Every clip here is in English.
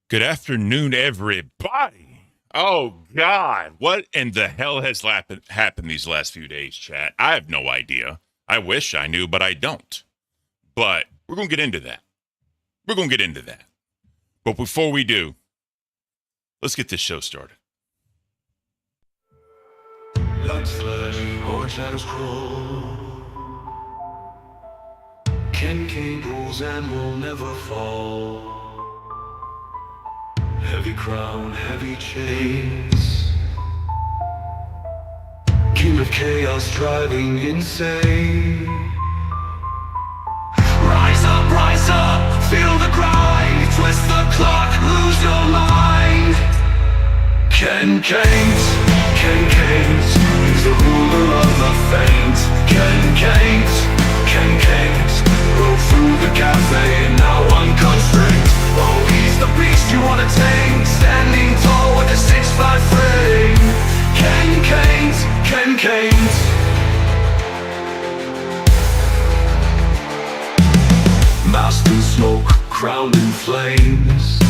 Good afternoon, everybody. Oh, God. What in the hell has happened these last few days, chat? I have no idea. I wish I knew, but I don't. But we're going to get into that. But before we do, let's get this show started. Lights flash, or shadows crawl. Caint rules and will never fall. Heavy crown, heavy chains. King of chaos driving insane. Rise up, feel the grind. Twist the clock, lose your mind. Caint, he's the ruler of the faint. Caint, broke through the cafe and now unconstrained. Oh, he's the beast you wanna tame, standing tall with a 6'5" frame. Caint. Masked in smoke, crowned in flames.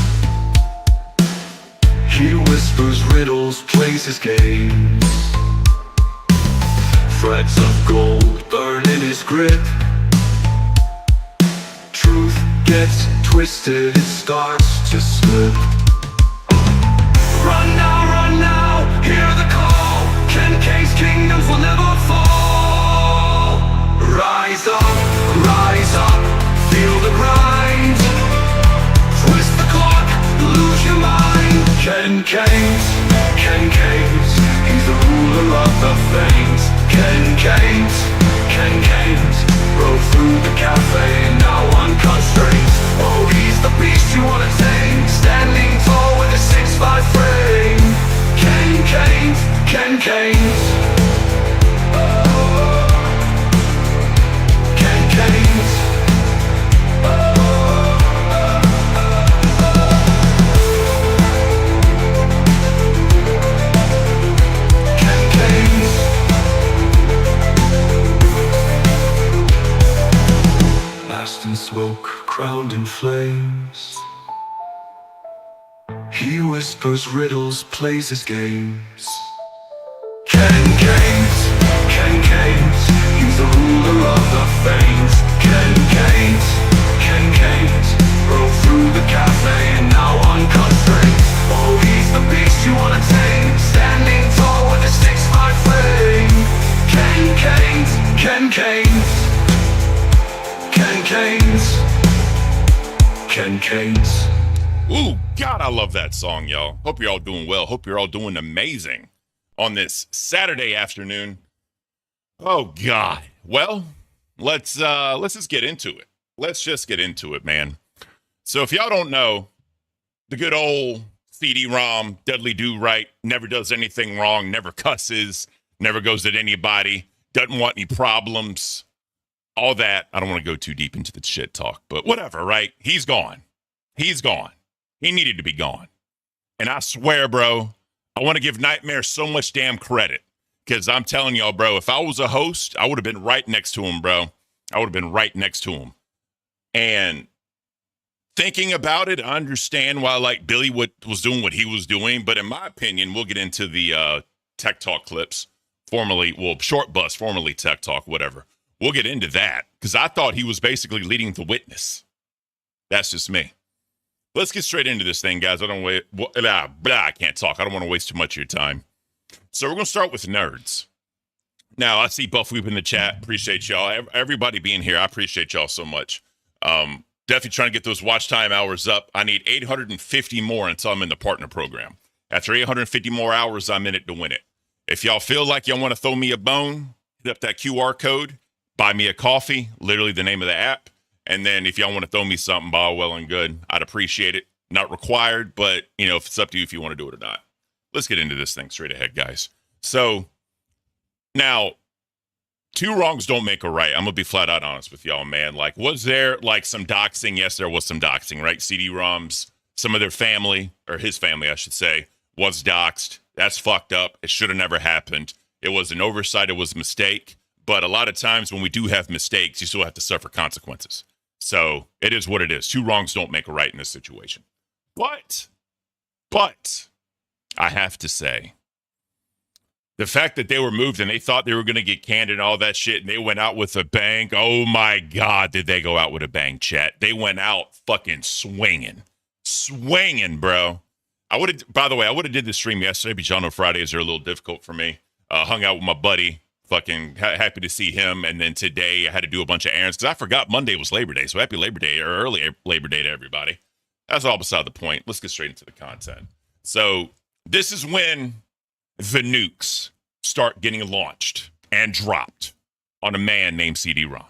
He whispers riddles, plays his games. Threads of gold burn in his grip. Truth gets twisted, it starts to slip. Run now, hear the call. Caint's kingdoms will never fall. Rise up, feel the grind. Twist the clock, lose your mind. Caint, he's the ruler of the faint. Caint, broke through the cafe and now unconstrained. Oh, he's the beast you wanna tame, standing tall with a 6'5" frame. Caint. Caint. In smoke, crowned in flames. He whispers riddles, plays his games. Caint, he's the ruler of the faint. Caint, broke through the cafe and now unconstrained. Oh, he's the beast you wanna tame, standing tall with a 6'5" frame. Caint. Ooh, God, I love that song, y'all. Hope you're all doing well. Hope you're all doing amazing on this Saturday afternoon. Oh, God. Well, let's just get into it. Let's just get into it, man. So if y'all don't know, the good old CD ROM, Dudley Do Right, never does anything wrong, never cusses, never goes at anybody, doesn't want any problems. All that, I don't want to go too deep into the shit talk, but whatever, right? He's gone. He needed to be gone. And I swear, bro, I want to give Nightmare so much damn credit. Because I'm telling y'all, bro, if I was a host, I would have been right next to him, bro. And thinking about it, I understand why, like, Billy was doing what he was doing. But in my opinion, we'll get into the Tech Talk clips, Short Bus, formerly Tech Talk, whatever. We'll get into that because I thought he was basically leading the witness. That's just me. Let's get straight into this thing, guys. I can't talk. I don't want to waste too much of your time. So we're going to start with nerds. Now, I see Buff Weep in the chat. Appreciate y'all. Everybody being here. I appreciate y'all so much. Definitely trying to get those watch time hours up. I need 850 more until I'm in the partner program. After 850 more hours, I'm in it to win it. If y'all feel like y'all want to throw me a bone, hit up that QR code. Buy me a coffee, literally the name of the app. And then if y'all want to throw me something, by well and good, I'd appreciate it. Not required, but, if it's up to you if you want to do it or not. Let's get into this thing straight ahead, guys. So, now, two wrongs don't make a right. I'm going to be flat out honest with y'all, man. Like, was there, some doxing? Yes, there was some doxing, right? CD-ROMs, some of their family, or his family, I should say, was doxed. That's fucked up. It should have never happened. It was an oversight. It was a mistake. But a lot of times when we do have mistakes, you still have to suffer consequences. So it is what it is. Two wrongs don't make a right in this situation. But I have to say, the fact that they were moved and they thought they were going to get canned and all that shit, and they went out with a bang. Oh my God, did they go out with a bang, chat? They went out fucking swinging, bro. By the way, I would have did the stream yesterday, but y'all know Fridays are a little difficult for me. Hung out with my buddy, fucking happy to see him. And then today I had to do a bunch of errands because I forgot Monday was Labor Day. So happy Labor Day, or early Labor Day to everybody. That's all beside the point. Let's get straight into the content. So this is when the nukes start getting launched and dropped on a man named CD ROM.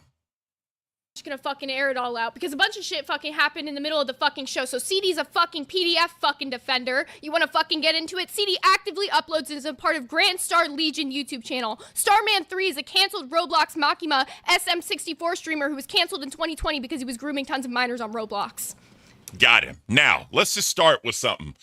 Just gonna fucking air it all out because a bunch of shit fucking happened in the middle of the fucking show. So CD's a fucking PDF fucking defender. You wanna fucking get into it? CD actively uploads as a part of Grand Star Legion YouTube channel. STARMAN3 is a canceled Roblox Makima SM64 streamer who was canceled in 2020 because he was grooming tons of minors on Roblox. Got him. Now, let's just start with something.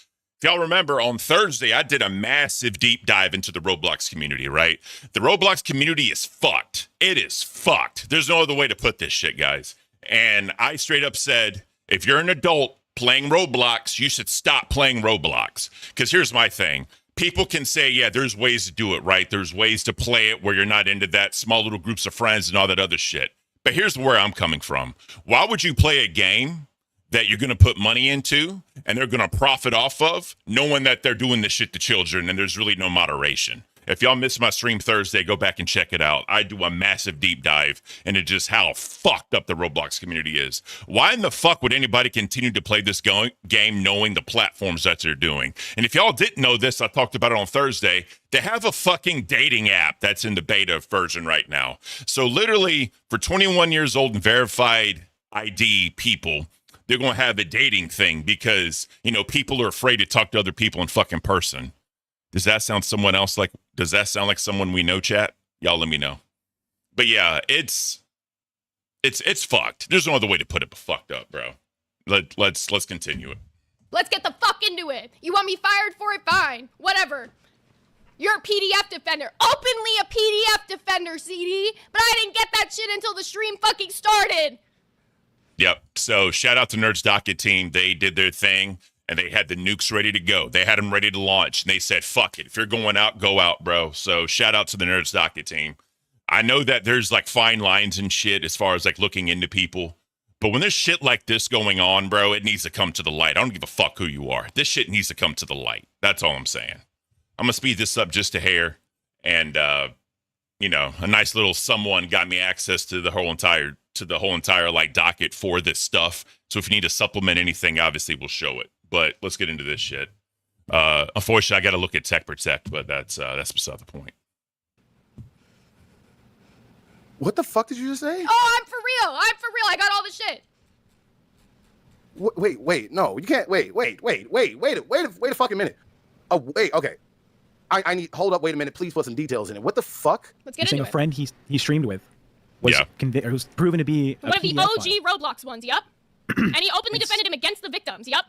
If y'all remember, on Thursday, I did a massive deep dive into the Roblox community, right? The Roblox community is fucked. It is fucked. There's no other way to put this shit, guys. And I straight up said, if you're an adult playing Roblox, you should stop playing Roblox. Because here's my thing. People can say, yeah, there's ways to do it, right? There's ways to play it where you're not into that, small little groups of friends and all that other shit. But here's where I'm coming from. Why would you play a game that you're going to put money into and they're going to profit off of, knowing that they're doing this shit to children and there's really no moderation? If y'all missed my stream Thursday, go back and check it out. I do a massive deep dive into just how fucked up the Roblox community is. Why in the fuck would anybody continue to play this game knowing the platforms that they're doing? And if y'all didn't know this, I talked about it on Thursday. They have a fucking dating app that's in the beta version right now. So literally for 21 years old and verified ID people, they're going to have a dating thing because, you know, people are afraid to talk to other people in fucking person. Does that sound does that sound like someone we know, chat? Y'all let me know. But yeah, it's fucked. There's no other way to put it but fucked up, bro. Let's continue it. Let's get the fuck into it. You want me fired for it? Fine. Whatever. You're a PDF defender. Openly a PDF defender, CD. But I didn't get that shit until the stream fucking started. Yep. So shout out to Nerds Docket team. They did their thing and they had the nukes ready to go. They had them ready to launch and they said, fuck it. If you're going out, go out, bro. So shout out to the Nerds Docket team. I know that there's like fine lines and shit as far as like looking into people. But when there's shit like this going on, bro, it needs to come to the light. I don't give a fuck who you are. This shit needs to come to the light. That's all I'm saying. I'm going to speed this up just a hair. And, you know, a nice little someone got me access to the whole entire like docket for this stuff. So if you need to supplement anything, obviously we'll show it. But let's get into this shit. Unfortunately, I got to look at Tech Protect, but that's beside the point. What the fuck did you just say? Oh, I'm for real. I got all the shit. Wait, no, you can't. Wait a fucking minute. Oh, wait, okay. I need, hold up, wait a minute, please put some details in it. What the fuck? Let's get You're saying into a friend he streamed with was was proven to be one of the OG Roblox ones, yup. And he openly defended him against the victims, yup.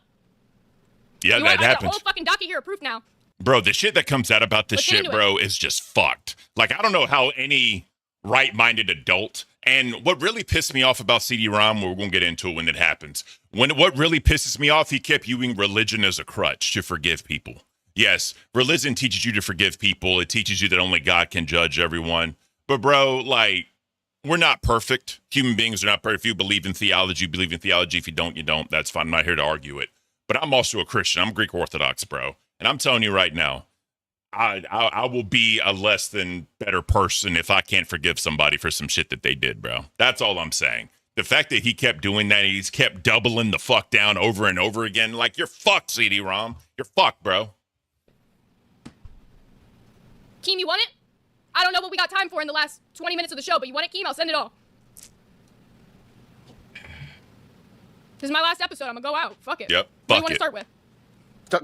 Yeah, that happened. The whole fucking docket here proof now. Bro, the shit that comes out about this shit, bro, is just fucked. Like, I don't know how any right-minded adult, and what really pissed me off about CD ROM, we're going to get into it when it happens. What really pisses me off, he kept using religion as a crutch to forgive people. Yes, religion teaches you to forgive people. It teaches you that only God can judge everyone. But bro, like, we're not perfect. Human beings are not perfect. If you believe in theology, you believe in theology. If you don't, you don't. That's fine. I'm not here to argue it. But I'm also a Christian. I'm Greek Orthodox, bro. And I'm telling you right now, I will be a less than better person if I can't forgive somebody for some shit that they did, bro. That's all I'm saying. The fact that he kept doing that, he's kept doubling the fuck down over and over again. Like, you're fucked, CD ROM. You're fucked, bro. Keem, you want it? I don't know what we got time for in the last 20 minutes of the show, but you want it, Keem? I'll send it all. This is my last episode. I'm gonna go out. Fuck it. Yep. What do you want to start with?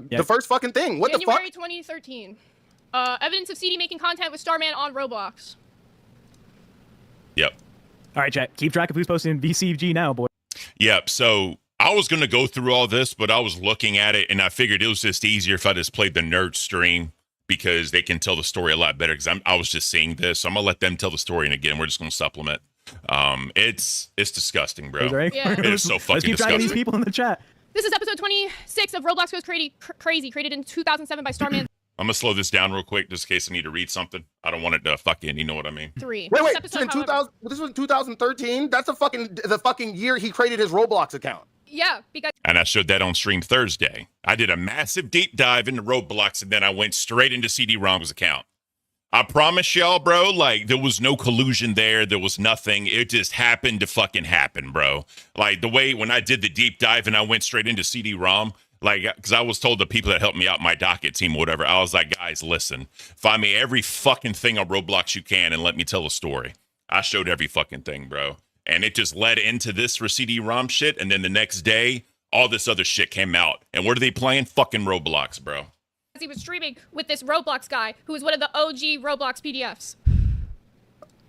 The first fucking thing. What January the fuck? 2013. Evidence of CD making content with Starman on Roblox. Yep. All right, chat. Keep track of who's posting VCG now, boy. Yep. So I was going to go through all this, but I was looking at it and I figured it was just easier if I just played the nerd stream because they can tell the story a lot better because I was just seeing this. So I'm going to let them tell the story. And again, we're just going to supplement. It's disgusting, bro. Right? Yeah. It is so fucking Let's keep track of these disgusting. people in the chat. This is episode 26 of Roblox Goes Crazy, created in 2007 by STARMAN3. I'm gonna slow this down real quick just in case I need to read something. I don't want it to fucking, you know what I mean? Wait, This so episode, in 2000, this was in 2013? That's the fucking year he created his Roblox account. Yeah, because And I showed that on stream Thursday. I did a massive deep dive into Roblox and then I went straight into CD ROM's account. I promise y'all, bro, like, there was no collusion there. There was nothing. It just happened to fucking happen, bro. Like, the way when I did the deep dive and I went straight into CD ROM, like, because I was told the people that helped me out, my docket team or whatever, I was like, guys, listen, find me every fucking thing on Roblox you can and let me tell a story. I showed every fucking thing, bro. And it just led into this for CD ROM shit. And then the next day, all this other shit came out. And what are they playing? Fucking Roblox, bro. he was streaming with this Roblox guy who was one of the OG Roblox PDFs.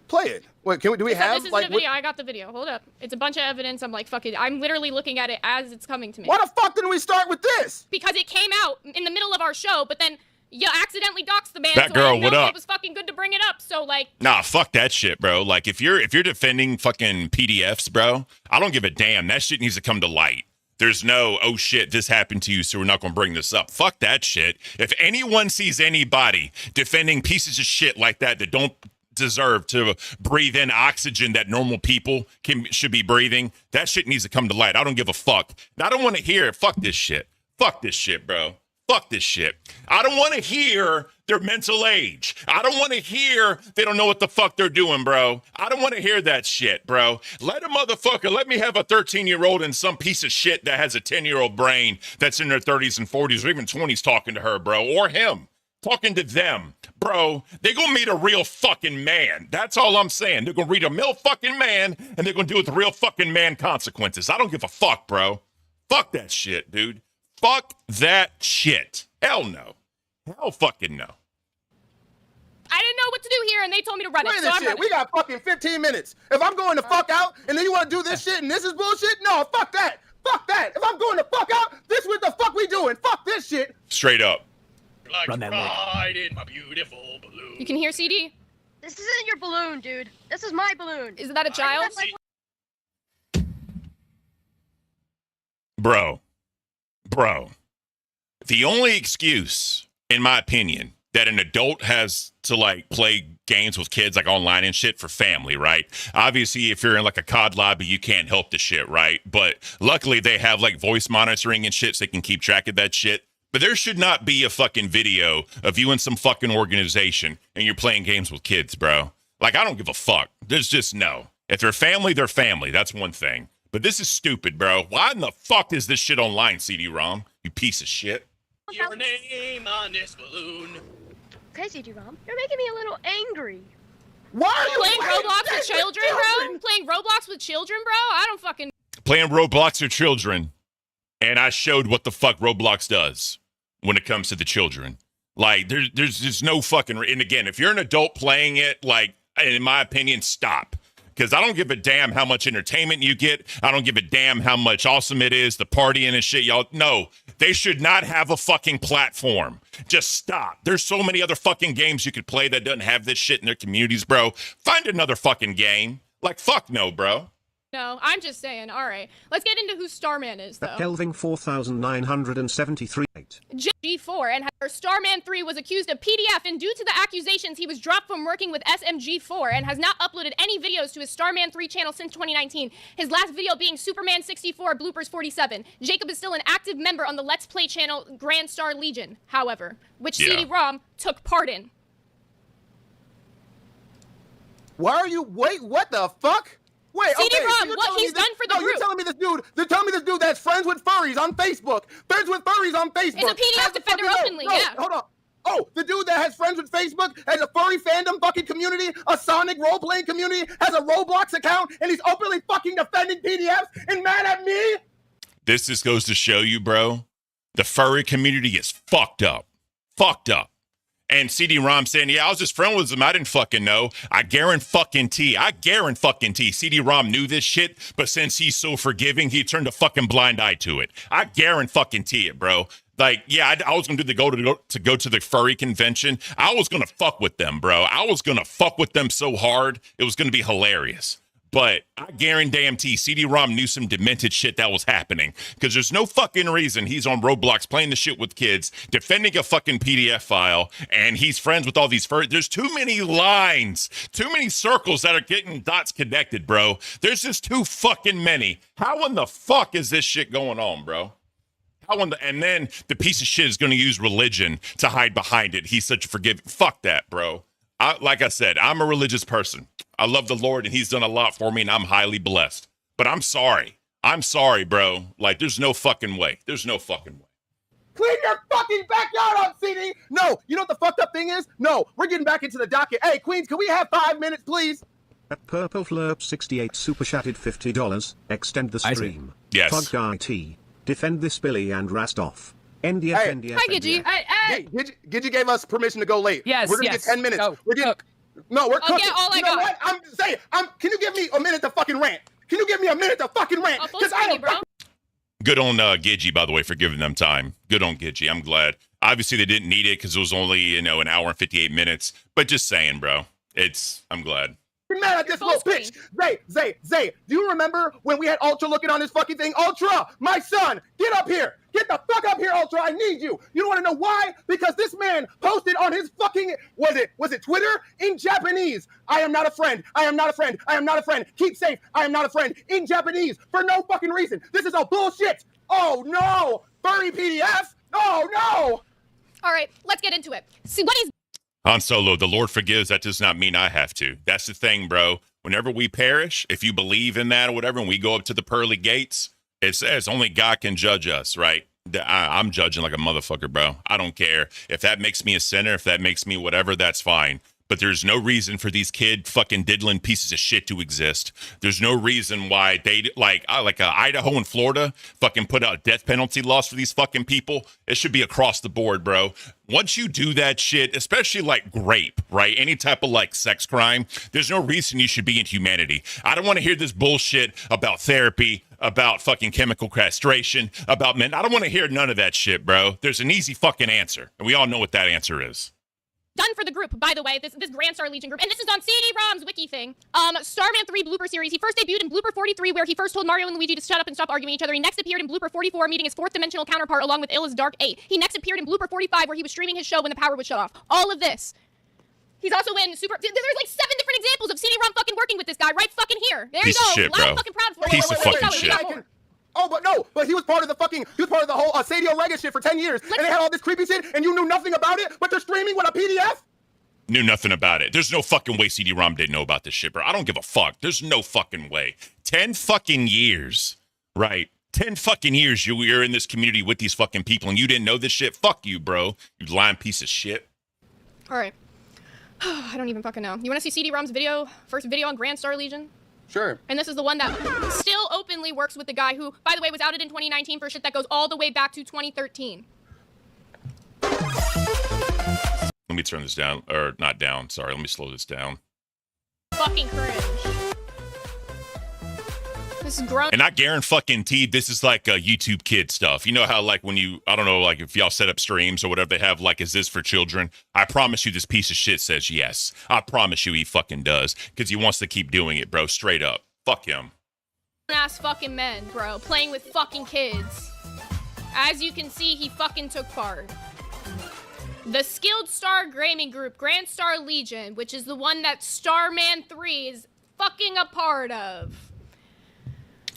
Play it. Wait, do we have This is like the video. I got the video. Hold up. It's a bunch of evidence. I'm like, fuck it. I'm literally looking at it as it's coming to me. Why the fuck didn't we start with this? Because it came out in the middle of our show, but then you accidentally doxed the man. That so girl, I didn't what know up? It was fucking good to bring it up. So like, Nah, fuck that shit, bro. Like if you're defending fucking PDFs, bro, I don't give a damn. That shit needs to come to light. There's no, oh shit, this happened to you, so we're not gonna bring this up. Fuck that shit. If anyone sees anybody defending pieces of shit like that don't deserve to breathe in oxygen that normal people should be breathing, that shit needs to come to light. I don't give a fuck. I don't want to hear it. Fuck this shit. Fuck this shit, bro. Fuck this shit. I don't want to hear their mental age. I don't want to hear they don't know what the fuck they're doing, bro. I don't want to hear that shit, bro. Let a motherfucker, let me have a 13-year-old and some piece of shit that has a 10-year-old brain that's in their 30s and 40s or even 20s talking to her, bro, or him. Talking to them, bro. They're gonna meet a real fucking man. That's all I'm saying. They're gonna read a real fucking man and they're gonna do it with real fucking man consequences. I don't give a fuck, bro. Fuck that shit, dude. Fuck that shit. Hell no. Hell fucking no. I didn't know what to do here, and they told me to run it. Play So this I'm shit. running. We got fucking 15 minutes. If I'm going to fuck out and then you want to do this shit and this is bullshit, no, fuck that. Fuck that. If I'm going to fuck out, this what the fuck we doing. Fuck this shit. Straight up. Like Run that ride in my beautiful balloon. You can hear CD. This isn't your balloon, dude. This is my balloon. Isn't that a child? Bro. The only excuse, in my opinion, that an adult has to like play games with kids like online and shit for family, right? Obviously, if you're in like a COD lobby, you can't help the shit, right? But luckily they have like voice monitoring and shit so they can keep track of that shit. But there should not be a fucking video of you in some fucking organization and you're playing games with kids, bro. Like, I don't give a fuck. There's just no. If they're family, they're family. That's one thing. But this is stupid, bro. Why in the fuck is this shit online, CD-ROM? You piece of shit. Your name on this balloon. Okay, CD-ROM, you're making me a little angry. Why are you Playing Roblox with this children, bro? Playing Roblox with children, bro? I don't fucking... Playing Roblox with children. And I showed what the fuck Roblox does when it comes to the children. Like, there's no fucking... And again, if you're an adult playing it, like, in my opinion, stop. Because I don't give a damn how much entertainment you get. I don't give a damn how much awesome it is, the partying and shit, y'all. No, they should not have a fucking platform. Just stop. There's so many other fucking games you could play that doesn't have this shit in their communities, bro. Find another fucking game. Like, fuck no, bro. No, I'm just saying. All right. Let's get into who Starman is, though. Kelvin 4973. G4 and STARMAN3 was accused of PDF, and due to the accusations, he was dropped from working with SMG4 and has not uploaded any videos to his STARMAN3 channel since 2019. His last video being Superman 64 Bloopers 47. Jacob is still an active member on the Let's Play channel Grand Star Legion, however, which CD-ROM took part in. Why are you... Wait, what the fuck? Wait, CD-ROM, okay, so what he's done for the group. You're telling me this dude... They're telling me this dude that's friends with furries on Facebook. Friends with furries on Facebook. It's a PDF has defender fucking- openly, no, yeah. Hold on. Oh, the dude that has friends with Facebook, has a furry fandom fucking community, a Sonic role-playing community, has a Roblox account, and he's openly fucking defending PDFs and mad at me? This just goes to show you, bro, the furry community is fucked up. Fucked up. And CD-ROM saying, yeah, I was just friends with him. I didn't fucking know. I guarantee. CD-ROM knew this shit, but since he's so forgiving, he turned a fucking blind eye to it. I guarantee it, bro. Like, yeah, I was going to go to the furry convention. I was going to fuck with them, bro. I was going to fuck with them so hard. It was going to be hilarious. But I guarantee CD-ROM knew some demented shit that was happening, because there's no fucking reason he's on Roblox playing the shit with kids, defending a fucking PDF file, and he's friends with all these There's too many lines, too many circles that are getting dots connected, bro. There's just too fucking many. How in the fuck is this shit going on, bro? And then the piece of shit is going to use religion to hide behind it. He's such a forgiving. Fuck that, bro. Like I said, I'm a religious person. I love the Lord, and he's done a lot for me, and I'm highly blessed. But I'm sorry. I'm sorry, bro. Like, there's no fucking way. There's no fucking way. Clean your fucking backyard up, CD. No, you know what the fucked up thing is? No, we're getting back into the docket. Hey, Queens, can we have 5 minutes, please? At Purple Flurp 68 super chatted $50. Extend the stream. Yes. Plug IT. Defend this Billy and Rastoff. NDF, Hey. NDF, Hi, Gidgy. Hey, Gidgy gave us permission to go late. Yes, we're gonna yes. get 10 minutes. Go. We're getting. Cook. No, we're I'll cooking. get all I you know got. what? I'm saying. Can you give me a minute to fucking rant? Can you give me a minute to fucking rant? I'll full 'Cause I screen you, am bro. Good on Gidgy, by the way, for giving them time. Good on Gidgy. I'm glad. Obviously, they didn't need it because it was only, an hour and 58 minutes. But just saying, bro. I'm glad. mad at this Full little screen. bitch. Zay, do you remember when we had Ultra looking on this fucking thing? Ultra, my son, get up here. Get the fuck up here, Ultra. I need you. You don't want to know why? Because this man posted on his fucking, was it Twitter? In Japanese. I am not a friend. I am not a friend. I am not a friend. Keep safe. I am not a friend. In Japanese. For no fucking reason. This is all bullshit. Oh, no. Furry PDF. Oh, no. All right, let's get into it. See, what is Han Solo, the Lord forgives. That does not mean I have to. That's the thing, bro. Whenever we perish, if you believe in that or whatever, and we go up to the pearly gates, it says only God can judge us, right? I'm judging like a motherfucker, bro. I don't care. If that makes me a sinner, if that makes me whatever, that's fine. But there's no reason for these kid fucking diddling pieces of shit to exist. There's no reason why they like Idaho and Florida fucking put out death penalty laws for these fucking people. It should be across the board, bro. Once you do that shit, especially like rape, right? Any type of like sex crime, there's no reason you should be in humanity. I don't want to hear this bullshit about therapy, about fucking chemical castration, about men. I don't want to hear none of that shit, bro. There's an easy fucking answer, and we all know what that answer is. done for the group, by the way, this Grand Star Legion group, and this is on CD-ROM's wiki thing. STARMAN3 blooper series. He first debuted in blooper 43, where he first told Mario and Luigi to shut up and stop arguing each other. He next appeared in blooper 44, meeting his fourth dimensional counterpart along with Illa's Dark 8. He next appeared in blooper 45, where he was streaming his show when the power was shut off. All of this. He's also in Super. There's like 7 different examples of CD-ROM fucking working with this guy right fucking here. There Piece you of go. shit, Loud bro. and fucking proud for Piece of fucking We shit. got more. Oh, but he was part of the whole Sadio Rega shit for 10 years, and they had all this creepy shit, and you knew nothing about it, but they're streaming with a PDF? Knew nothing about it. There's no fucking way CD-ROM didn't know about this shit, bro. I don't give a fuck. There's no fucking way. 10 fucking years, right? 10 fucking years you're in this community with these fucking people, and you didn't know this shit? Fuck you, bro. You lying piece of shit. All right. I don't even fucking know. You want to see CD-ROM's first video on Grand Star Legion? Sure. And this is the one that still openly works with the guy who, by the way, was outed in 2019 for shit that goes all the way back to 2013. Let me turn this down, or not down, sorry. Let me slow this down. Fucking cringe. This is grown. And I guarantee this is like YouTube kid stuff. You know how like when I don't know, like if y'all set up streams or whatever they have, like, is this for children? I promise you this piece of shit says yes. I promise you he fucking does. Because he wants to keep doing it, bro. Straight up. Fuck him. Ass fucking men, bro, playing with fucking kids. As you can see, he fucking took part. The Skilled Star Gaming Group, Grand Star Legion, which is the one that STARMAN3 is fucking a part of.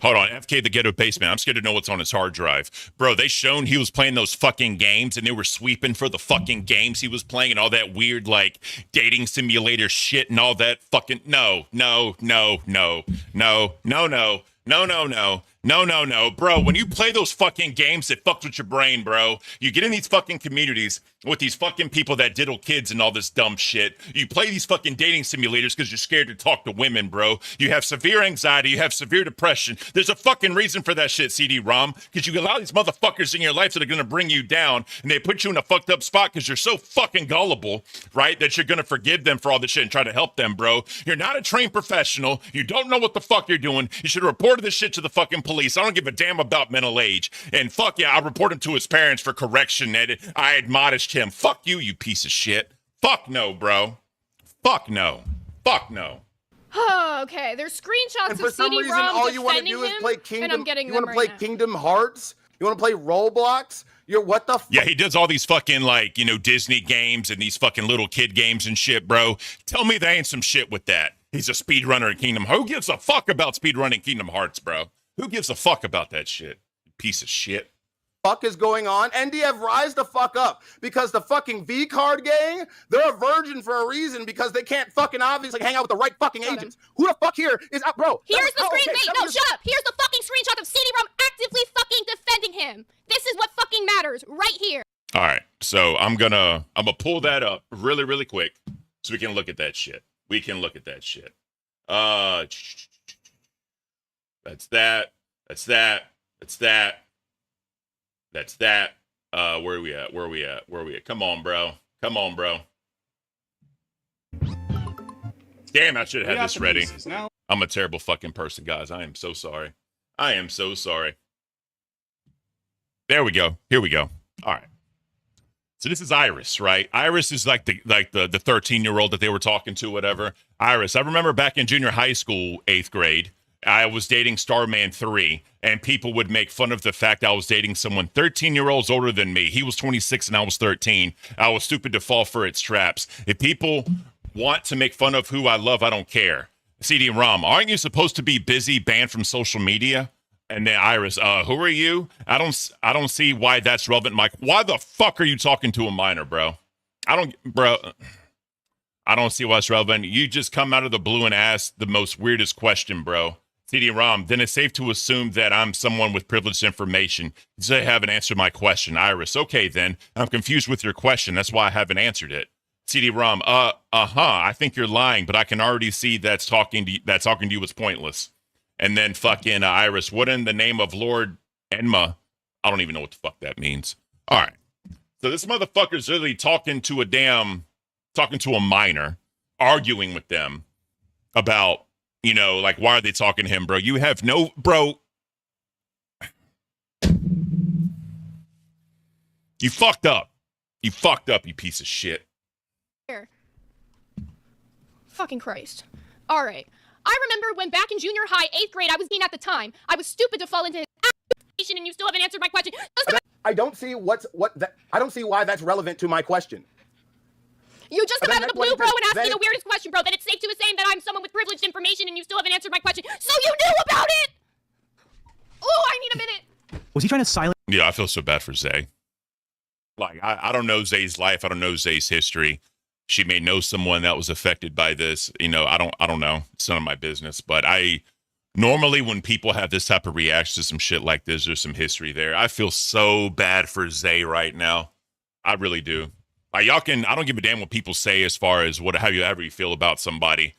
Hold on, FK the Ghetto Basement. I'm scared to know what's on his hard drive. Bro, they shown he was playing those fucking games and they were sweeping for the fucking games he was playing and all that weird, like, dating simulator shit and all that fucking... No. Bro, when you play those fucking games that fucks with your brain, bro, you get in these fucking communities with these fucking people that diddle kids and all this dumb shit. You play these fucking dating simulators because you're scared to talk to women, bro. You have severe anxiety. You have severe depression. There's a fucking reason for that shit, CD-ROM, because you allow these motherfuckers in your life that are going to bring you down, and they put you in a fucked up spot because you're so fucking gullible, right, that you're going to forgive them for all this shit and try to help them, bro. You're not a trained professional. You don't know what the fuck you're doing. You should have reported this shit to the fucking police. I don't give a damn about mental age. And fuck yeah, I report him to his parents for correction. I admonished him. Fuck you, you piece of shit. Fuck no, bro. Fuck no. Fuck no. Okay, there's screenshots And for of some CD reason, ROM all you want to defending do is him, play Kingdom. and I'm getting You them want to play right now. Kingdom Hearts? You want to play Roblox? You're what the? Yeah, he does all these fucking like, you know, Disney games and these fucking little kid games and shit, bro. Tell me there ain't some shit with that. He's a speedrunner in Kingdom. Who gives a fuck about speedrunning Kingdom Hearts, bro? Who gives a fuck about that shit? Piece of shit. Fuck is going on? NDF, rise the fuck up, because the fucking V card gang, they're a virgin for a reason, because they can't fucking obviously hang out with the right fucking agents. Who the fuck here is out, bro? Here's the screen. Wait, no, shut up. Here's the fucking screenshot of CD ROM actively fucking defending him. This is what fucking matters right here. All right, so I'm gonna pull that up really, really quick so we can look at that shit. We can look at that shit. That's that. That's that. That's that. That's that. Where are we at? Where are we at? Where are we at? Come on, bro. Come on, bro. Damn, I should have had this ready. I'm a terrible fucking person, guys. I am so sorry. I am so sorry. There we go. Here we go. All right. So this is Iris, right? Iris is like the 13-year-old that they were talking to, whatever. Iris, I remember back in junior high school, 8th grade, I was dating STARMAN3, and people would make fun of the fact I was dating someone 13-year-olds older than me. He was 26 and I was 13. I was stupid to fall for its traps. If people want to make fun of who I love, I don't care. CD ROM, aren't you supposed to be busy, banned from social media? And then Iris, who are you? I don't see why that's relevant, Mike. Why the fuck are you talking to a minor, bro? I don't see why it's relevant. You just come out of the blue and ask the most weirdest question, bro. CD ROM, then it's safe to assume that I'm someone with privileged information. So I haven't answered my question. Iris, okay then. I'm confused with your question. That's why I haven't answered it. CD ROM, I think you're lying, but I can already see that's talking to you was pointless. And then fucking Iris, what in the name of Lord Enma? I don't even know what the fuck that means. All right. So this motherfucker's literally talking to a minor, arguing with them about, you know, like, why are they talking to him, bro? You have no, bro. You fucked up. You fucked up, you piece of shit. Here. Fucking Christ. All right. I remember when back in junior high, 8th grade, I was being at the time. I was stupid to fall into his application, and you still haven't answered my question. I don't see I don't see why that's relevant to my question. You just come out of the blue, bro, and ask me then- the weirdest question, bro. That it's safe to assume that I'm someone with privileged information, and you still haven't answered my question. So you knew about it! Oh, I need a minute. Was he trying to silence? Yeah, I feel so bad for Zay. Like, I don't know Zay's life. I don't know Zay's history. She may know someone that was affected by this. You know, I don't know. It's none of my business. But normally when people have this type of reaction to some shit like this, there's some history there. I feel so bad for Zay right now. I really do. Like, I don't give a damn what people say as far as however you feel about somebody.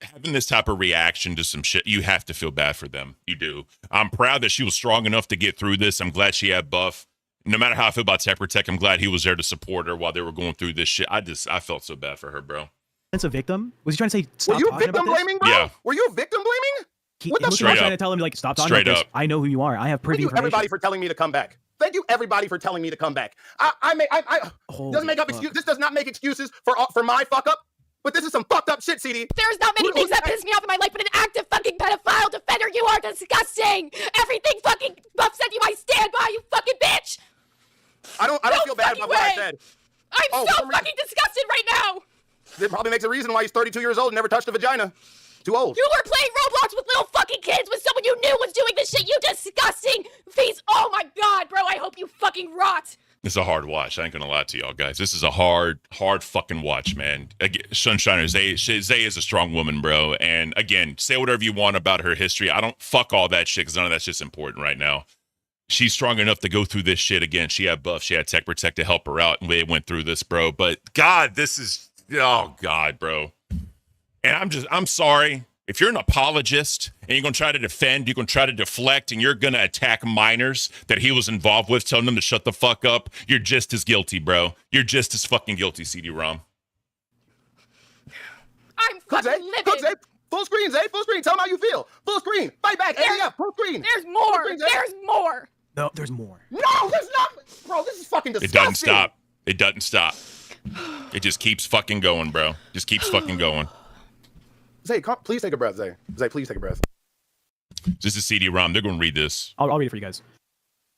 Having this type of reaction to some shit, you have to feel bad for them. You do. I'm proud that she was strong enough to get through this. I'm glad she had Buff. No matter how I feel about Tech, I'm glad he was there to support her while they were going through this shit. I felt so bad for her, bro. A victim? Was he trying to say stop Were you talking victim about this? blaming, bro? Yeah. Were you victim blaming? He What the was Straight trying up. to tell him, like, stop talking Straight about this. up. I know who you are. I have Thank privy you information. everybody for telling me to come back. Thank you everybody for telling me to come back. Doesn't make up excuse. This does not make excuses for my fuck up. But this is some fucked up shit, CD. There's not many things that piss me off in my life, but an active fucking pedophile defender. You are disgusting. Everything fucking Buff said you, I stand by, you fucking bitch. I don't feel bad about what I said. I'm so fucking disgusted right now. It probably makes a reason why he's 32 years old and never touched a vagina. Too old. You were playing Roblox with little fucking kids with someone you knew was doing this shit. You disgusting face. Oh my god, bro. I hope you fucking rot. It's a hard watch. I ain't gonna lie to y'all guys. This is a hard fucking watch, man. Again, Sunshiner, Zay is a strong woman, bro. And again, say whatever you want about her history. I don't fuck all that shit because none of that's just important right now. She's strong enough to go through this shit again. She had Buff, she had Tech Protect to help her out, and we went through this, bro. But God, oh God, bro. And I'm sorry. If you're an apologist and you're going to try to defend, you're going to try to deflect, and you're going to attack minors that he was involved with, telling them to shut the fuck up, you're just as guilty, bro. You're just as fucking guilty, CD ROM. I'm fucking livid. Zay. Full screen, Zay. Full screen. Tell them how you feel. Full screen. Fight back. ADF. Full screen. There's more. Screen, Zay. There's more. No, there's more. No, there's not. Bro, this is fucking disgusting. It doesn't stop. It doesn't stop. It just keeps fucking going, bro. Just keeps fucking going. Zay, please take a breath, Zay. Zay, please take a breath. This is CD ROM. They're going to read this. I'll read it for you guys.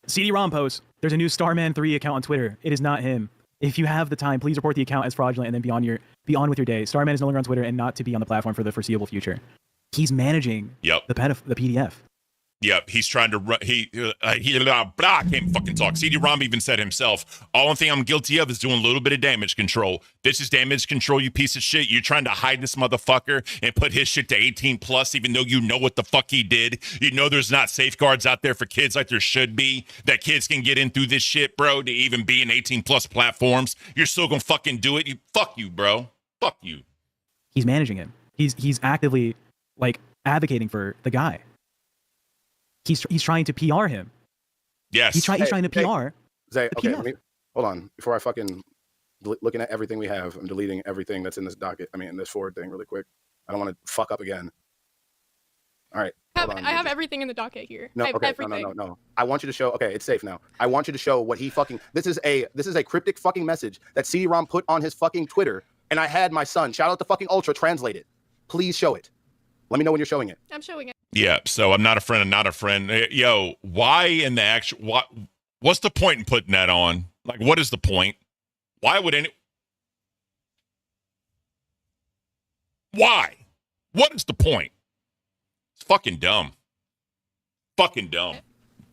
CD ROM post. There's a new STARMAN3 account on Twitter. It is not him. If you have the time, please report the account as fraudulent and then be on with your day. Starman is no longer on Twitter and not to be on the platform for the foreseeable future. He's managing the PDF. Yep, he's trying to run. I can't fucking talk. CD-ROM even said himself, only thing I'm guilty of is doing a little bit of damage control. This is damage control, you piece of shit. You're trying to hide this motherfucker and put his shit to 18 plus, even though you know what the fuck he did. You know there's not safeguards out there for kids like there should be, that kids can get in through this shit, bro, to even be in 18 plus platforms. You're still gonna fucking do it. Fuck you, bro. Fuck you. He's managing him. He's actively like advocating for the guy. He's trying to PR him. Yes. He's trying to PR. Zay, okay, hold on. Before I fucking looking at everything we have, I'm deleting everything that's in this docket. I mean, in this forward thing really quick. I don't want to fuck up again. All right. I have everything in the docket here. No, okay, no. I want you to show. Okay, it's safe now. I want you to show what he fucking. This is a cryptic fucking message that CD-ROM put on his fucking Twitter, and I had my son, shout out to fucking Ultra, translate it. Please show it. Let me know when you're showing it. I'm showing it. Yeah, so I'm not a friend. I'm not a friend. Yo, why in the actual? What's the point in putting that on? Like, what is the point? Why would any? Why? What is the point? It's fucking dumb. Fucking dumb.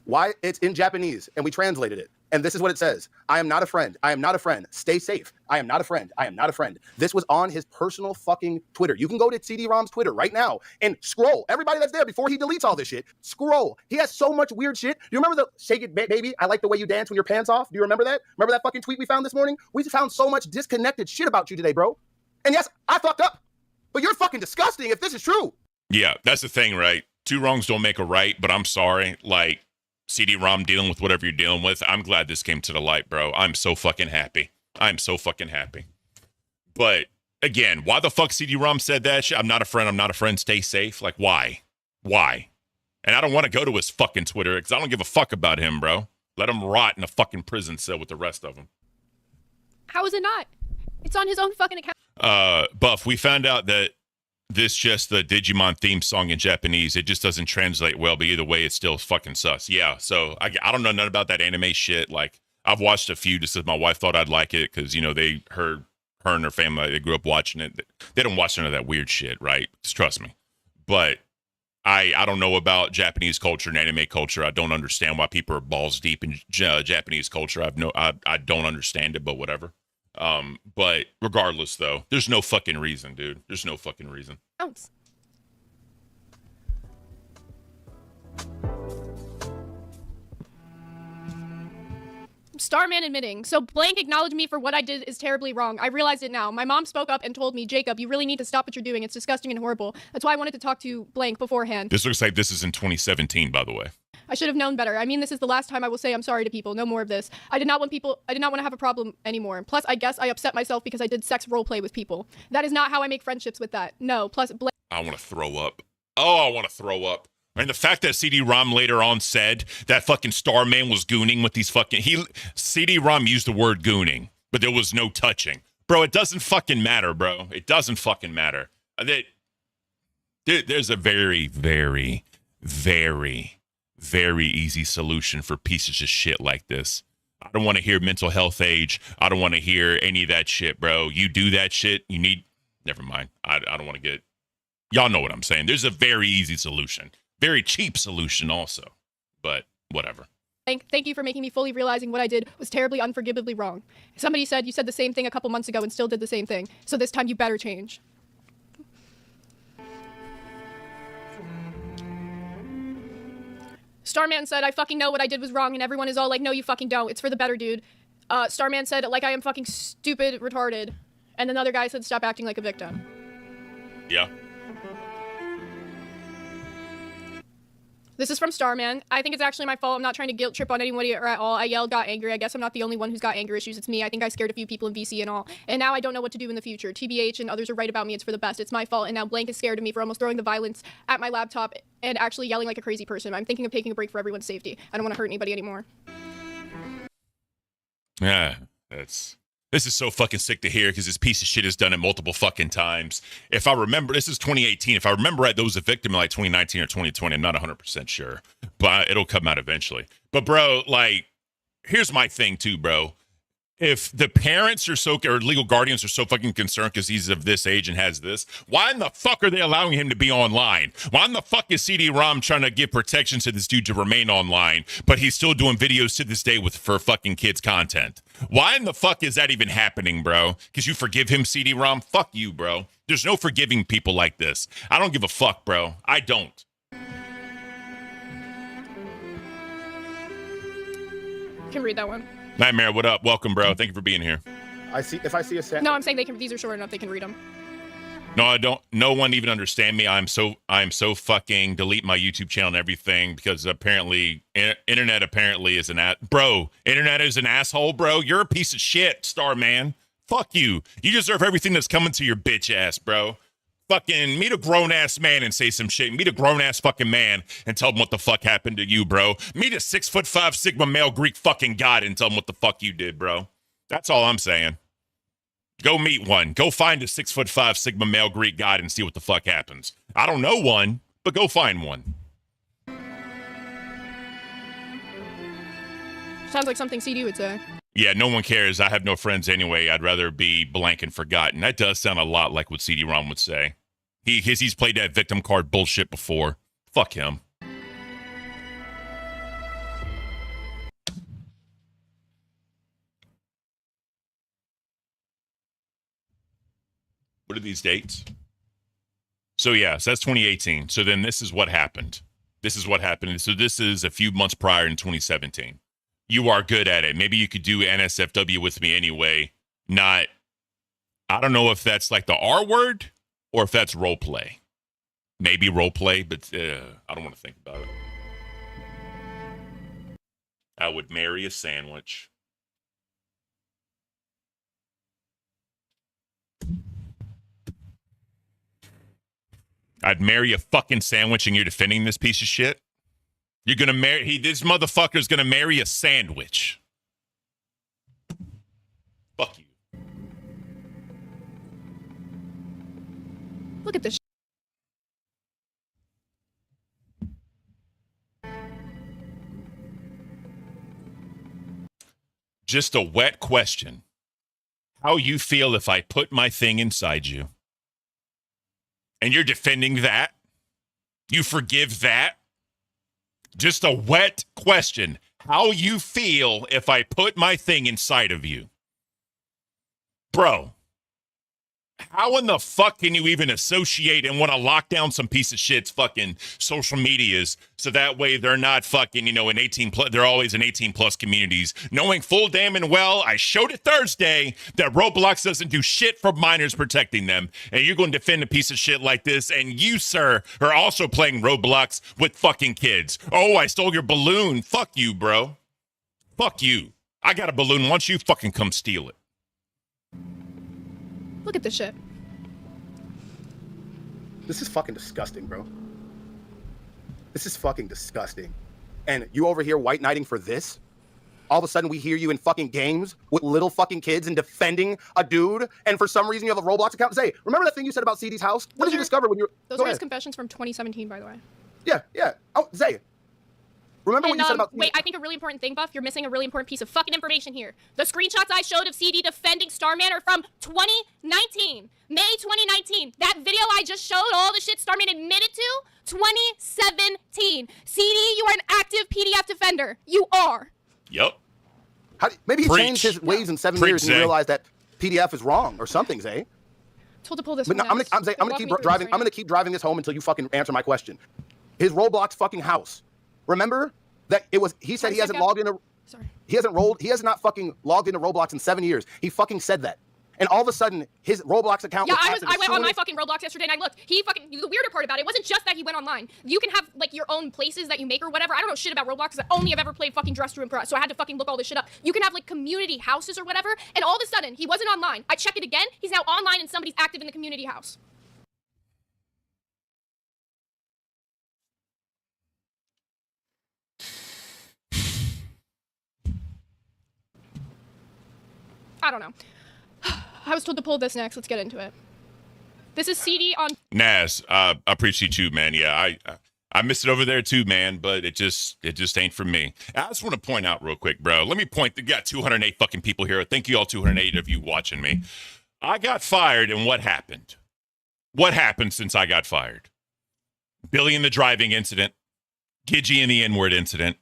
Why? It's in Japanese, and we translated it. And this is what it says. I am not a friend. I am not a friend. Stay safe. I am not a friend. I am not a friend. This was on his personal fucking Twitter. You can go to CD-ROM's Twitter right now and scroll. Everybody that's there before he deletes all this shit, scroll. He has so much weird shit. You remember the shake it, baby? I like the way you dance when your pants off. Do you remember that? Remember that fucking tweet we found this morning? We found so much disconnected shit about you today, bro. And yes, I fucked up. But you're fucking disgusting if this is true. Yeah, that's the thing, right? Two wrongs don't make a right, but I'm sorry. Like, CD-ROM dealing with whatever you're dealing with. I'm glad this came to the light, bro. I'm so fucking happy. I'm so fucking happy. But again, why the fuck CD-ROM said that shit? I'm not a friend. I'm not a friend. Stay safe. Like, why? Why? And I don't want to go to his fucking Twitter because I don't give a fuck about him, bro. Let him rot in a fucking prison cell with the rest of them. How is it not? It's on his own fucking account. Buff, we found out that this just the Digimon theme song in Japanese. It just doesn't translate well, but either way, it's still fucking sus. Yeah, so I don't know nothing about that anime shit. Like, I've watched a few just as my wife thought I'd like it because, you know, her and her family, they grew up watching it. They don't watch none of that weird shit, right? Just trust me. But I don't know about Japanese culture and anime culture. I don't understand why people are balls deep in Japanese culture. I don't understand it, but whatever. But regardless, though, there's no fucking reason, dude. There's no fucking reason. Ounce. Starman admitting. So blank acknowledged me for what I did is terribly wrong. I realized it now. My mom spoke up and told me, Jacob, you really need to stop what you're doing. It's disgusting and horrible. That's why I wanted to talk to blank beforehand. This looks like this is in 2017, by the way. I should have known better. I mean, this is the last time I will say I'm sorry to people. No more of this. I did not want to have a problem anymore. Plus, I guess I upset myself because I did sex roleplay with people. That is not how I make friendships with that. No. Plus, I want to throw up. Oh, I want to throw up. And the fact that CD-ROM later on said that fucking Starman was gooning with these fucking... CD-ROM used the word gooning, but there was no touching. Bro, it doesn't fucking matter, bro. It doesn't fucking matter. There's a very, very, very... very easy solution for pieces of shit like this. I don't want to hear mental health age. I don't want to hear any of that shit, bro. You do that shit, you need... Never mind. I don't want to get... Y'all know what I'm saying. There's a very easy solution. Very cheap solution also. But whatever. Thank you for making me fully realizing what I did was terribly, unforgivably wrong. Somebody said you said the same thing a couple months ago and still did the same thing. So this time you better change. Starman said, I fucking know what I did was wrong, and everyone is all like, no, you fucking don't. It's for the better, dude. Starman said, like, I am fucking stupid, retarded. And another guy said, stop acting like a victim. Yeah. This is from Starman. I think it's actually my fault. I'm not trying to guilt trip on anybody at all. I yelled, got angry. I guess I'm not the only one who's got anger issues. It's me. I think I scared a few people in VC and all. And now I don't know what to do in the future. TBH and others are right about me. It's for the best. It's my fault. And now Blank is scared of me for almost throwing the violence at my laptop and actually yelling like a crazy person. I'm thinking of taking a break for everyone's safety. I don't want to hurt anybody anymore. Yeah, that's This is so fucking sick to hear because this piece of shit has done it multiple fucking times. If I remember, this is 2018. If I remember right, there was a victim in like 2019 or 2020. I'm not 100% sure, but it'll come out eventually. But bro, like, here's my thing too, bro. If the parents are so, or legal guardians are so fucking concerned because he's of this age and has this, why in the fuck are they allowing him to be online? Why in the fuck is CD ROM trying to give protection to this dude to remain online, but he's still doing videos to this day for fucking kids content? Why in the fuck is that even happening, bro? Because you forgive him, CD ROM? Fuck you, bro. There's no forgiving people like this. I don't give a fuck, bro. I don't. Can read that one. Nightmare, what up? Welcome, bro. Thank you for being here. If I see a set. No, I'm saying they can. These are short enough. They can read them. No, I don't. No one even understand me. I'm so fucking delete my YouTube channel and everything because apparently internet apparently is bro. Internet is an asshole, bro. You're a piece of shit, Starman. Fuck you. You deserve everything that's coming to your bitch ass, bro. Fucking meet a grown ass man and say some shit. Meet a grown ass fucking man and tell him what the fuck happened to you, bro. Meet a 6'5" Sigma male Greek fucking god and tell him what the fuck you did, bro. That's all I'm saying. Go meet one. Go find a 6'5" Sigma male Greek god and see what the fuck happens. I don't know one, but go find one. Sounds like something CD would say. Yeah, no one cares. I have no friends anyway. I'd rather be blank and forgotten. That does sound a lot like what CD ROM would say. He's played that victim card bullshit before. Fuck him. What are these dates? So yeah, so that's 2018. So then this is what happened. This is what happened. So this is a few months prior in 2017. You are good at it. Maybe you could do NSFW with me anyway. I don't know if that's like the R word or if that's role play. Maybe role play, but I don't want to think about it. I would marry a sandwich. I'd marry a fucking sandwich and you're defending this piece of shit? You're gonna marry, this motherfucker's gonna marry a sandwich. Fuck you. Look at this. Just a wet question. How you feel if I put my thing inside you? And you're defending that? You forgive that? Just a wet question. How you feel if I put my thing inside of you? Bro, how in the fuck can you even associate and want to lock down some piece of shit's fucking social medias so that way they're not fucking, in 18 plus, they're always in 18 plus communities, knowing full damn and well, I showed it Thursday, that Roblox doesn't do shit for minors protecting them. And you're going to defend a piece of shit like this. And you, sir, are also playing Roblox with fucking kids. Oh, I stole your balloon. Fuck you, bro. Fuck you. I got a balloon. Why don't you fucking come steal it? Look at this shit. This is fucking disgusting, bro. This is fucking disgusting. And you over here white knighting for this? All of a sudden we hear you in fucking games with little fucking kids and defending a dude, and for some reason you have a Roblox account. Say, remember that thing you said about CD's house? What did you discover when you were... Those are his confessions from 2017, by the way. Yeah. Oh, Zay. Remember what you said about... Wait, I think a really important thing, Buff. You're missing a really important piece of fucking information here. The screenshots I showed of CD defending Starman are from 2019. May 2019. That video I just showed, all the shit Starman admitted to, 2017. CD, you are an active PDF defender. You are. Yep. Maybe he changed his ways in 7 years and realized that PDF is wrong or something, Zay. Told to pull this But one no, I'm gonna keep driving. I'm gonna keep driving this home until you fucking answer my question. His Roblox fucking house. Remember that it was? He said he hasn't logged into. Sorry. He has not fucking logged into Roblox in 7 years. He fucking said that. And all of a sudden, his Roblox account. Yeah, I went on my fucking Roblox yesterday and I looked. The weirder part about it wasn't just that he went online. You can have like your own places that you make or whatever. I don't know shit about Roblox because I only have ever played fucking Dress to Impress, so I had to fucking look all this shit up. You can have like community houses or whatever, and all of a sudden he wasn't online. I checked it again. He's now online and somebody's active in the community house. I don't know. I was told to pull this next. Let's get into it. This is CD on. Naz, I appreciate you, man. Yeah, I missed it over there too, man, but it just ain't for me. I just want to point out real quick, bro. Let me point. We got 208 fucking people here. Thank you all, 208 of you watching me. I got fired, and what happened? What happened since I got fired? Billy in the driving incident, Gidgy in the N-word incident,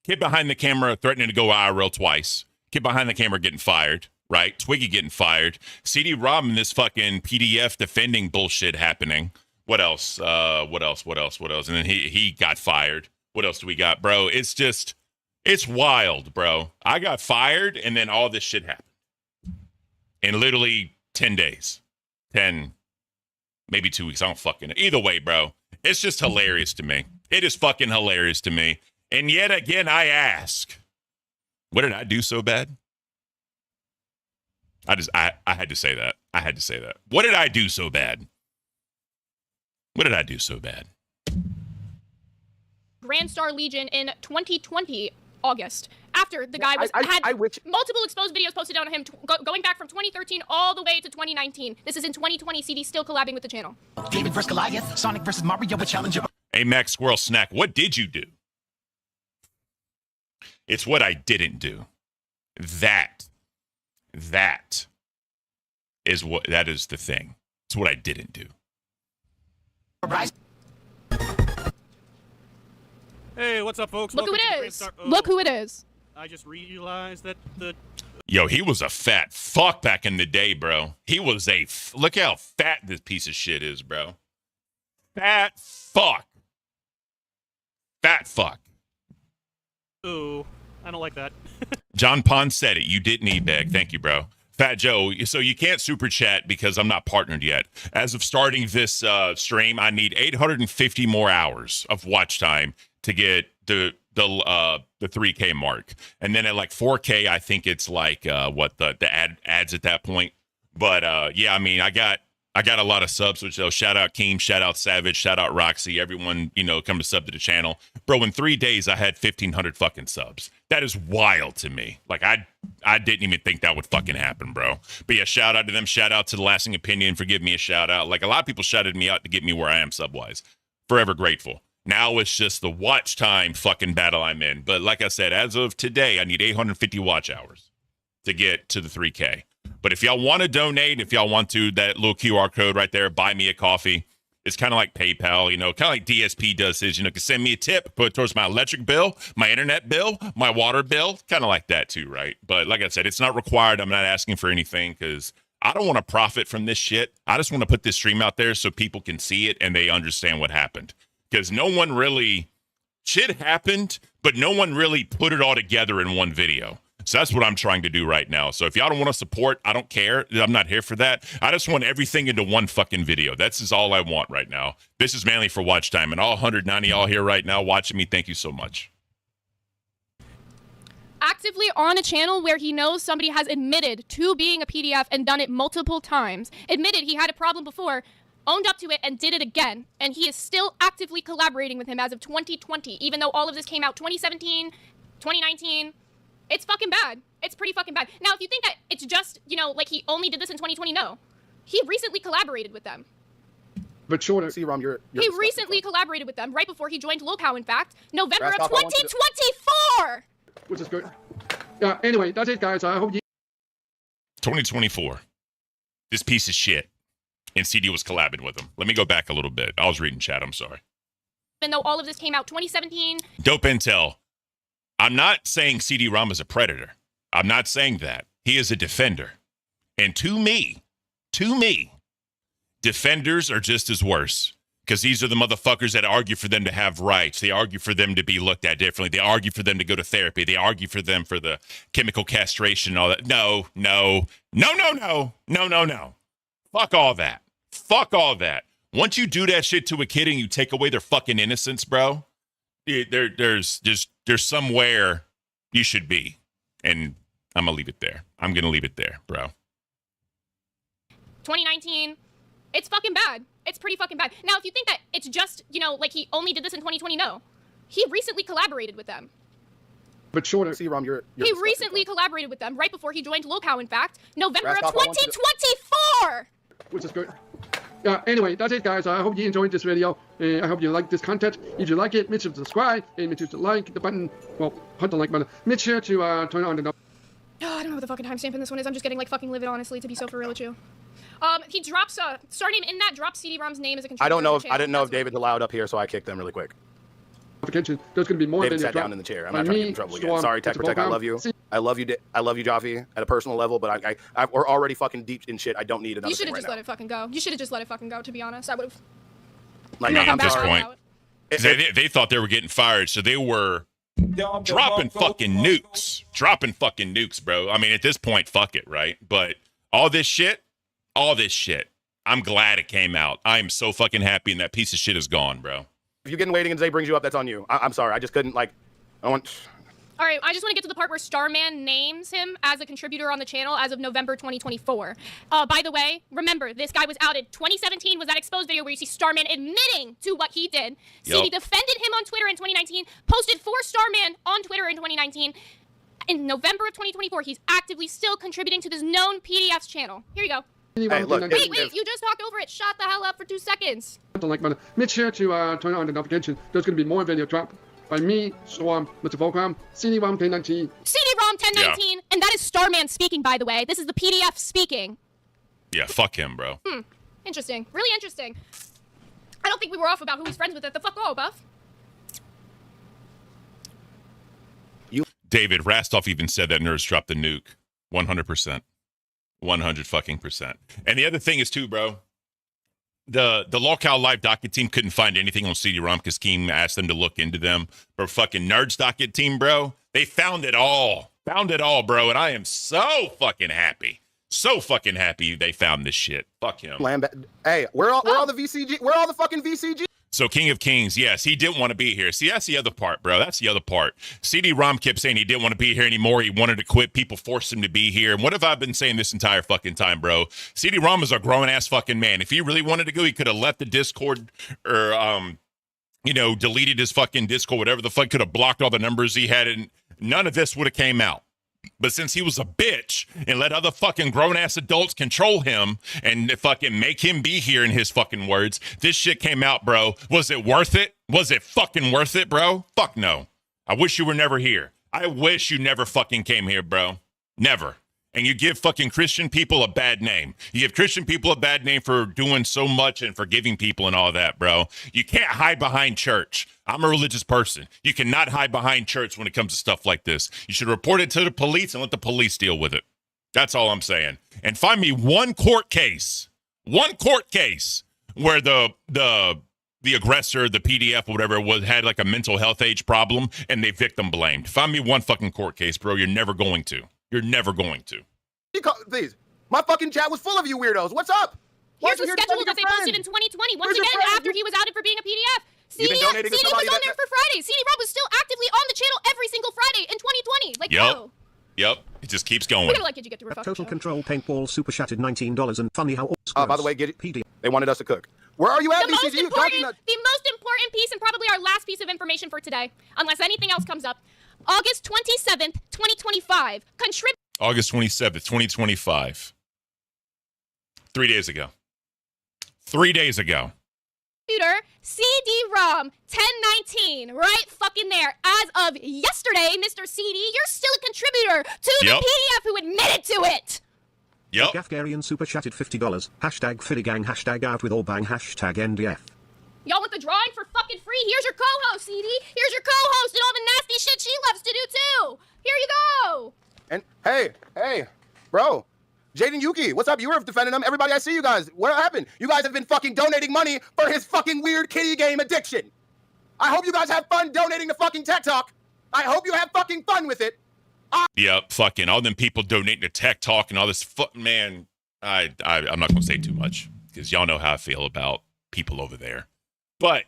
kid behind the camera threatening to go IRL twice, kid behind the camera getting fired, right? Twiggy getting fired, CD ROM in this fucking PDF defending bullshit happening. What else? What else? And then he got fired. What else do we got, bro? It's wild, bro. I got fired, and then all this shit happened in literally 10 days, 10, maybe 2 weeks. I don't fucking know. Either way, bro, it's just hilarious to me. It is fucking hilarious to me. And yet again, I ask, what did I do so bad? I had to say that. I had to say that. What did I do so bad? What did I do so bad? Grand Star Legion in 2020 August, after the guy was had multiple exposed videos posted on him going back from 2013 all the way to 2019. This is in 2020. CD still collabing with the channel. David versus Goliath, Sonic versus Mario, a challenger. Hey, Max Squirrel Snack, what did you do? It's what I didn't do. That is the thing. It's what I didn't do. Hey, what's up, folks? Look who it is. Look who it is. I just realized that the... Yo, he was a fat fuck back in the day, bro. He was look how fat this piece of shit is, bro. Fat fuck. Fat fuck. Ooh, I don't like that. John Pond said it. You didn't e-bag. Thank you, bro. Fat Joe, so you can't super chat because I'm not partnered yet. As of starting this stream, I need 850 more hours of watch time to get the 3K mark, and then at like 4K, I think it's like the ads at that point. But yeah, I mean, I got a lot of subs, which shout out Caint, shout out Savage, shout out Roxy, everyone come to sub to the channel, bro. In 3 days, I had 1,500 fucking subs. That is wild to me. Like I didn't even think that would fucking happen, bro. But yeah, shout out to them. Shout out to The Lasting Opinion for giving me a shout out. Like a lot of people shouted me out to get me where I am sub-wise. Forever grateful. Now it's just the watch time fucking battle I'm in. But like I said, as of today, I need 850 watch hours to get to the 3K. But if y'all want to donate, if y'all want to, that little QR code right there, buy me a coffee. It's kind of like PayPal, kind of like DSP does his, can send me a tip, put it towards my electric bill, my internet bill, my water bill, kind of like that too, right? But like I said, it's not required. I'm not asking for anything because I don't want to profit from this shit. I just want to put this stream out there so people can see it and they understand what happened. Because no one really, shit happened, but no one really put it all together in one video. So that's what I'm trying to do right now. So if y'all don't want to support, I don't care. I'm not here for that. I just want everything into one fucking video. That's just all I want right now. This is mainly for watch time. And all 190 y'all here right now watching me, thank you so much. Actively on a channel where he knows somebody has admitted to being a PDF and done it multiple times. Admitted he had a problem before, owned up to it, and did it again. And he is still actively collaborating with him as of 2020, even though all of this came out 2017, 2019. It's fucking bad. It's pretty fucking bad. Now, if you think that it's just, like he only did this in 2020, no. He recently collaborated with them. But shorter, CD ROM, you're he recently collaborated with them right before he joined Locale, in fact. November of 2024! Which is good. Yeah, anyway, that's it, guys. I hope you... 2024. This piece of shit. And CD was collabing with him. Let me go back a little bit. I was reading chat. I'm sorry. Even though all of this came out 2017. Dope intel. I'm not saying CD ROM is a predator. I'm not saying that. He is a defender. And to me, defenders are just as worse. Because these are the motherfuckers that argue for them to have rights. They argue for them to be looked at differently. They argue for them to go to therapy. They argue for them for the chemical castration and all that. No. Fuck all that. Fuck all that. Once you do that shit to a kid and you take away their fucking innocence, bro, there's somewhere you should be. And I'm going to leave it there. I'm going to leave it there, bro. 2019. It's fucking bad. It's pretty fucking bad. Now, if you think that it's just, like he only did this in 2020, no. He recently collaborated with them. but shorter. CD ROM, you're He recently collaborated with them right before he joined Locale, in fact, November of Rascal, I want you to- 2024. Which is good. Anyway, that's it, guys. I hope you enjoyed this video. I hope you like this content. If you like it, make sure to subscribe and make sure to like the button. Well, hit the like button. Make sure to turn on the notifications. Oh, I don't know what the fucking timestamp in this one is. I'm just getting like fucking livid, honestly, to be so for real with you. He drops star name in that drops CD ROM's name as a contributor. I don't know to if the I didn't know if channel. David's allowed up here, so I kicked them really quick. There's going to be more David video sat drop down in the chair. I'm by not trying to get me, in trouble Storm, again. Sorry, Tech Mr. Protect. I Volcom. love you. See- I love you, Jaffe, at a personal level. But we're already fucking deep in shit. I don't need another. You should thing have right just now. let it fucking go. You should have just let it fucking go, to be honest. I would have. Like, Yeah, I'm at this sorry. point. 'Cause they thought they were getting fired, so they were dropping fucking nukes, bro. I mean, at this point, fuck it, right? But all this shit, I'm glad it came out. I am so fucking happy, and that piece of shit is gone, bro. If you're getting waiting and Zay brings you up, that's on you. I'm sorry. I just couldn't I want. All right, I just want to get to the part where Starman names him as a contributor on the channel as of November 2024. By the way, remember, this guy was outed. 2017 was that exposed video where you see Starman admitting to what he did. CD defended him on Twitter in 2019, posted for Starman on Twitter in 2019. In November of 2024, he's actively still contributing to this known PDF's channel. Here you go. Hey, look, Wait, you just talked over it. Shut the hell up for 2 seconds. Hit the like button. Make sure to turn on the notification. There's going to be more video drop by me, Storm, Mr. Volcom, CD ROM 1019. CD-ROM 1019, and that is Starman speaking, by the way. This is the PDF speaking. Yeah, fuck him, bro. Interesting. Really interesting. I don't think we were off about who was friends with it. The fuck all, Buff. David Rastoff even said that nerds dropped the nuke. 100%. 100 fucking percent. And the other thing is too, bro. The Locale Live docket team couldn't find anything on CD-ROM because Keem asked them to look into them. But fucking Nerds docket team, bro, they found it all. Found it all, bro. And I am so fucking happy. So fucking happy they found this shit. Fuck him. Hey, we're all the VCG. We're all the fucking VCG. So King of Kings, yes, he didn't want to be here. See, that's the other part, bro. That's the other part. CD-ROM kept saying he didn't want to be here anymore. He wanted to quit. People forced him to be here. And what have I been saying this entire fucking time, bro? CD-ROM is a grown-ass fucking man. If he really wanted to go, he could have left the Discord or, deleted his fucking Discord, whatever the fuck, could have blocked all the numbers he had, and none of this would have came out. But since he was a bitch and let other fucking grown-ass adults control him and fucking make him be here, in his fucking words, this shit came out, bro. Was it worth it? Was it fucking worth it, bro? Fuck no. I wish you were never here. I wish you never fucking came here, bro. Never. And you give fucking Christian people a bad name. You give Christian people a bad name for doing so much and forgiving people and all that, bro. You can't hide behind church. I'm a religious person. You cannot hide behind church when it comes to stuff like this. You should report it to the police and let the police deal with it. That's all I'm saying. And find me one court case where the aggressor, the PDF, or whatever it was, had like a mental health age problem and they victim blamed. Find me one fucking court case, bro. You're never going to. You're never going to. Please, my fucking chat was full of you weirdos. What's up? Here's the schedule that they posted in 2020. Once again, after he was outed for being a PDF. CD was on there for Friday. CD-ROM was still actively on the channel every single Friday in 2020. Like, yo. Yep. It just keeps going. We're gonna let you get to a Total Control Paintball Super Shattered $19 and funny how all by the way, get it. PD. They wanted us to cook. Where are you at, the most VCG? important piece and probably our last piece of information for today, unless anything else comes up. August 27th, 2025. August 27th, 2025. 3 days ago. 3 days ago. Computer CD-ROM 1019, right fucking there. As of yesterday, Mr. CD, you're still a contributor to the PDF who admitted to it. Yep. Gafgarian Super Chatted $50. Hashtag Fiddygang. Hashtag out with all bang. Hashtag NDF. Y'all want the drawing for fucking free? Here's your co-host, CD. Here's your co-host and all the nasty shit she loves to do too. Here you go. And hey, bro. Jaden Yuki, what's up? You were defending him. Everybody, I see you guys. What happened? You guys have been fucking donating money for his fucking weird kitty game addiction. I hope you guys have fun donating to fucking Tech Talk. I hope you have fucking fun with it. Yep, fucking all them people donating to Tech Talk and all this man. I'm not gonna say too much because y'all know how I feel about people over there. But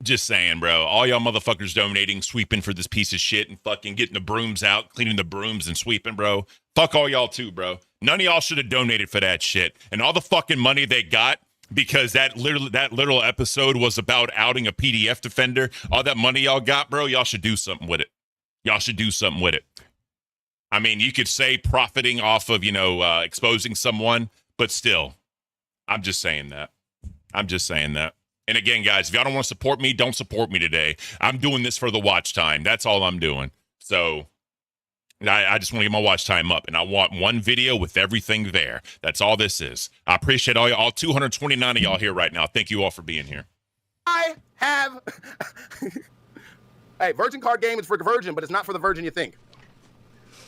just saying, bro, all y'all motherfuckers donating, sweeping for this piece of shit and fucking getting the brooms out, cleaning the brooms and sweeping, bro. Fuck all y'all too, bro. None of y'all should have donated for that shit. And all the fucking money they got because that literal episode was about outing a PDF defender. All that money y'all got, bro, y'all should do something with it. Y'all should do something with it. I mean, you could say profiting off of, exposing someone, but still, I'm just saying that. I'm just saying that. And again, guys, if y'all don't want to support me, don't support me today. I'm doing this for the watch time. That's all I'm doing. So I just want to get my watch time up, and I want one video with everything there. That's all this is. I appreciate all 229 of y'all here right now. Thank you all for being here. I have. Hey, virgin card game is for the virgin, but it's not for the virgin you think.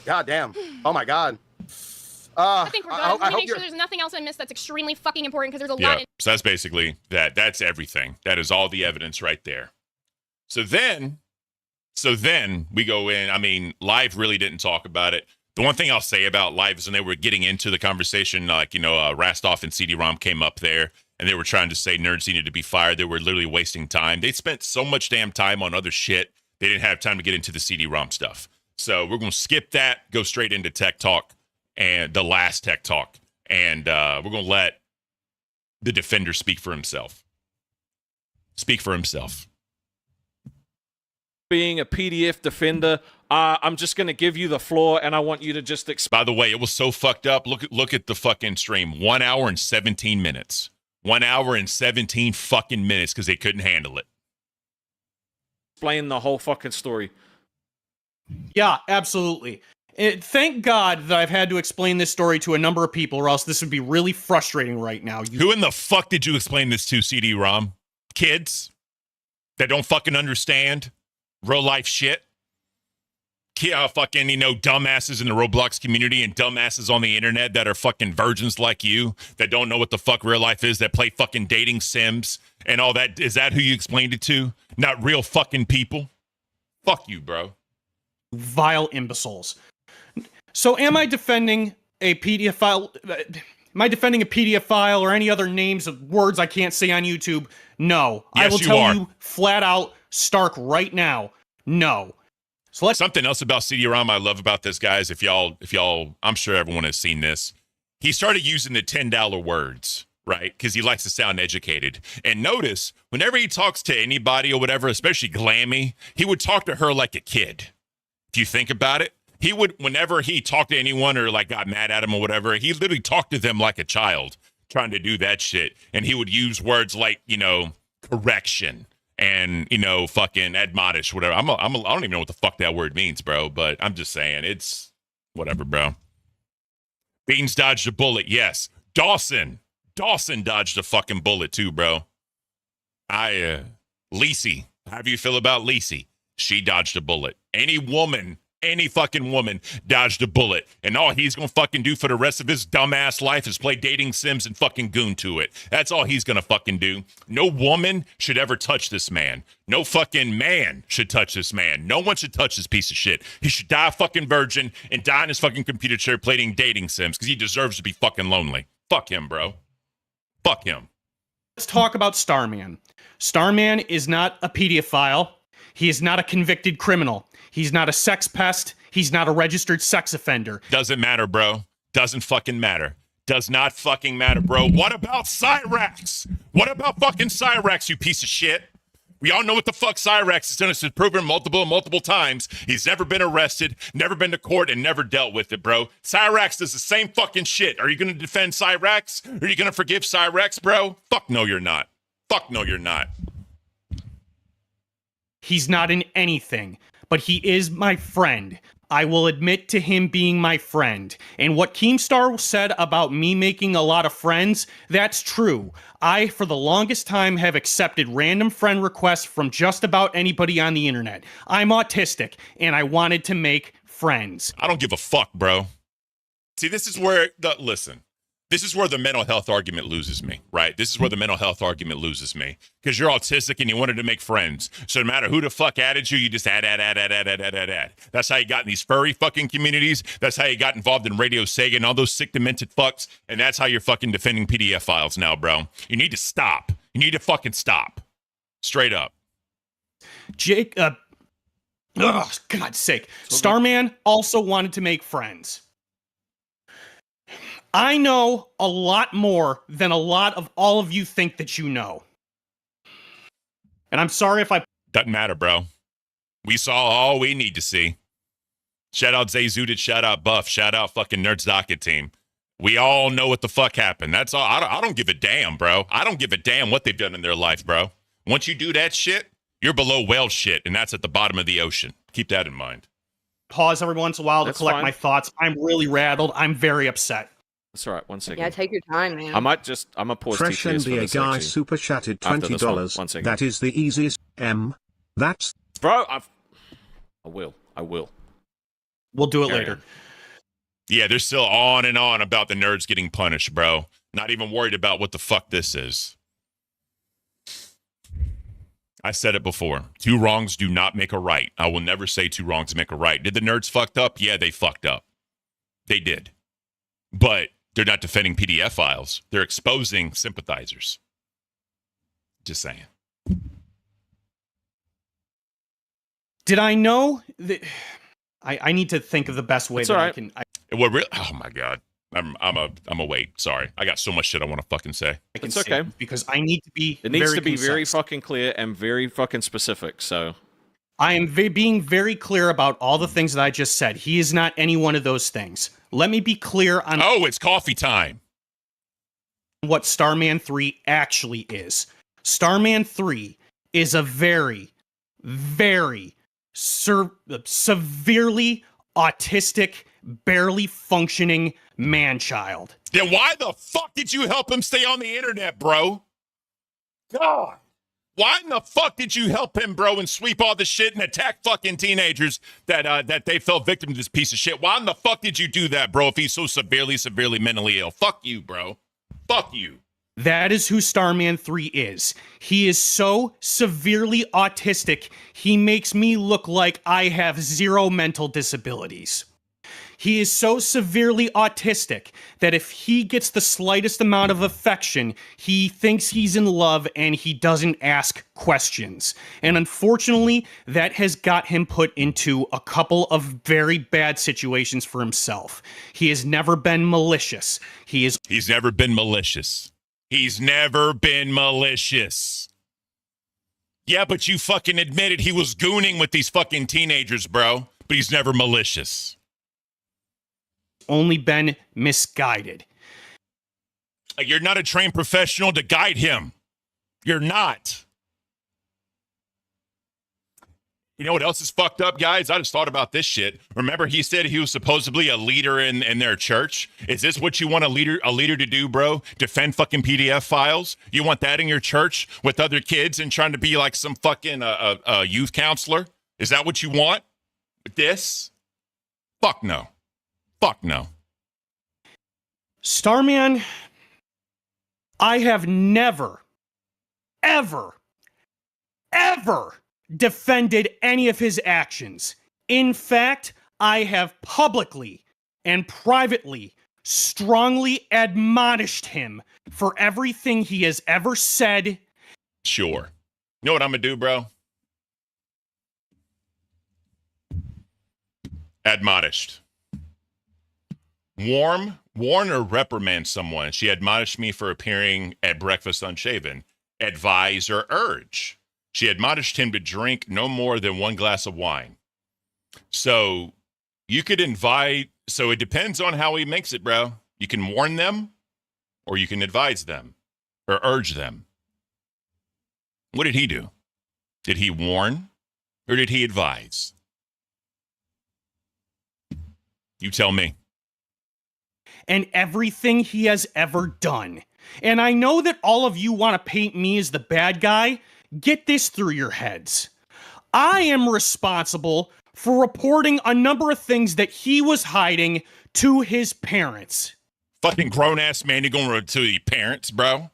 God damn. Oh my God. I think we're good. Let me make sure there's nothing else I missed that's extremely fucking important because there's a lot. So that's basically that. That's everything. That is all the evidence right there. So then we go in. I mean, Live really didn't talk about it. The one thing I'll say about Live is when they were getting into the conversation, Rastoff and CD ROM came up there and they were trying to say nerds needed to be fired. They were literally wasting time. They spent so much damn time on other shit. They didn't have time to get into the CD ROM stuff. So we're going to skip that, go straight into Tech Talk and the last Tech Talk. And we're going to let the defender speak for himself. Speak for himself. Being a PDF defender, I'm just going to give you the floor, and I want you to just By the way, it was so fucked up. Look at the fucking stream. 1 hour and 17 minutes. 1 hour and 17 fucking minutes because they couldn't handle it. Explain the whole fucking story. Yeah, absolutely. Thank God that I've had to explain this story to a number of people, or else this would be really frustrating right now. Who in the fuck did you explain this to, CD-ROM? Kids that don't fucking understand real life shit? Fucking, dumbasses in the Roblox community and dumbasses on the internet that are fucking virgins like you that don't know what the fuck real life is, that play fucking dating sims and all that. Is that who you explained it to? Not real fucking people? Fuck you, bro. Vile imbeciles. So am I defending a PDF file? Am I defending a PDF file or any other names of words I can't say on YouTube? No. Yes, I will tell you flat out, stark right now. No. So Something else about CD-ROM I love about this, guys, if y'all, I'm sure everyone has seen this. He started using the $10 words, right? Because he likes to sound educated. And notice, whenever he talks to anybody or whatever, especially Glammy, he would talk to her like a kid. If you think about it, he would, whenever he talked to anyone or got mad at him or whatever, he literally talked to them like a child trying to do that shit. And he would use words like, correction and, fucking admonish, whatever. I don't even know what the fuck that word means, bro. But I'm just saying, it's whatever, bro. Beans dodged a bullet. Yes. Dawson dodged a fucking bullet too, bro. Lacey, how do you feel about Lacey? She dodged a bullet. Any fucking woman dodged a bullet. And all he's going to fucking do for the rest of his dumbass life is play dating sims and fucking goon to it. That's all he's going to fucking do. No woman should ever touch this man. No fucking man should touch this man. No one should touch this piece of shit. He should die a fucking virgin and die in his fucking computer chair playing dating sims because he deserves to be fucking lonely. Fuck him, bro. Fuck him. Let's talk about Starman. Starman is not a pedophile. He is not a convicted criminal. He's not a sex pest. He's not a registered sex offender. Doesn't matter, bro. Doesn't fucking matter. Does not fucking matter, bro. What about Cyrax? What about fucking Cyrax, you piece of shit? We all know what the fuck Cyrax has done. It's been proven multiple times. He's never been arrested, never been to court, and never dealt with it, bro. Cyrax does the same fucking shit. Are you going to defend Cyrax? Are you going to forgive Cyrax, bro? Fuck no, you're not. Fuck no, you're not. He's not in anything, but he is my friend. I will admit to him being my friend. And what Keemstar said about me making a lot of friends, that's true. I, for the longest time, have accepted random friend requests from just about anybody on the internet. I'm autistic, and I wanted to make friends. I don't give a fuck, bro. See, this is where this is where the mental health argument loses me, right? This is where the mental health argument loses me. Because you're autistic and you wanted to make friends. So no matter who the fuck added you just add. That's how you got in these furry fucking communities. That's how you got involved in Radio Sega and all those sick, demented fucks. And that's how you're fucking defending PDF files now, bro. You need to stop. You need to fucking stop. Straight up. Jake, God's sake. Starman also wanted to make friends. I know a lot more than a lot of all of you think that you know. And I'm sorry if I... Doesn't matter, bro. We saw all we need to see. Shout out Zay Zooted, shout out Buff, shout out fucking Nerds Docket team. We all know what the fuck happened. That's all. I don't give a damn, bro. I don't give a damn what they've done in their life, bro. Once you do that shit, you're below whale shit, and that's at the bottom of the ocean. Keep that in mind. Pause every once in a while That's to collect fine. my thoughts. I'm really rattled. I'm very upset. That's all right. 1 second. Yeah, take your time, man. I'm gonna pause Fresh TTS for NBA this, guy actually. super chatted After this one. $20. 1 second. That is the easiest. That's Bro, I will. We'll do it Carry later. on. Yeah, they're still on and on about the nerds getting punished, bro. Not even worried about what the fuck this is. I said it before. 2 wrongs do not make a right. I will never say 2 wrongs make a right. Did the nerds fucked up? Yeah, they fucked up. They did. But they're not defending PDF files. They're exposing sympathizers. Just saying. Did I know that? I need to think of the best way It's that all I right. can. Well, really? Oh my god. I'm a wait. Sorry. I got so much shit I want to fucking say. I can It's say okay. because I need to be. It needs very to be very concise. fucking clear and very fucking specific. So I am being very clear about all the things that I just said. He is not any one of those things. Let me be clear on Oh, it's coffee time. what Starman 3 actually is. Starman 3 is a very, very severely autistic, barely functioning man-child. Then why the fuck did you help him stay on the internet, bro? God. Why in the fuck did you help him, bro, and sweep all the shit and attack fucking teenagers that they fell victim to this piece of shit? Why in the fuck did you do that, bro, if he's so severely mentally ill? Fuck you, bro. Fuck you. That is who Starman 3 is. He is so severely autistic, he makes me look like I have 0 mental disabilities. He is so severely autistic that if he gets the slightest amount of affection, he thinks he's in love and he doesn't ask questions. And unfortunately, that has got him put into a couple of very bad situations for himself. He has never been malicious. He's never been malicious. He's never been malicious. Yeah, but you fucking admitted he was gooning with these fucking teenagers, bro. But he's never malicious. only been misguided. You're not a trained professional to guide him. You're not. You know what else is fucked up, guys? I just thought about this shit. Remember, he said he was supposedly a leader in their church. Is this what you want a leader to do, bro? Defend fucking PDF files? You want that in your church with other kids and trying to be like some fucking youth counselor? Is that what you want with this? Fuck no. Fuck no. Starman, I have never, ever defended any of his actions. In fact, I have publicly and privately strongly admonished him for everything he has ever said. Sure. You know what I'm gonna do, bro? Admonished. Warn or reprimand someone. She admonished me for appearing at breakfast unshaven. Advise or urge. She admonished him to drink no more than 1 glass of wine. So you could invite, so it depends on how he makes it, bro. You can warn them or you can advise them or urge them. What did he do? Did he warn or did he advise? You tell me. And everything he has ever done. And I know that all of you want to paint me as the bad guy. Get this through your heads. I am responsible for reporting a number of things that he was hiding to his parents. Fucking grown-ass man, you're going to your parents, bro?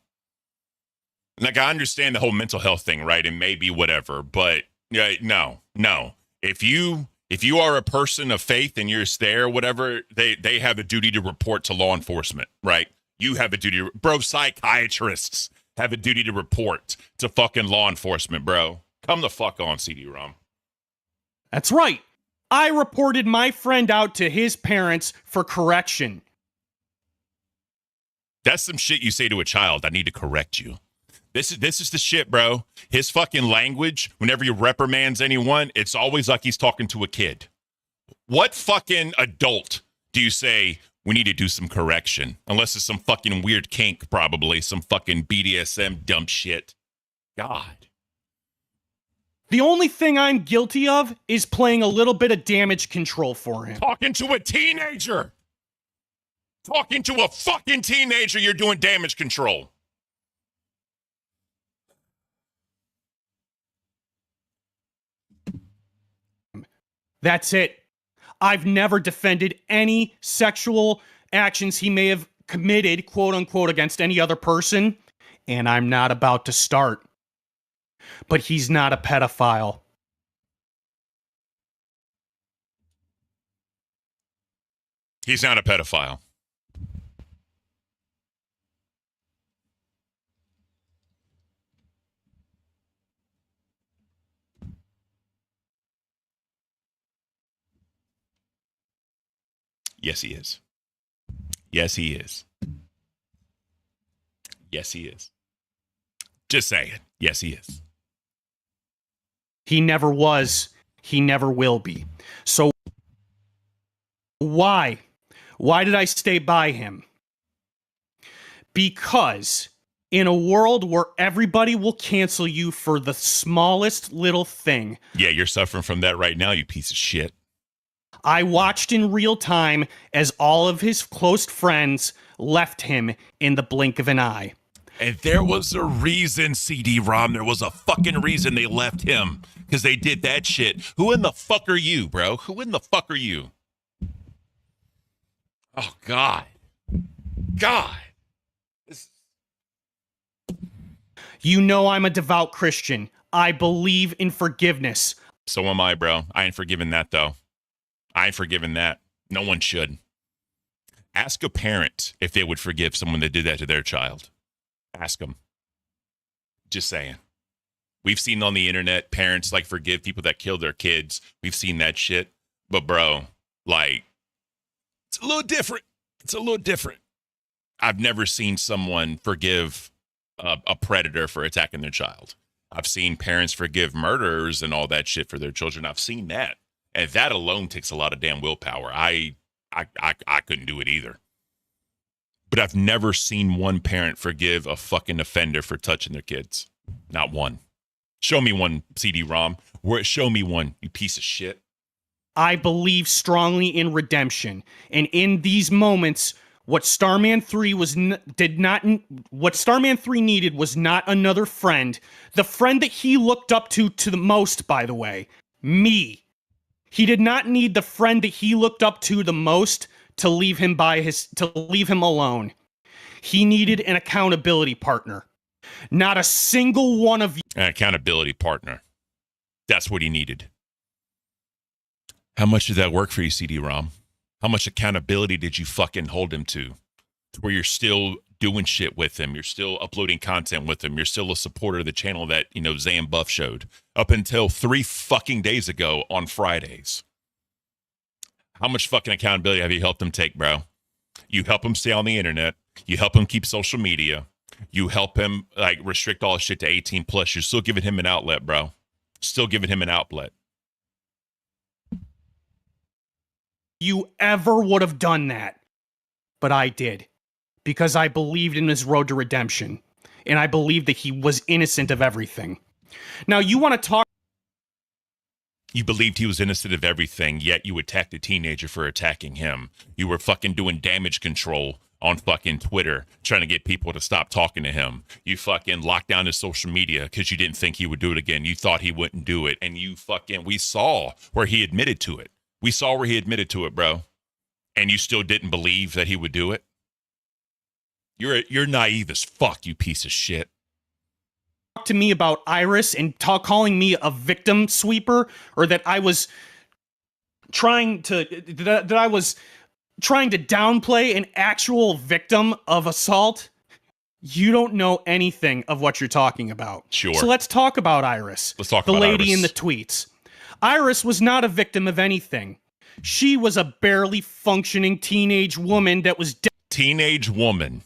Like, I understand the whole mental health thing, right? And maybe whatever, but no. If you are a person of faith and you're there, whatever, they have a duty to report to law enforcement, right? You have a duty to, bro, psychiatrists have a duty to report to fucking law enforcement, bro. Come the fuck on, CD ROM. That's right. I reported my friend out to his parents for correction. That's some shit you say to a child. I need to correct you. This is the shit, bro. His fucking language, whenever he reprimands anyone, it's always like he's talking to a kid. What fucking adult do you say we need to do some correction? Unless it's some fucking weird kink, probably some fucking BDSM dumb shit. God. The only thing I'm guilty of is playing a little bit of damage control for him. Talking to a teenager. Talking to a fucking teenager, you're doing damage control. That's it. I've never defended any sexual actions he may have committed, quote unquote, against any other person, and I'm not about to start. But he's not a pedophile. He's not a pedophile. Yes, he is. Yes, he is. Yes, he is. Just saying. Yes, he is. He never was. He never will be. So why? Why did I stay by him? Because in a world where everybody will cancel you for the smallest little thing. Yeah, you're suffering from that right now, you piece of shit. I watched in real time as all of his close friends left him in the blink of an eye. And there was a reason, CD ROM. There was a fucking reason they left him. Because they did that shit. Who in the fuck are you, bro? Who in the fuck are you? Oh, God. God. You know I'm a devout Christian. I believe in forgiveness. So am I, bro. I ain't forgiving that, though. I ain't forgiving that. No one should. Ask a parent if they would forgive someone that did that to their child. Ask them. Just saying. We've seen on the internet parents like forgive people that killed their kids. We've seen that shit. But bro, like, it's a little different. It's a little different. I've never seen someone forgive a predator for attacking their child. I've seen parents forgive murderers and all that shit for their children. I've seen that. And that alone takes a lot of damn willpower. I couldn't do it either. But I've never seen one parent forgive a fucking offender for touching their kids. Not one. Show me one, CD ROM. Show me one, you piece of shit. I believe strongly in redemption. And in these moments, what STARMAN3 needed was not another friend. The friend that he looked up to the most, by the way. Me. He did not need the friend that he looked up to the most to leave him alone. He needed an accountability partner. Not a single one of you. An accountability partner. That's what he needed. How much did that work for you, CD ROM? How much accountability did you fucking hold him to where you're still doing shit with him? You're still uploading content with him. You're still a supporter of the channel that, Zan Buff showed up until 3 fucking days ago on Fridays. How much fucking accountability have you helped him take, bro? You help him stay on the internet. You help him keep social media. You help him restrict all shit to 18 plus. You're still giving him an outlet, bro. Still giving him an outlet. You ever would have done that. But I did. Because I believed in his road to redemption. And I believed that he was innocent of everything. Now, you want to talk... You believed he was innocent of everything, yet you attacked a teenager for attacking him. You were fucking doing damage control on fucking Twitter, trying to get people to stop talking to him. You fucking locked down his social media because you didn't think he would do it again. You thought he wouldn't do it. And we saw where he admitted to it. We saw where he admitted to it, bro. And you still didn't believe that he would do it? You're naive as fuck, you piece of shit. To me about Iris and calling me a victim sweeper, or that I was trying to downplay an actual victim of assault. You don't know anything of what you're talking about. Sure. So let's talk about Iris. Let's talk about Iris. The lady in the tweets. Iris was not a victim of anything. She was a barely functioning teenage woman that was Teenage woman.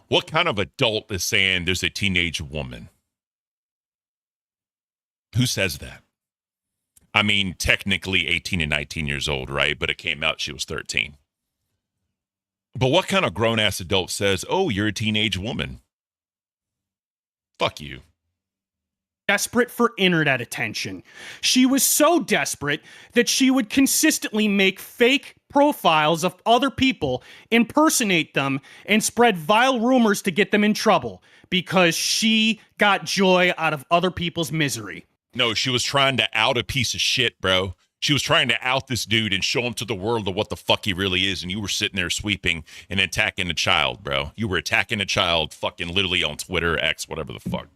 What kind of adult is saying there's a teenage woman? Who says that? I mean, technically 18 and 19 years old, right? But it came out she was 13. But what kind of grown-ass adult says, oh, you're a teenage woman? Fuck you. Desperate for internet attention. She was so desperate that she would consistently make fake profiles of other people, impersonate them, and spread vile rumors to get them in trouble because she got joy out of other people's misery. No, she was trying to out a piece of shit, bro. She was trying to out this dude and show him to the world of what the fuck he really is, and you were sitting there sweeping and attacking a child, bro. You were attacking a child fucking literally on Twitter, X, whatever the fuck.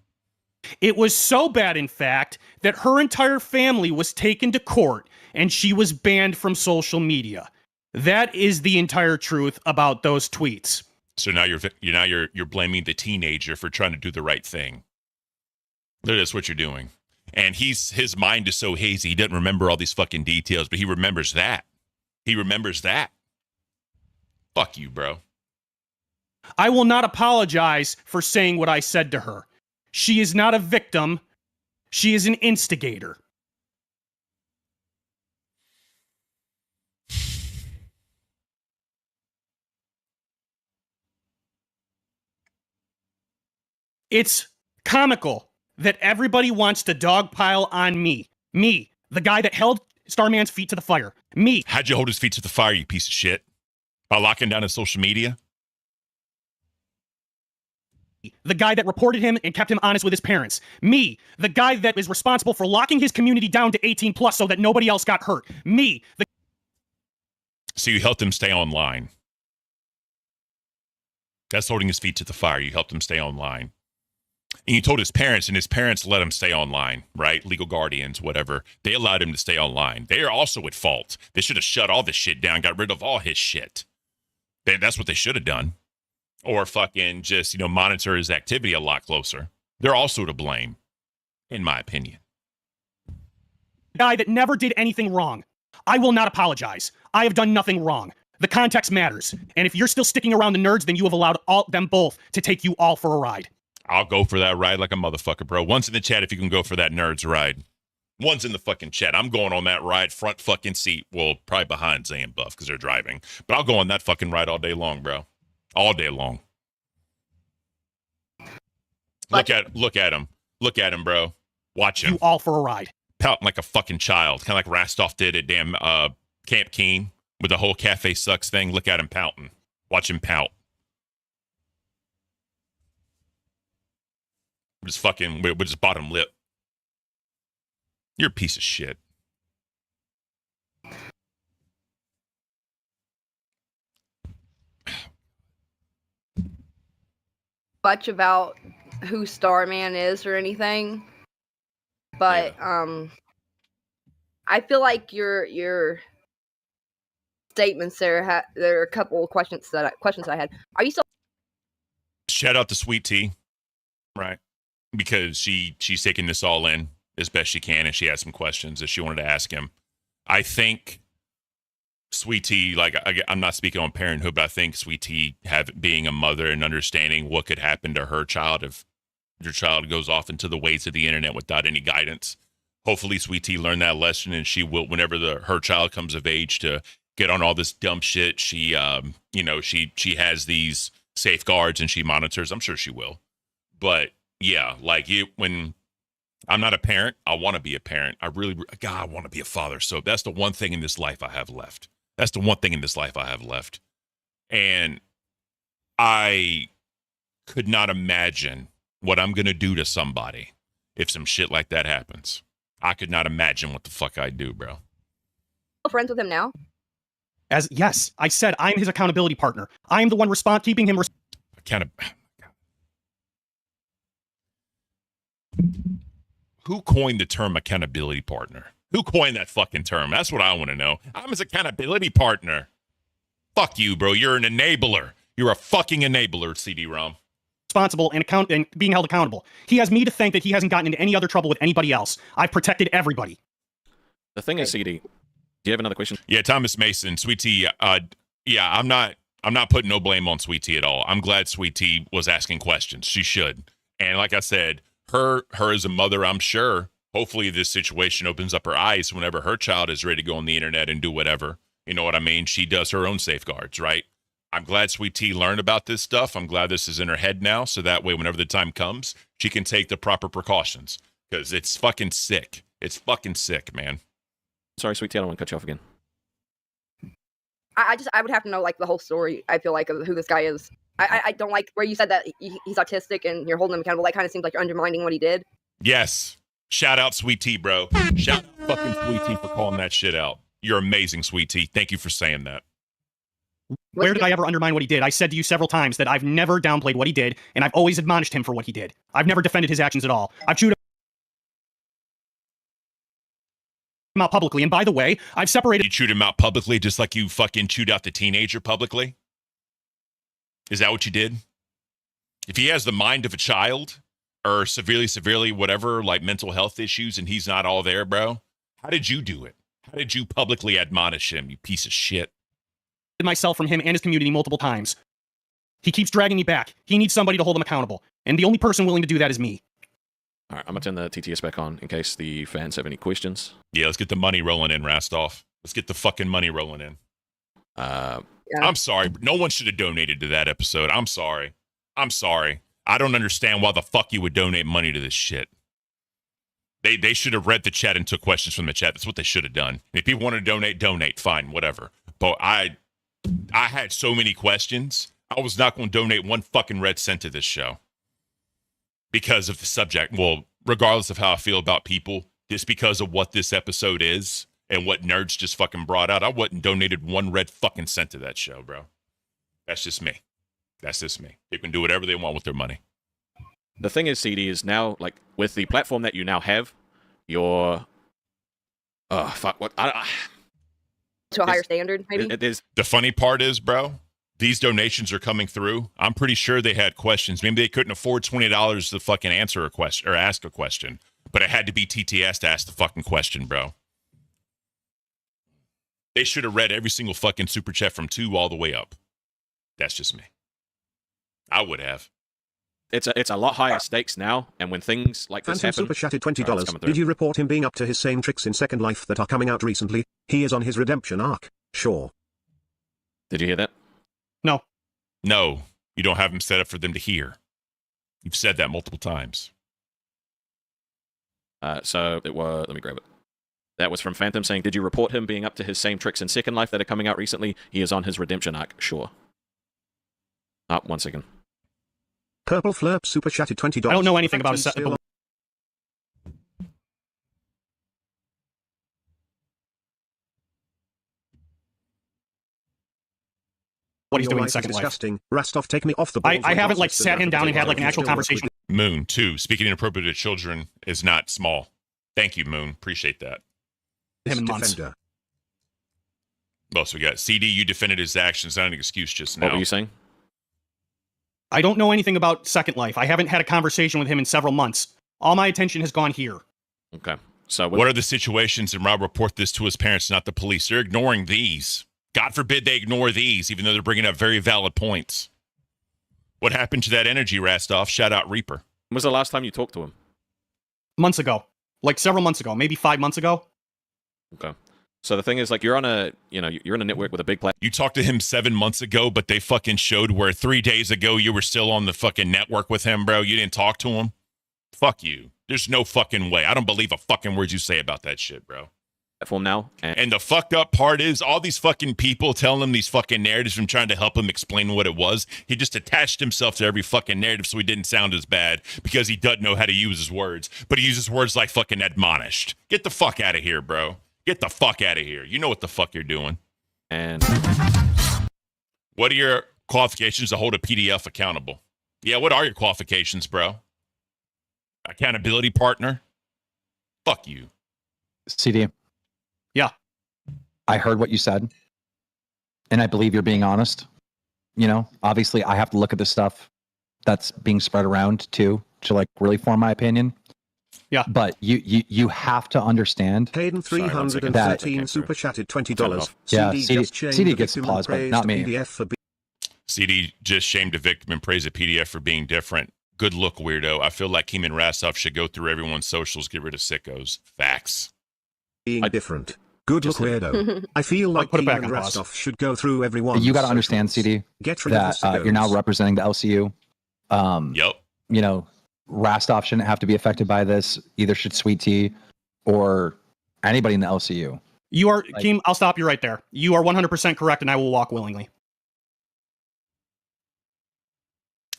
It was so bad, in fact, that her entire family was taken to court and she was banned from social media. That is the entire truth about those tweets. So now you're blaming the teenager for trying to do the right thing. That's what you're doing. And his mind is so hazy, he doesn't remember all these fucking details, but he remembers that. He remembers that. Fuck you, bro. I will not apologize for saying what I said to her. She is not a victim. She is an instigator. It's comical that everybody wants to dogpile on me. Me, the guy that held Starman's feet to the fire. Me. How'd you hold his feet to the fire, you piece of shit? By locking down his social media? The guy that reported him and kept him honest with his parents. Me, the guy that is responsible for locking his community down to 18 plus so that nobody else got hurt. Me, the... So you helped him stay online. That's holding his feet to the fire. You helped him stay online. And you told his parents, and his parents let him stay online, right? Legal guardians, whatever. They allowed him to stay online. They are also at fault. They should have shut all this shit down, got rid of all his shit. That's what they should have done. Or fucking just, monitor his activity a lot closer. They're also to blame, in my opinion. Guy that never did anything wrong. I will not apologize. I have done nothing wrong. The context matters. And if you're still sticking around the nerds, then you have allowed them both to take you all for a ride. I'll go for that ride like a motherfucker, bro. One's in the chat if you can go for that nerds ride. One's in the fucking chat. I'm going on that ride, front fucking seat. Well, probably behind Zay and Buff because they're driving. But I'll go on that fucking ride all day long, bro. All day long. Look at him. Look at him, bro. Watch him. You all for a ride. Pouting like a fucking child. Kind of like Rastoff did at damn Camp Caint with the whole Cafe Sucks thing. Look at him pouting. Watch him pout. With his bottom lip. You're a piece of shit. Much about who Starman is or anything, but I feel like your statements there. There are a couple of questions that I had. Are you still? Shout out to Sweet Tea, right? Because she's taking this all in as best she can, and she has some questions that she wanted to ask him. I think Sweet Tea, like I'm not speaking on parenthood, but I think Sweet Tea being a mother and understanding what could happen to her child if your child goes off into the ways of the internet without any guidance. Hopefully Sweet Tea learned that lesson, and she will, whenever her child comes of age to get on all this dumb shit, she has these safeguards and she monitors. I'm sure she will. But yeah, when I'm not a parent, I want to be a parent. I want to be a father. So that's the one thing in this life I have left. That's the one thing in this life I have left. And I could not imagine what I'm going to do to somebody if some shit like that happens. I could not imagine what the fuck I'd do, bro. Friends with him now? Yes, I said I'm his accountability partner. I am the one keeping him Who coined the term accountability partner? Who coined that fucking term? That's what I want to know. I'm his accountability partner. Fuck you, bro. You're an enabler. You're a fucking enabler, CD ROM. Responsible and being held accountable. He has me to thank that he hasn't gotten into any other trouble with anybody else. I've protected everybody. The thing is, CD, do you have another question? Yeah, Thomas Mason, Sweet Tea. Yeah, I'm not putting no blame on Sweet Tea at all. I'm glad Sweet Tea was asking questions. She should. And like I said, her as a mother, I'm sure, hopefully this situation opens up her eyes whenever her child is ready to go on the internet and do whatever. You know what I mean? She does her own safeguards, right? I'm glad Sweet Tea learned about this stuff. I'm glad this is in her head now, so that way whenever the time comes, she can take the proper precautions. Because it's fucking sick. It's fucking sick, man. Sorry, Sweet Tea, I don't want to cut you off again. I would have to know like the whole story. I feel like of who this guy is. I don't like where you said that he's autistic and you're holding him accountable. That kind of seems like you're undermining what he did. Yes. Shout out Sweet Tea, bro. Shout out fucking Sweet Tea for calling that shit out. You're amazing, Sweet Tea. Thank you for saying that. Where did I ever undermine what he did? I said to you several times that I've never downplayed what he did, and I've always admonished him for what he did. I've never defended his actions at all. I've chewed him out publicly, and by the way, I've separated— You chewed him out publicly just like you fucking chewed out the teenager publicly? Is that what you did? If he has the mind of a child, or severely, whatever, like mental health issues, and he's not all there, bro, how did you do it? How did you publicly admonish him, you piece of shit? myself from him and his community multiple times. He keeps dragging me back. He needs somebody to hold him accountable. And the only person willing to do that is me. All right, I'm going to turn the TTS back on in case the fans have any questions. Yeah, let's get the money rolling in, Rastov. Let's get the fucking money rolling in. I'm sorry. No one should have donated to that episode. I'm sorry. I don't understand why the fuck you would donate money to this shit. They should have read the chat and took questions from the chat. That's what they should have done. And if people want to donate, fine, whatever. But I had so many questions. I was not going to donate one fucking red cent to this show because of the subject. Well, regardless of how I feel about people, just because of what this episode is and what nerds just fucking brought out, I wouldn't donated one red fucking cent to that show, bro. That's just me. They can do whatever they want with their money. The thing is, CD, is now, like, with the platform that you now have, you're... to a higher standard, maybe? The funny part is, bro, these donations are coming through. I'm pretty sure they had questions. Maybe they couldn't afford $20 to fucking answer a question or ask a question, but it had to be TTS to ask the fucking question, bro. They should have read every single fucking super chat from 2 all the way up. That's just me. I would have. It's a lot higher stakes now, and when things like this Phantom happen... super chatted $20. Did you report him being up to his same tricks in Second Life that are coming out recently? He is on his redemption arc. Sure. Did you hear that? No. No, you don't have him set up for them to hear. You've said that multiple times. So it was... Let me grab it. That was from Phantom saying, did you report him being up to his same tricks in Second Life that are coming out recently? He is on his redemption arc. Sure. 1 second. Purple Flurp super chatted $20. I don't know anything about his... what he's doing in Second Life. Disgusting. Rastov, take me off the balls. I haven't, like, sat him down and had, like, an actual conversation. Moon, too. Speaking inappropriate to children is not small. Thank you, Moon. Appreciate that. Him in months. Well, so we got CD, you defended his actions, not an excuse just now. What were you saying? I don't know anything about Second Life. I haven't had a conversation with him in several months. All my attention has gone here. Okay. So what are the situations, and Rob report this to his parents, not the police? They're ignoring these. God forbid they ignore these, even though they're bringing up very valid points. What happened to that energy, Rastov? Shout out Reaper. When was the last time you talked to him? Months ago. Like several months ago. Maybe 5 months ago. Okay. So the thing is, like, you're on a network with a big platform. You talked to him 7 months ago, but they fucking showed where 3 days ago you were still on the fucking network with him, bro. You didn't talk to him. Fuck you. There's no fucking way. I don't believe a fucking word you say about that shit, bro. Platform now. And the fucked up part is all these fucking people telling him these fucking narratives from trying to help him explain what it was. He just attached himself to every fucking narrative so he didn't sound as bad because he doesn't know how to use his words. But he uses words like fucking admonished. Get the fuck out of here, bro. Get the fuck out of here. You know what the fuck you're doing. And what are your qualifications to hold a PDF accountable? Yeah, what are your qualifications, bro? Accountability partner? Fuck you. CD. Yeah. I heard what you said. And I believe you're being honest. You know, obviously I have to look at the stuff that's being spread around too, to like really form my opinion. Yeah. But you have to understand. Hayden 313 super chatted $20. Yeah, CD gets applause, but not me. CD just shamed a victim and praised a PDF for being different. Good look, weirdo. I feel like Keem and Rastov should go through everyone's socials, get rid of sickos. Facts. Being different. Good look, weirdo. I feel like put it back Keem and on pause. Rastov should go through everyone. You got to understand, CD, Get rid that of the you're now sickos. representing the LCU. Yep. You know, Rastov shouldn't have to be affected by this. Either should Sweet Tea or anybody in the LCU. You are, Keem, I'll stop you right there. You are 100% correct, and I will walk willingly.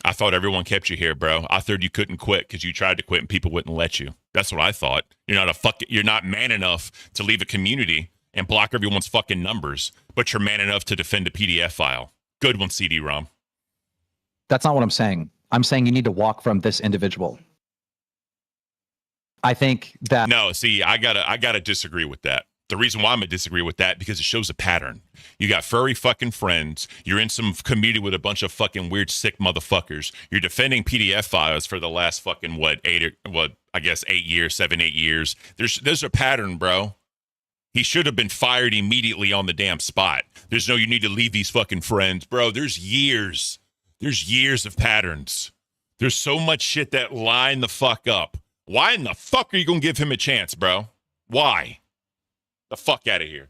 I thought everyone kept you here, bro. I thought you couldn't quit because you tried to quit and people wouldn't let you. That's what I thought. You're not man enough to leave a community and block everyone's fucking numbers, but you're man enough to defend a PDF file. Good one, CD ROM. That's not what I'm saying. I'm saying you need to walk from this individual. I think that No, see, I gotta disagree with that. The reason why I'm gonna disagree with that, because it shows a pattern. You got furry fucking friends. You're in some community with a bunch of fucking weird, sick motherfuckers. You're defending PDF files for the last fucking 8 years, 7, 8 years. There's a pattern, bro. He should have been fired immediately on the damn spot. There's no, you need to leave these fucking friends, bro. There's years of patterns. There's so much shit that line the fuck up. Why in the fuck are you gonna give him a chance, bro? Why? The fuck out of here.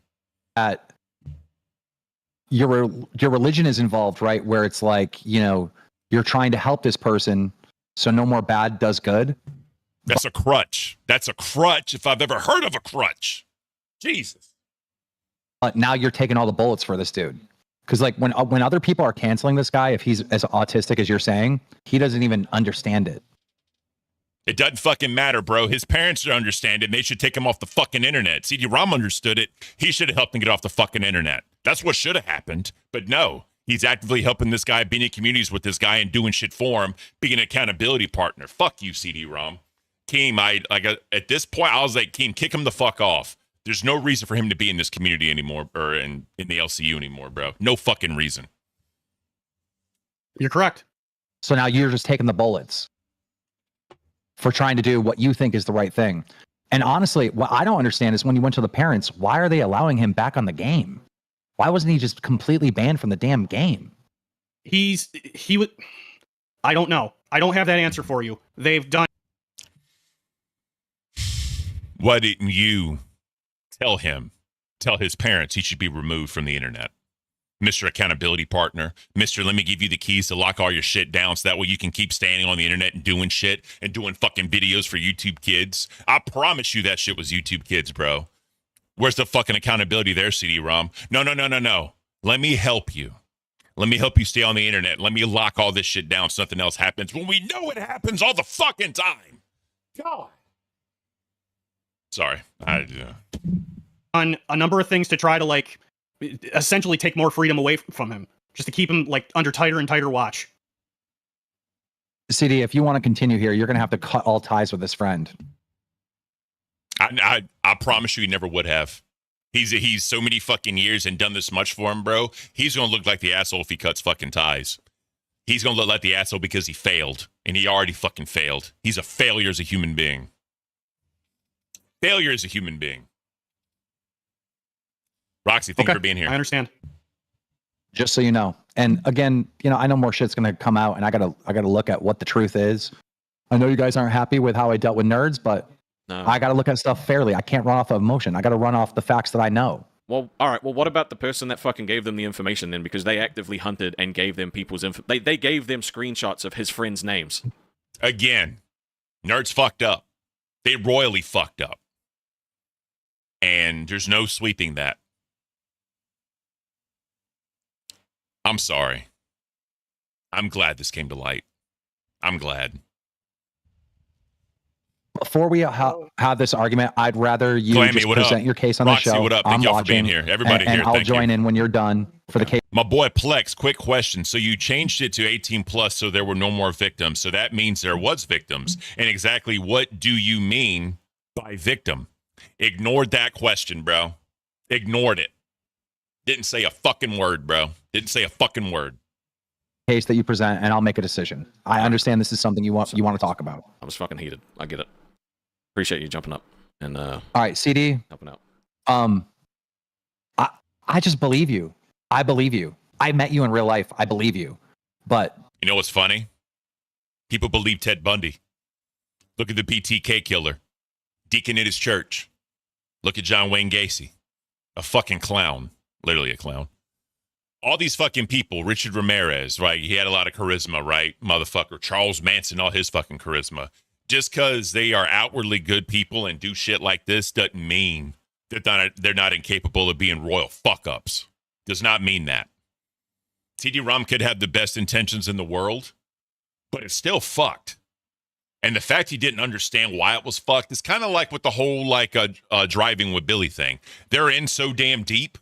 Your religion is involved, right? Where it's like, you're trying to help this person so no more bad does good. That's a crutch. That's a crutch if I've ever heard of a crutch. Jesus. But now you're taking all the bullets for this dude. Because like when other people are canceling this guy, if he's as autistic as you're saying, he doesn't even understand it. It doesn't fucking matter, bro. His parents don't understand it. And they should take him off the fucking internet. CD-ROM understood it. He should have helped him get off the fucking internet. That's what should have happened. But no, he's actively helping this guy, being in communities with this guy and doing shit for him, being an accountability partner. Fuck you, CD-ROM. Keem, at this point, I was like, Keem, kick him the fuck off. There's no reason for him to be in this community anymore, or in the LCU anymore, bro. No fucking reason. You're correct. So now you're just taking the bullets for trying to do what you think is the right thing. And honestly, what I don't understand is when you went to the parents, why are they allowing him back on the game? Why wasn't he just completely banned from the damn game? He would. I don't know. I don't have that answer for you. They've done. Why didn't you tell his parents he should be removed from the internet? Mr. Accountability Partner. Mr. Let me give you the keys to lock all your shit down so that way you can keep standing on the internet and doing shit and doing fucking videos for YouTube Kids. I promise you that shit was YouTube Kids, bro. Where's the fucking accountability there, CD-ROM? No. Let me help you. Let me help you stay on the internet. Let me lock all this shit down so nothing else happens when we know it happens all the fucking time. God. Sorry. On a number of things to try to essentially take more freedom away from him, just to keep him under tighter and tighter watch. CD, if you want to continue here, you're going to have to cut all ties with this friend. I promise you he never would have. He's so many fucking years and done this much for him, bro. He's going to look like the asshole if he cuts fucking ties. He's going to look like the asshole because he failed, and he already fucking failed. He's a failure as a human being. Failure as a human being. Roxy, thank you for being here. I understand. Just so you know. And again, I know more shit's going to come out, and I gotta look at what the truth is. I know you guys aren't happy with how I dealt with nerds, but I got to look at stuff fairly. I can't run off of emotion. I got to run off the facts that I know. Well, all right. Well, what about the person that fucking gave them the information then? Because they actively hunted and gave them people's info. They gave them screenshots of his friends' names. Again, nerds fucked up. They royally fucked up. And there's no sweeping that. I'm sorry. I'm glad this came to light. I'm glad. Before we have this argument, I'd rather you Glammy, just what present up? your case on Roxy, the show. what up? I'm Thank y'all for watching, being here. Everybody and here, I'll thank join you. in when you're done for the case. My boy Plex, quick question. So you changed it to 18 plus so there were no more victims. So that means there was victims. And exactly what do you mean by victim? Ignored that question, bro. Ignored it. Didn't say a fucking word, bro. Didn't say a fucking word. Case that you present, and I'll make a decision. I understand this is something you want to talk about. I was fucking heated. I get it. Appreciate you jumping up and all right, CD. Helping out. I just believe you. I believe you. I met you in real life. I believe you. But you know what's funny? People believe Ted Bundy. Look at the BTK killer. Deacon at his church. Look at John Wayne Gacy. A fucking clown. Literally a clown. All these fucking people, Richard Ramirez, right? He had a lot of charisma, right? Motherfucker. Charles Manson, all his fucking charisma. Just because they are outwardly good people and do shit like this doesn't mean that they're not incapable of being royal fuck-ups. Does not mean that. CD-ROM could have the best intentions in the world, but it's still fucked. And the fact he didn't understand why it was fucked is kind of like with the whole driving with Billy thing. They're in so damn deep,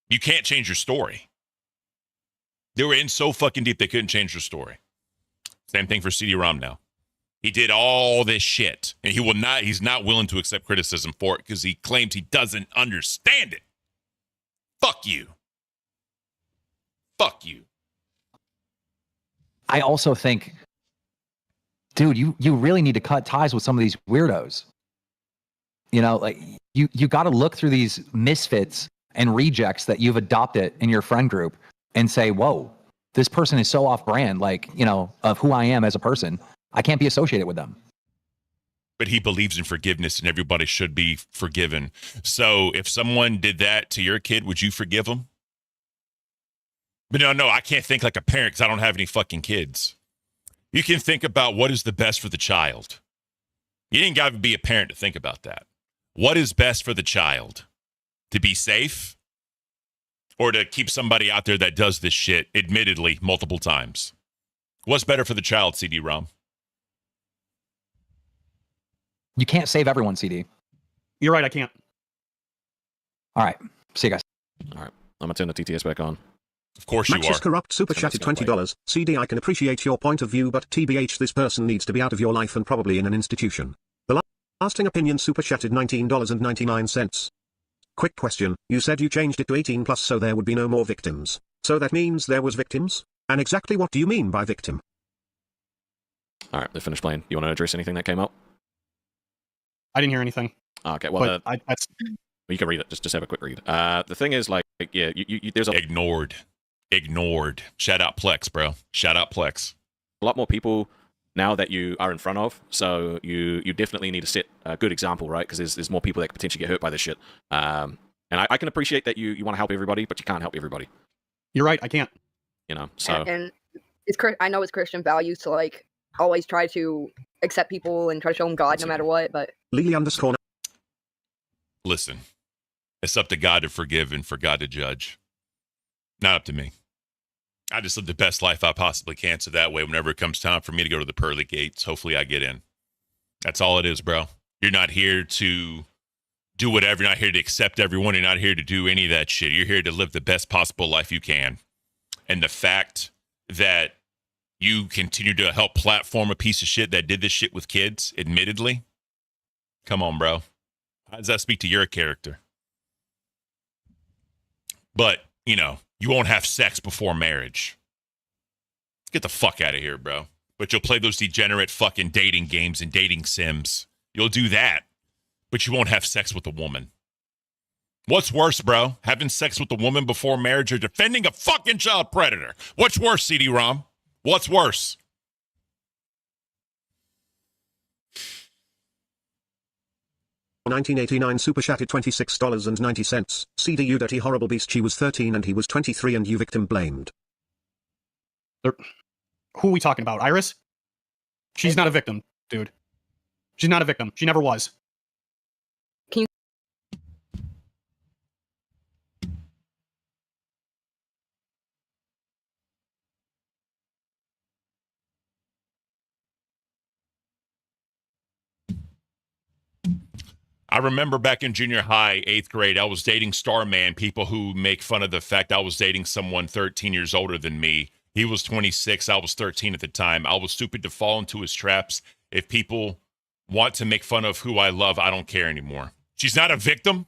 you can't change your story. They were in so fucking deep they couldn't change their story. Same thing for CD-ROM now. He did all this shit, and he's not willing to accept criticism for it because he claims he doesn't understand it. Fuck you. Fuck you. I also think, dude, you really need to cut ties with some of these weirdos. You know, like you got to look through these misfits and rejects that you've adopted in your friend group and say, whoa, this person is so off brand, like, you know, of who I am as a person. I can't be associated with them. But he believes in forgiveness and everybody should be forgiven. So if someone did that to your kid, would you forgive them? But no, I can't think like a parent because I don't have any fucking kids. You can think about what is the best for the child. You ain't got to be a parent to think about that. What is best for the child? To be safe? Or to keep somebody out there that does this shit, admittedly, multiple times? What's better for the child, CD-ROM? You can't save everyone, CD. You're right, I can't. All right. See you guys. All right. I'm going to turn the TTS back on. Of course you Max are. is corrupt super chatted $20. CD, I can appreciate your point of view, but TBH, this person needs to be out of your life and probably in an institution. The lasting opinion super chatted $19.99. Quick question, you said you changed it to 18 plus so there would be no more victims. So that means there was victims? And exactly what do you mean by victim? All right, they finished playing. You want to address anything that came up? I didn't hear anything. Okay, well, that's... You can read it. Just have a quick read. The thing is, like, yeah, there's a... Ignored. Shout out Plex, bro. Shout out Plex. A lot more people now that you are in front of, so you definitely need to set a good example, right? Because there's more people that could potentially get hurt by this shit. And I can appreciate that you want to help everybody, but you can't help everybody. You're right, I can't. You know, so... And it's I know it's Christian values to, like, always try to accept people and try to show them God no matter what, but... Lily _ Listen, it's up to God to forgive and for God to judge. Not up to me. I just live the best life I possibly can, so that way whenever it comes time for me to go to the pearly gates, hopefully I get in. That's all it is, bro. You're not here to do whatever. You're not here to accept everyone. You're not here to do any of that shit. You're here to live the best possible life you can. And the fact that you continue to help platform a piece of shit that did this shit with kids, admittedly, come on, bro. How does that speak to your character? But, you know, you won't have sex before marriage. Get the fuck out of here, bro. But you'll play those degenerate fucking dating games and dating sims. You'll do that, but you won't have sex with a woman. What's worse, bro? Having sex with a woman before marriage or defending a fucking child predator? What's worse, CD-ROM? What's worse? $19.89 super chatted $26.90. CD, you dirty horrible beast. She was 13 and he was 23 and you victim blamed. Who are we talking about? Iris? She's not a victim, dude. She's not a victim. She never was. I remember back in junior high, 8th grade, I was dating Starman, people who make fun of the fact I was dating someone 13 years older than me. He was 26, I was 13 at the time. I was stupid to fall into his traps. If people want to make fun of who I love, I don't care anymore. She's not a victim.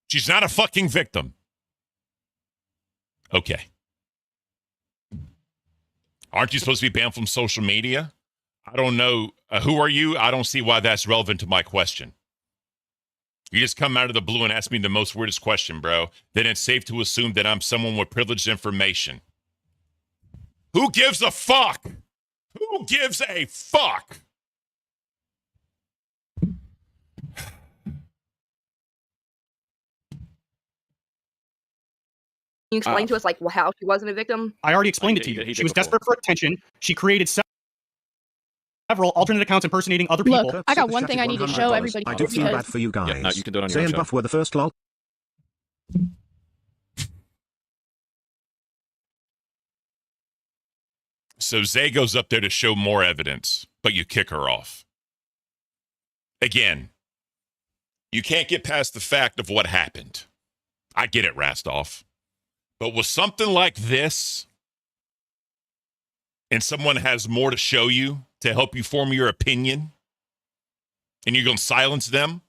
She's not a fucking victim. Okay. Aren't you supposed to be banned from social media? I don't know. Who are you? I don't see why that's relevant to my question. You just come out of the blue and ask me the most weirdest question, bro. Then it's safe to assume that I'm someone with privileged information. Who gives a fuck? Who gives a fuck? Can you explain to us like how she wasn't a victim? I already explained it to you. She was desperate for attention. She created several alternate accounts impersonating other people. Look, I got one thing I need to show everybody. I do feel bad for you guys. Yeah, no, you can do it on your Zay own and show. Buff were the first lol. So Zay goes up there to show more evidence, but you kick her off. Again, you can't get past the fact of what happened. I get it, Rastoff. But with something like this, and someone has more to show you to help you form your opinion, and you're going to silence them,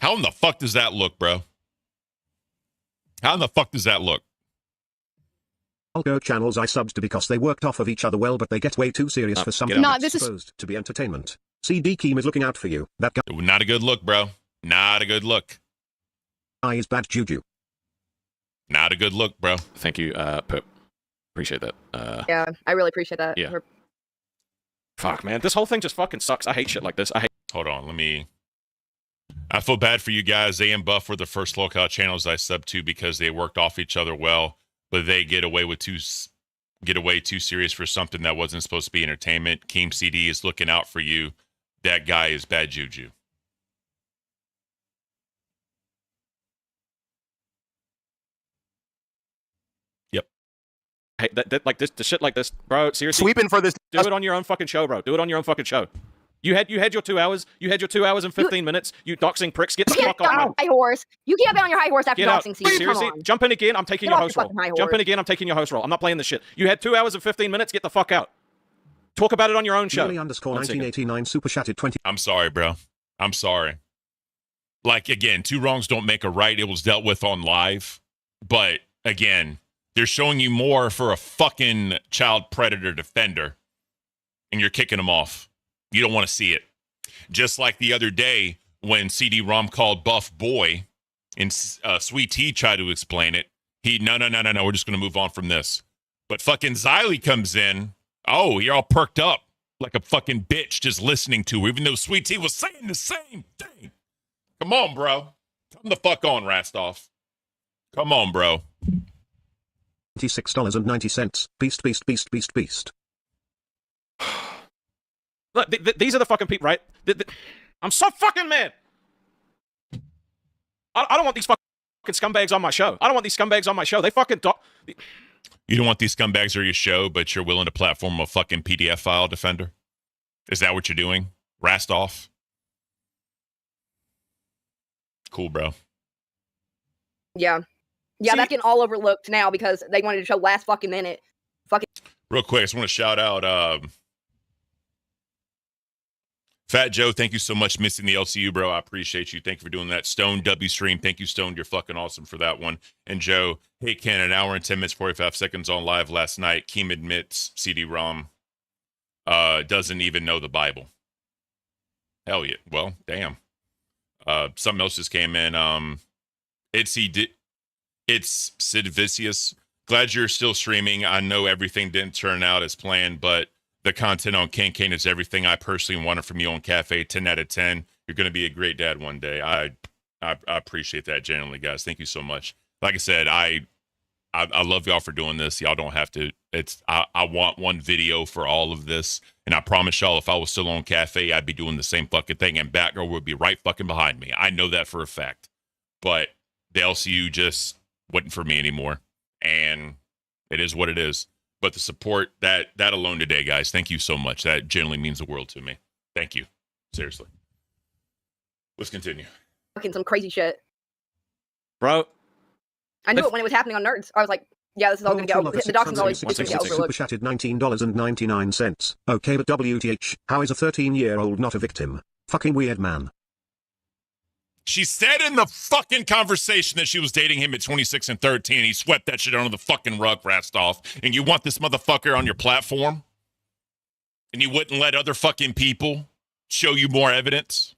how in the fuck does that look, bro? How in the fuck does that look? Algo channels I subbed to because they worked off of each other well, but they get way too serious for something that's supposed to be entertainment. CD Keem is looking out for you. That guy. Not a good look, bro. Not a good look. Is bad juju. Not a good look, bro. Thank you, Pip. Appreciate that. Yeah, I really appreciate that. Yeah. Fuck, man. This whole thing just fucking sucks. I hate shit like this. Hold on, I feel bad for you guys. They and Buff were the first local channels I subbed to because they worked off each other well, but they get away too serious for something that wasn't supposed to be entertainment. Keem CD is looking out for you. That guy is bad juju. Yep. Hey, like this, the shit like this, bro. Seriously, Sweeping for this. Do it on your own fucking show, bro. Do it on your own fucking show. You had your 2 hours. You had your 2 hours and 15 minutes. You doxing pricks. Get the fuck off. High horse. You can't be on your high horse after Get out. doxing season. Seriously, Come on. jump in again. I'm taking Get your off host your role. fucking high Jump in horse. again. I'm taking your host role. I'm not playing this shit. You had 2 hours and 15 minutes. Get the fuck out. Talk about it on your own show. Really underscore 1989 super chatted 20. I'm sorry, bro. I'm sorry. Like, again, two wrongs don't make a right. It was dealt with on live. But, again, they're showing you more for a fucking child predator defender. And you're kicking them off. You don't want to see it. Just like the other day when CD ROM called Buff boy and Sweet Tea tried to explain it. No, we're just going to move on from this. But fucking Xylee comes in. Oh, you're all perked up like a fucking bitch just listening to her, even though Sweet Tea was saying the same thing. Come on, bro. Come the fuck on, Rastoff. Come on, bro. $26.90. Beast. Look, these are the fucking people, right? I'm so fucking mad. I don't want these fucking scumbags on my show. I don't want these scumbags on my show. They fucking You don't want these scumbags on your show, but you're willing to platform a fucking PDF file defender? Is that what you're doing? Rastoff? Cool, bro. Yeah. Yeah, that's getting all overlooked now because they wanted to show last fucking minute. Fucking. Real quick, I just want to shout out Fat Joe, thank you so much missing the LCU, bro. I appreciate you. Thank you for doing that. Stone W Stream, thank you, Stone. You're fucking awesome for that one. And Joe, hey, Ken, an hour and 10 minutes, 45 seconds on live last night. Keem admits CD-ROM doesn't even know the Bible. Hell yeah. Well, damn. Something else just came in. It's Sid Vicious. Glad you're still streaming. I know everything didn't turn out as planned, but the content on Caint is everything I personally wanted from you on Cafe. 10 out of 10. You're going to be a great dad one day. I appreciate that genuinely, guys. Thank you so much. Like I said, I love y'all for doing this. Y'all don't have to. I want one video for all of this, and I promise y'all, if I was still on Cafe, I'd be doing the same fucking thing, and Batgirl would be right fucking behind me. I know that for a fact. But the LCU just wasn't for me anymore, and it is what it is. But the support, that alone today, guys, thank you so much. That genuinely means the world to me. Thank you. Seriously. Let's continue. Fucking some crazy shit. Bro. I knew it when it was happening on Nerds. I was like, yeah, this is all going to go. The Doxing's always going to get Super overlooked. chatted $19.99. Okay, but WTH, how is a 13-year-old not a victim? Fucking weird, man. She said in the fucking conversation that she was dating him at 26 and 13, and he swept that shit under the fucking rug, Rastoff. And you want this motherfucker on your platform? And you wouldn't let other fucking people show you more evidence?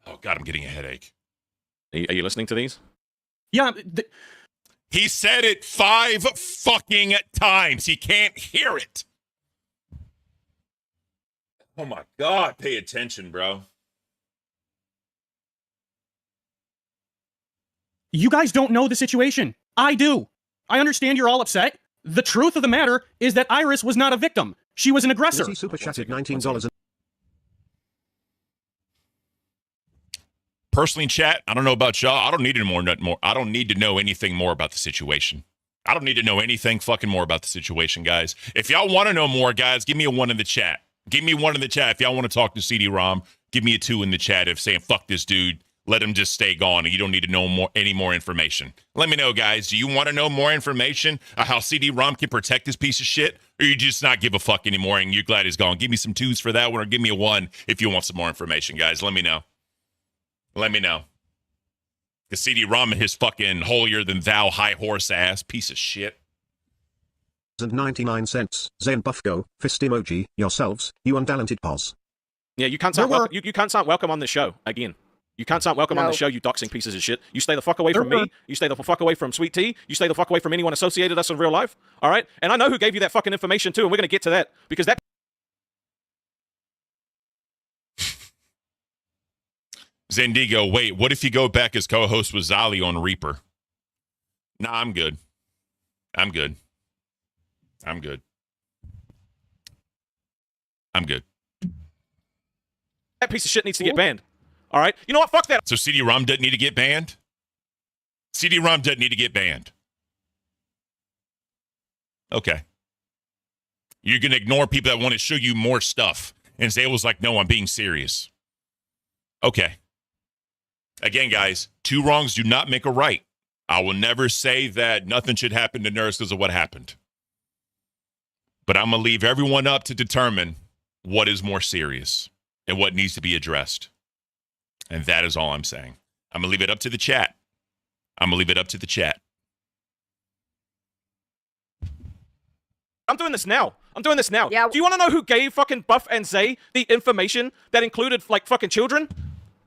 Oh, God, I'm getting a headache. Are you listening to these? Yeah. He said it 5 fucking times. He can't hear it. Oh my God, pay attention, bro. You guys don't know the situation. I do. I understand you're all upset. The truth of the matter is that Iris was not a victim. She was an aggressor. Lizzie super chatted $19. Personally, chat, I don't know about y'all. I don't need more. I don't need to know anything more about the situation. I don't need to know anything fucking more about the situation, guys. If y'all want to know more, guys, give me a 1 in the chat. Give me 1 in the chat. If y'all want to talk to CD ROM, give me a 2 in the chat. If saying fuck this dude, let him just stay gone and you don't need to know any more information. Let me know, guys. Do you want to know more information on how CD ROM can protect this piece of shit? Or you just not give a fuck anymore and you're glad he's gone? Give me some 2s for that one, or give me a 1 if you want some more information, guys. Let me know. Let me know. The CD ROM and his fucking holier than thou high horse ass piece of shit. And 99 cents. Zen Buffgo, fist emoji, yourselves, you untalented pos. Yeah, you can't sound you can't sound welcome on the show again. You can't sound welcome on the show, you doxing pieces of shit. You stay the fuck away from me. You stay the fuck away from Sweet Tea. You stay the fuck away from anyone associated us in real life. All right? And I know who gave you that fucking information too, and we're going to get to that because that Zendigo, wait, what if you go back as co-host with Zali on Reaper? Nah, I'm good. I'm good. I'm good. I'm good. That piece of shit needs to get banned. All right? You know what? Fuck that. So CD-ROM doesn't need to get banned? CD-ROM doesn't need to get banned. Okay. You're going to ignore people that want to show you more stuff. And Zay was like, no, I'm being serious. Okay. Again, guys, 2 wrongs do not make a right. I will never say that nothing should happen to nerds because of what happened. But I'm going to leave everyone up to determine what is more serious and what needs to be addressed. And that is all I'm saying. I'm going to leave it up to the chat. I'm going to leave it up to the chat. I'm doing this now. I'm doing this now. Yeah. Do you want to know who gave fucking Buff and Zay the information that included, like, fucking children?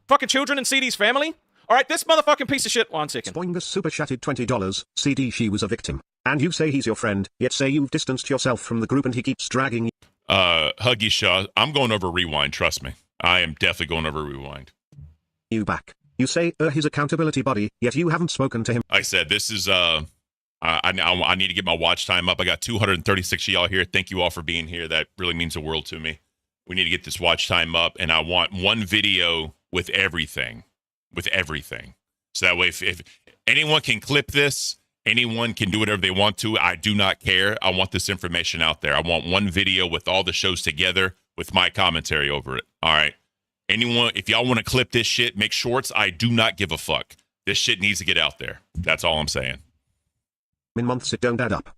Fucking children in CD's family? All right, this motherfucking piece of shit. 1 second. Spoingus super chatted $20. CD, she was a victim. And you say he's your friend, yet say you've distanced yourself from the group and he keeps dragging you. Huggy Shaw, I'm going over Rewind, trust me. I am definitely going over Rewind. You back. You say, his accountability body, yet you haven't spoken to him. I said, this is, I need to get my watch time up. I got 236 of y'all here. Thank you all for being here. That really means the world to me. We need to get this watch time up, and I want one video with everything. So that way, if anyone can clip this, anyone can do whatever they want to. I do not care. I want this information out there. I want one video with all the shows together with my commentary over it. All right. Anyone, if y'all want to clip this shit, make shorts, I do not give a fuck. This shit needs to get out there. That's all I'm saying. In months it don't add up.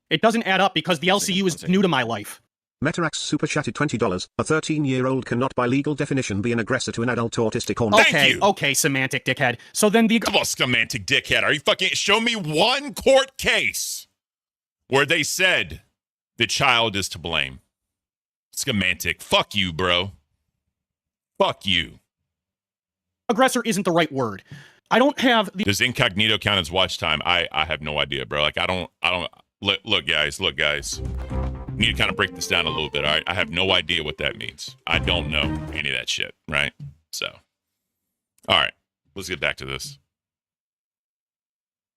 It doesn't add up because the LCU is new to my life. Metarax super chatted $20. A 13-year-old cannot by legal definition be an aggressor to an adult autistic or not. Okay, semantic dickhead. So then the... Come on, semantic dickhead. Are you fucking... Show me one court case where they said the child is to blame. Semantic. Fuck you, bro. Fuck you. Aggressor isn't the right word. I don't have the... Does incognito count as watch time? I have no idea, bro. Like, I don't... Look, guys. You need to kind of break this down a little bit, all right? I have no idea what that means. I don't know any of that shit, right? So, all right. Let's get back to this.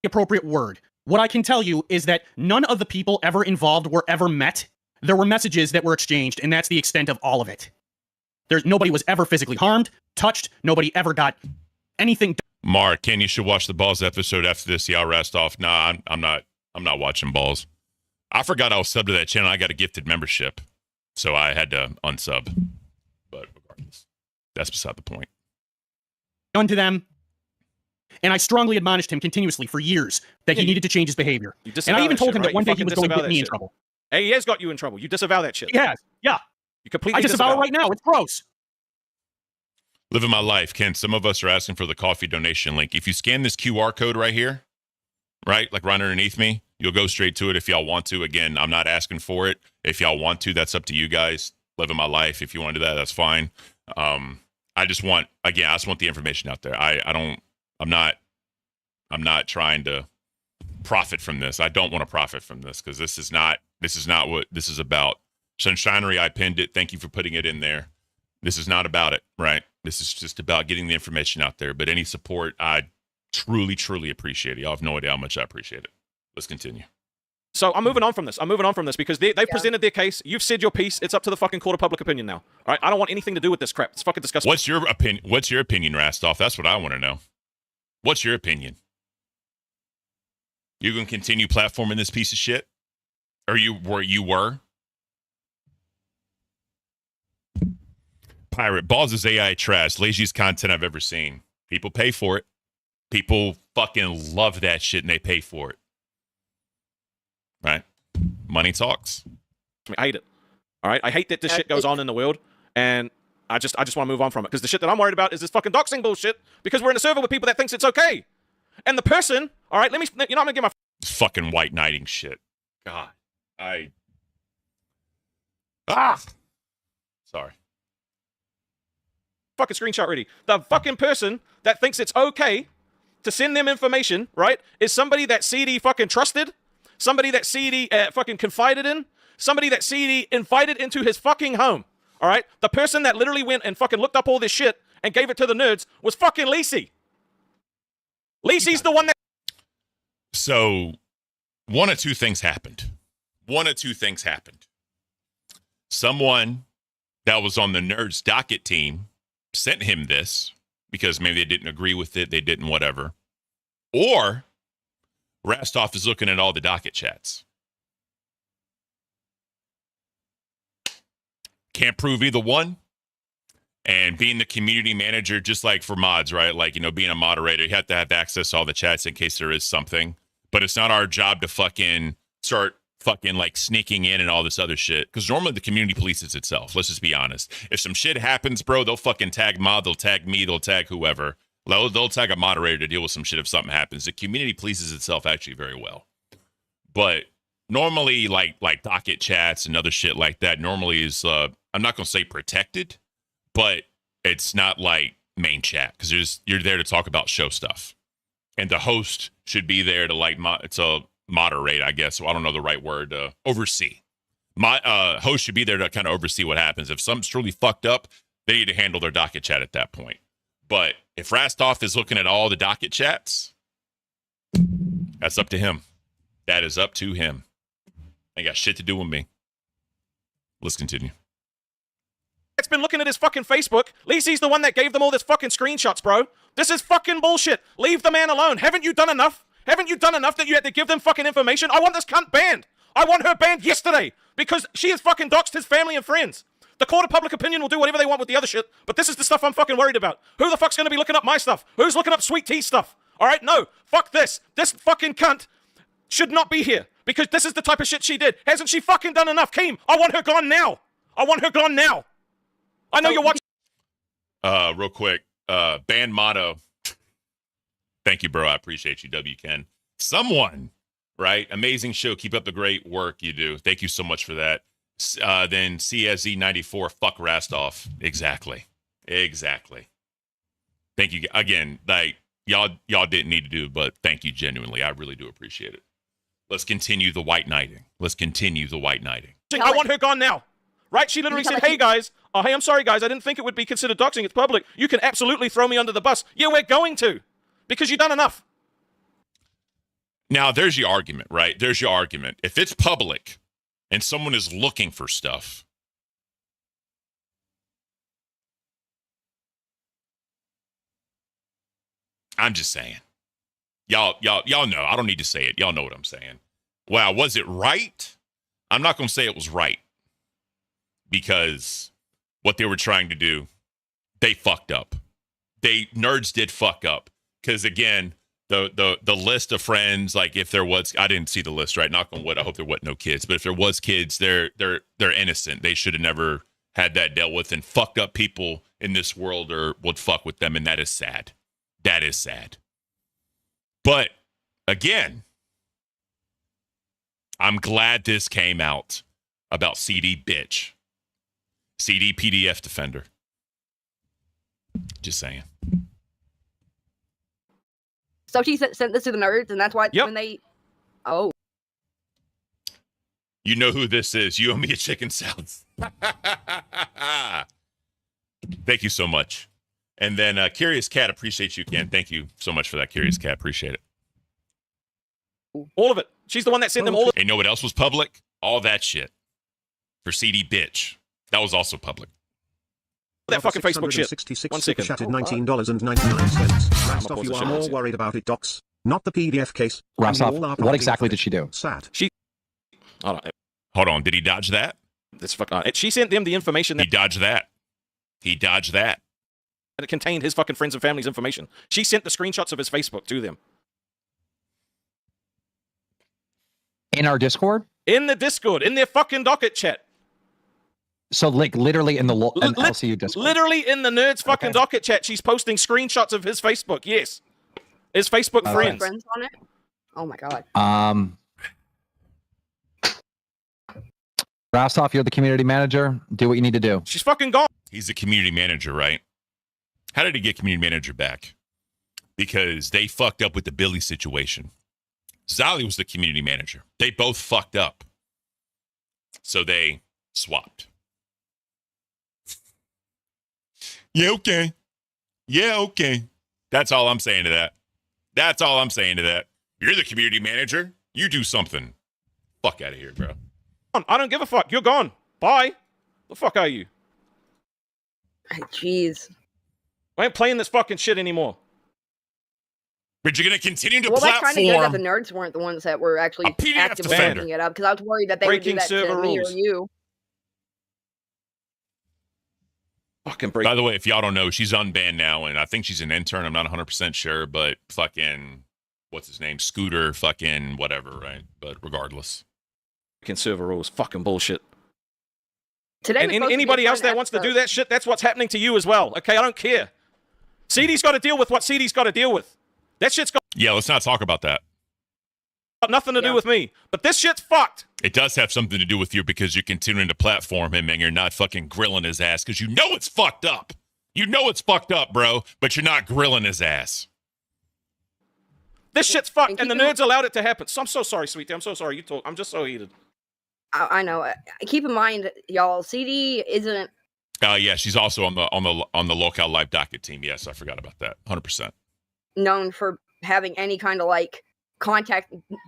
Appropriate word. What I can tell you is that none of the people ever involved were ever met. There were messages that were exchanged, and that's the extent of all of it. Nobody was ever physically harmed, touched, nobody ever got anything. Mark, Ken, you should watch the Balls episode after this. Y'all rest off. Nah, I'm not watching Balls. I forgot I was subbed to that channel. I got a gifted membership, so I had to unsub. But regardless, that's beside the point. Done to them. And I strongly admonished him continuously for years that he needed to change his behavior. And I even told him that one day he was going to get me in trouble. Hey, he has got you in trouble. You disavow that shit. Yeah. You completely I disavow it right now. It's gross. Living my life, Ken. Some of us are asking for the coffee donation link. If you scan this QR code right here, right, like right underneath me, you'll go straight to it if y'all want to. Again, I'm not asking for it. If y'all want to, that's up to you guys. Living my life. If you want to do that, that's fine. I just want the information out there. I'm not trying to profit from this. I don't want to profit from this because this is not what this is about. Sunshinery, I pinned it. Thank you for putting it in there. This is not about it, right? This is just about getting the information out there. But any support, I truly, truly appreciate it. Y'all have no idea how much I appreciate it. Let's continue. So I'm moving on from this. Because they've presented their case. You've said your piece. It's up to the fucking court of public opinion now. All right? I don't want anything to do with this crap. It's fucking disgusting. What's your opinion? What's your opinion, Rastoff? That's what I want to know. What's your opinion? You gonna continue platforming this piece of shit? Or you were? Pirate Balls is AI trash. Laziest content I've ever seen. People pay for it. People fucking love that shit and they pay for it. Right? Money talks. I hate it. All right? I hate that this shit goes on in the world, and I just want to move on from it, because the shit that I'm worried about is this fucking doxing bullshit, because we're in a server with people that thinks it's okay. And the person, all right, I'm going to get my fucking white knighting shit. God. Sorry. Fucking screenshot ready. The fucking person that thinks it's okay to send them information, right, is somebody that CD fucking trusted, somebody that CD fucking confided in, somebody that CD invited into his fucking home, all right? The person that literally went and fucking looked up all this shit and gave it to the nerds was fucking Lacey. Lacey's the one that... So, one of two things happened. Someone that was on the nerds docket team sent him this because maybe they didn't agree with it, they didn't whatever. Or Rastoff is looking at all the docket chats. Can't prove either one. And being the community manager, just like for mods, right? Like, you know, being a moderator, you have to have access to all the chats in case there is something. But it's not our job to fucking start fucking like sneaking in and all this other shit. Because normally the community polices itself. Let's just be honest. If some shit happens, bro, they'll fucking tag mod, they'll tag me, they'll tag whoever. They'll tag a moderator to deal with some shit if something happens. The community polices itself actually very well. But normally, like docket chats and other shit like that, normally is, I'm not going to say protected, but it's not like main chat because you're there to talk about show stuff. And the host should be there to like, moderate, I guess. So I don't know the right word, oversee. Host should be there to kind of oversee what happens. If something's truly fucked up, they need to handle their docket chat at that point. But if Rastoff is looking at all the docket chats, that's up to him. That is up to him. Ain't got shit to do with me. Let's continue. It's been looking at his fucking Facebook. Lacey's the one that gave them all this fucking screenshots, bro. This is fucking bullshit. Leave the man alone. Haven't you done enough? Haven't you done enough that you had to give them fucking information? I want this cunt banned. I want her banned yesterday because she has fucking doxed his family and friends. The court of public opinion will do whatever they want with the other shit, but this is the stuff I'm fucking worried about. Who the fuck's gonna be looking up my stuff? Who's looking up Sweet Tea stuff? All right, no. Fuck this. This fucking cunt should not be here because this is the type of shit she did. Hasn't she fucking done enough? Keem, I want her gone now. I want her gone now. I know you're watching. Real quick, band motto. Thank you, bro. I appreciate you, W. Ken. Someone, right? Amazing show. Keep up the great work you do. Thank you so much for that. Then CSZ94, fuck Rastoff. Exactly. Thank you again. Like y'all didn't need to do, but thank you genuinely. I really do appreciate it. Let's continue the white knighting. I want her gone now. Right? She literally said, hey guys, hey, I'm sorry guys, I didn't think it would be considered doxing. It's public. You can absolutely throw me under the bus. Yeah, we're going to. Because you've done enough. Now, there's your argument, right? There's your argument. If it's public and someone is looking for stuff, I'm just saying. Y'all know. I don't need to say it. Y'all know what I'm saying. Wow, was it right? I'm not going to say it was right. Because what they were trying to do, they fucked up. Nerds did fuck up. Because again, the list of friends, like if there was, I didn't see the list, right? Knock on wood. I hope there wasn't no kids. But if there was kids, they're innocent. They should have never had that dealt with. And fucked up people in this world would fuck with them, and that is sad. That is sad. But again, I'm glad this came out about CD bitch. CD PDF defender. Just saying. So she sent this to the nerds, and that's why when they Oh. You know who this is. You owe me a chicken salad. Thank you so much. And then Curious Cat, appreciate you, Ken. Thank you so much for that, Curious Cat. Appreciate it. All of it. She's the one that sent them all. And you know what else was public? All that shit. For CD bitch. That was also public. That fucking Facebook shit. 1 second. Chatted $19.99. Last off, you are more worried about it, Docs, not the PDF case. Rostov, what exactly did she do? Sad. Hold on. Did he dodge that? This fucking. She sent them the information. He dodged that. He dodged that. And it contained his fucking friends and family's information. She sent the screenshots of his Facebook to them. In our Discord? In the Discord, in their fucking docket chat. So, like, literally in the LCU Discord? Literally in the Nerds fucking docket chat, she's posting screenshots of his Facebook, yes. His Facebook friends. Friends on it? Oh my god. Rostov, you're the community manager. Do what you need to do. She's fucking gone. He's the community manager, right? How did he get community manager back? Because they fucked up with the Billy situation. Zali was the community manager. They both fucked up. So they swapped. Yeah, okay. Yeah, okay. That's all I'm saying to that. That's all I'm saying to that. You're the community manager. You do something. Fuck out of here, bro. I don't give a fuck. You're gone. Bye. The fuck are you? Jeez. I ain't playing this fucking shit anymore. But you're going to continue to platform. platform. That's kind of good that the nerds weren't the ones that were actually actively defender. looking it up, because I was worried that they would do that to me or you. Fucking break. By the way, if y'all don't know, she's unbanned now, and I think she's an intern. I'm not 100% sure, but fucking, what's his name? Scooter, fucking whatever, right? But regardless. Fucking server rules. Fucking bullshit. Today and anybody else that wants to do that shit, that's what's happening to you as well. Okay, I don't care. CD's got to deal with what CD's got to deal with. That shit's got... Yeah, let's not talk about that. Got nothing to do with me. But this shit's fucked. It does have something to do with you because you're continuing to platform him and you're not fucking grilling his ass because you know it's fucked up. You know it's fucked up, bro, but you're not grilling his ass. This shit's fucked, and the nerds allowed it to happen. So I'm so sorry, sweetie. I'm so sorry. You talk. I'm just so heated. I know. Keep in mind, y'all, CD isn't... Yeah, she's also on the Local Live docket team. Yes, I forgot about that. 100%. known for having any kind of, like,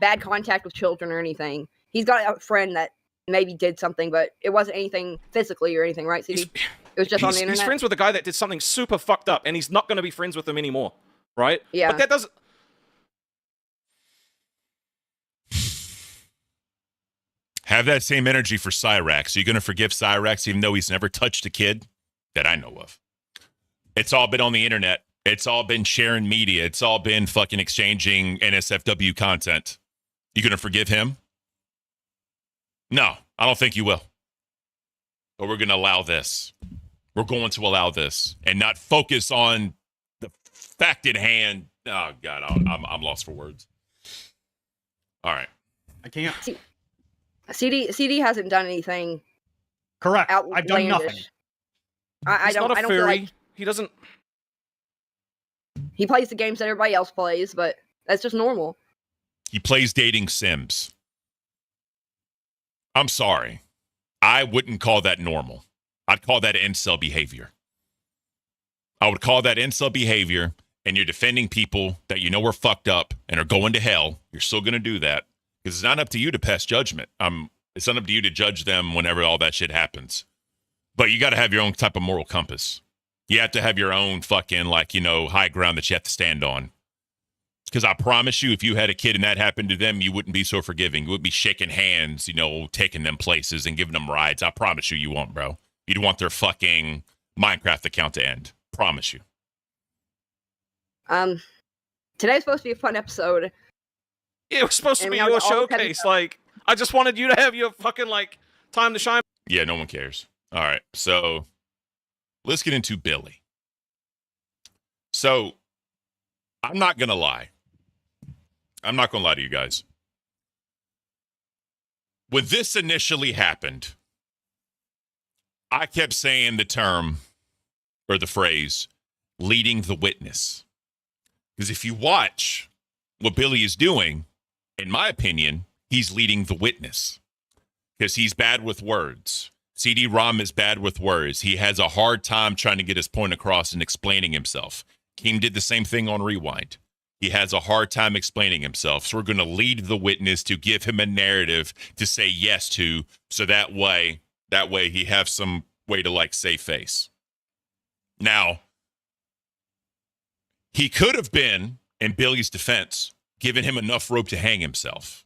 bad contact with children or anything. He's got a friend that maybe did something, but it wasn't anything physically or anything, right, CD? It was just on the internet? He's friends with a guy that did something super fucked up, and he's not going to be friends with him anymore, right? Yeah. But that doesn't... Have that same energy for Cyrax. Are you going to forgive Cyrax even though he's never touched a kid that I know of? It's all been on the internet. It's all been sharing media. It's all been fucking exchanging NSFW content. You going to forgive him? No, I don't think you will. But we're going to allow this. We're going to allow this and not focus on the fact at hand. Oh, God, I'm lost for words. All right. I can't. CD hasn't done anything. Correct. I've done nothing. I don't feel like he doesn't. He plays the games that everybody else plays, but that's just normal. He plays dating sims. I'm sorry. I wouldn't call that normal. I'd call that incel behavior. I would call that incel behavior, and you're defending people that you know are fucked up and are going to hell. You're still going to do that. Because it's not up to you to pass judgment. It's not up to you to judge them whenever all that shit happens. But you got to have your own type of moral compass. You have to have your own fucking, high ground that you have to stand on. Because I promise you, if you had a kid and that happened to them, you wouldn't be so forgiving. You would be shaking hands, taking them places and giving them rides. I promise you won't, bro. You'd want their fucking Minecraft account to end. Promise you. Today's supposed to be a fun episode. It was supposed to be your showcase. I just wanted you to have your fucking, time to shine. Yeah, no one cares. All right, so let's get into Billy. So, I'm not going to lie. I'm not going to lie to you guys. When this initially happened, I kept saying the term, or the phrase, leading the witness. Because if you watch what Billy is doing, In my opinion, he's leading the witness because he's bad with words. CD ROM is bad with words. He has a hard time trying to get his point across and explaining himself. Keem did the same thing on Rewind. He has a hard time explaining himself. So we're going to lead the witness to give him a narrative to say yes to, so that way he has some way to like save face. Now, he could have been, in Billy's defense, given him enough rope to hang himself.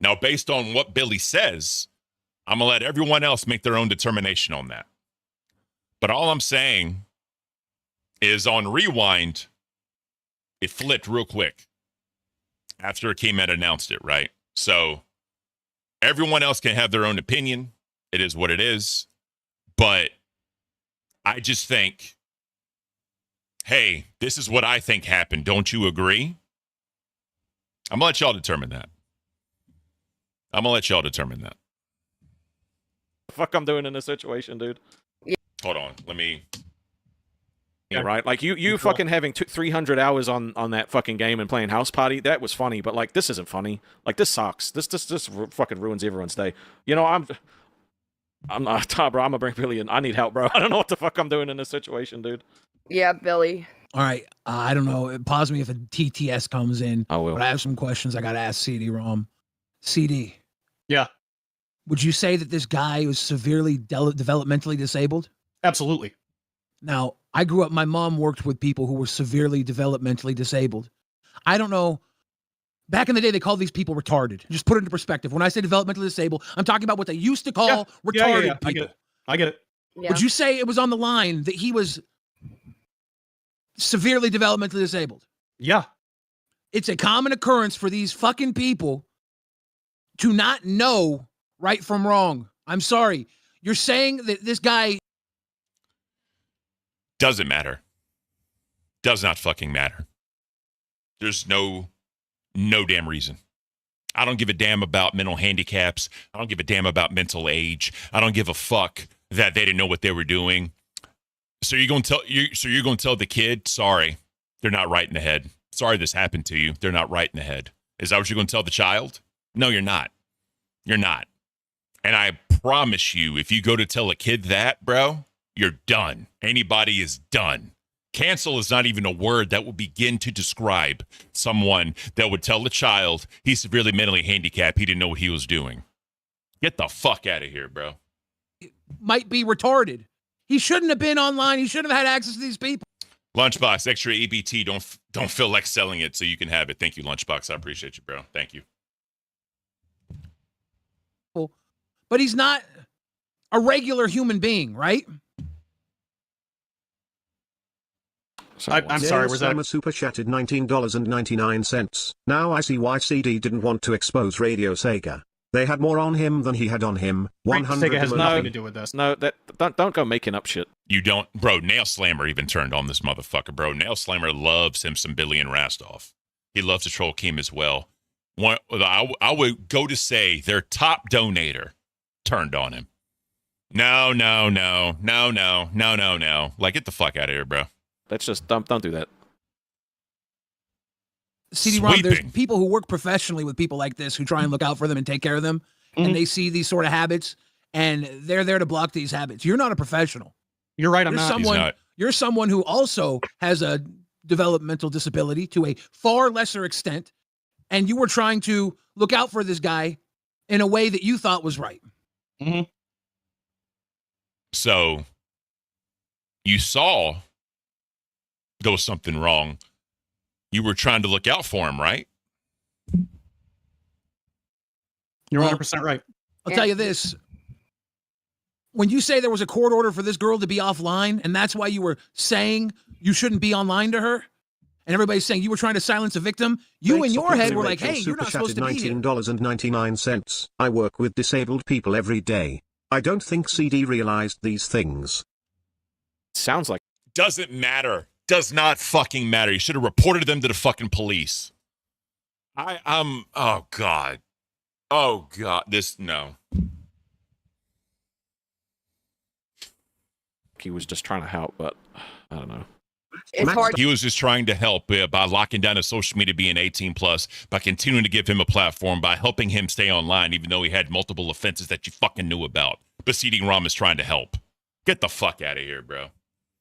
Now, based on what Billy says, I'm going to let everyone else make their own determination on that. But all I'm saying is on Rewind, it flipped real quick after Caint announced it, right? So everyone else can have their own opinion. It is what it is. But I just think, hey, this is what I think happened. Don't you agree? I'm going to let y'all determine that. The fuck I'm doing in this situation, dude. Hold on. Let me... Yeah, right. Like you fucking having 300 hours on that fucking game and playing House Party, that was funny. But like, this isn't funny. Like, this sucks. This fucking ruins everyone's day. You know, I'm bro. I'm gonna bring Billy in. I need help, bro. I don't know what the fuck I'm doing in this situation, dude. Yeah, Billy. All right. I don't know. Pause me if a TTS comes in. I will. But I have some questions I got to ask CD ROM. CD. Yeah. Would you say that this guy was severely developmentally disabled? Absolutely. Now, I grew up, my mom worked with people who were severely developmentally disabled. I don't know. Back in the day, they called these people retarded. Just put it into perspective. When I say developmentally disabled, I'm talking about what they used to call retarded people. I get it. Yeah. Would you say it was on the line that he was severely developmentally disabled? Yeah. It's a common occurrence for these fucking people to not know right from wrong. I'm sorry. You're saying that this guy... Doesn't matter. Does not fucking matter. There's no damn reason. I don't give a damn about mental handicaps. I don't give a damn about mental age. I don't give a fuck that they didn't know what they were doing. So you're going to tell the kid, sorry, they're not right in the head. Sorry this happened to you. They're not right in the head. Is that what you're going to tell the child? No, you're not. You're not. And I promise you, if you go to tell a kid that, bro, you're done. Anybody is done. Cancel is not even a word that would begin to describe someone that would tell a child he's severely mentally handicapped. He didn't know what he was doing. Get the fuck out of here, bro. Might be retarded. He shouldn't have been online. He shouldn't have had access to these people. Lunchbox, extra EBT. Don't feel like selling it so you can have it. Thank you, Lunchbox. I appreciate you, bro. Thank you. But he's not a regular human being, right? I'm sorry, was that... super chatted $19.99. Now I see why CD didn't want to expose Radio Sega. They had more on him than he had on him. 100 Sega has nothing to do with this. No, don't go making up shit. You don't, bro. Nail Slammer even turned on this motherfucker, bro. Nail Slammer loves him some Billy and Rastoff. He loves to troll Keem as well. I would go to say their top donator turned on him. No. Like, get the fuck out of here, bro. That's just don't do that. CD-ROM, there's people who work professionally with people like this who try and look out for them and take care of them, and they see these sort of habits, and they're there to block these habits. You're not a professional. You're right, I'm not. You're someone who also has a developmental disability to a far lesser extent, and you were trying to look out for this guy in a way that you thought was right. Mm-hmm. So, you saw there was something wrong. You were trying to look out for him, right? You're 100% right. I'll tell you this. When you say there was a court order for this girl to be offline, and that's why you were saying you shouldn't be online to her, and everybody's saying you were trying to silence a victim, you in your head were like, hey, you're not supposed to be here. $19.99. I work with disabled people every day. I don't think CD realized these things. Sounds like... Doesn't matter. Does not fucking matter. You should have reported them to the fucking police. Oh God. No. He was just trying to help, but I don't know. It's hard. He was just trying to help by locking down his social media being 18 plus, by continuing to give him a platform, by helping him stay online, even though he had multiple offenses that you fucking knew about. But CD ROM is trying to help. Get the fuck out of here, bro.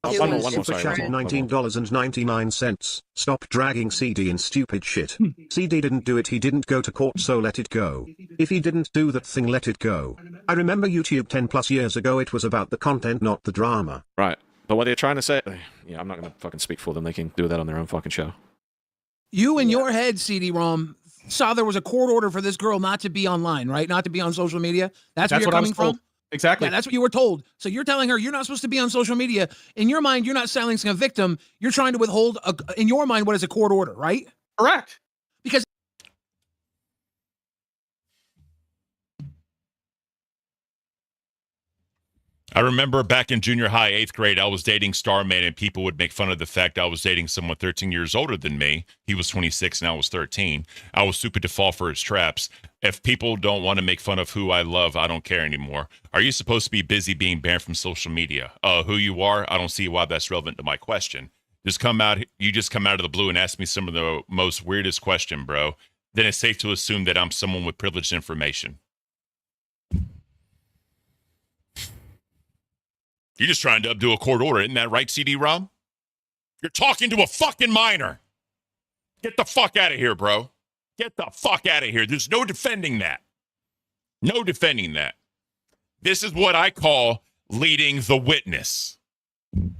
One more, Super sorry. chatted $19.99. Stop dragging CD in stupid shit. CD didn't do it, he didn't go to court, so let it go. If he didn't do that thing, let it go. I remember YouTube 10 plus years ago, it was about the content, not the drama. Right. But what they're trying to say, yeah, I'm not going to fucking speak for them. They can do that on their own fucking show. You in your head, CD-ROM, saw there was a court order for this girl not to be online, right? Not to be on social media. That's where you're coming from? Exactly. Yeah, that's what you were told. So you're telling her you're not supposed to be on social media. In your mind, you're not silencing a victim. You're trying to withhold, in your mind, what is a court order, right? Correct. Because I remember back in junior high, 8th grade, I was dating Starman, and people would make fun of the fact I was dating someone 13 years older than me. He was 26 and I was 13. I was stupid to fall for his traps. If people don't want to make fun of who I love, I don't care anymore. Are you supposed to be busy being banned from social media? Who you are, I don't see why that's relevant to my question. You just come out of the blue and ask me some of the most weirdest question, bro. Then it's safe to assume that I'm someone with privileged information. You're just trying to undo a court order, isn't that right, CD-ROM? You're talking to a fucking minor. Get the fuck out of here, bro. Get the fuck out of here. There's no defending that. No defending that. This is what I call leading the witness. But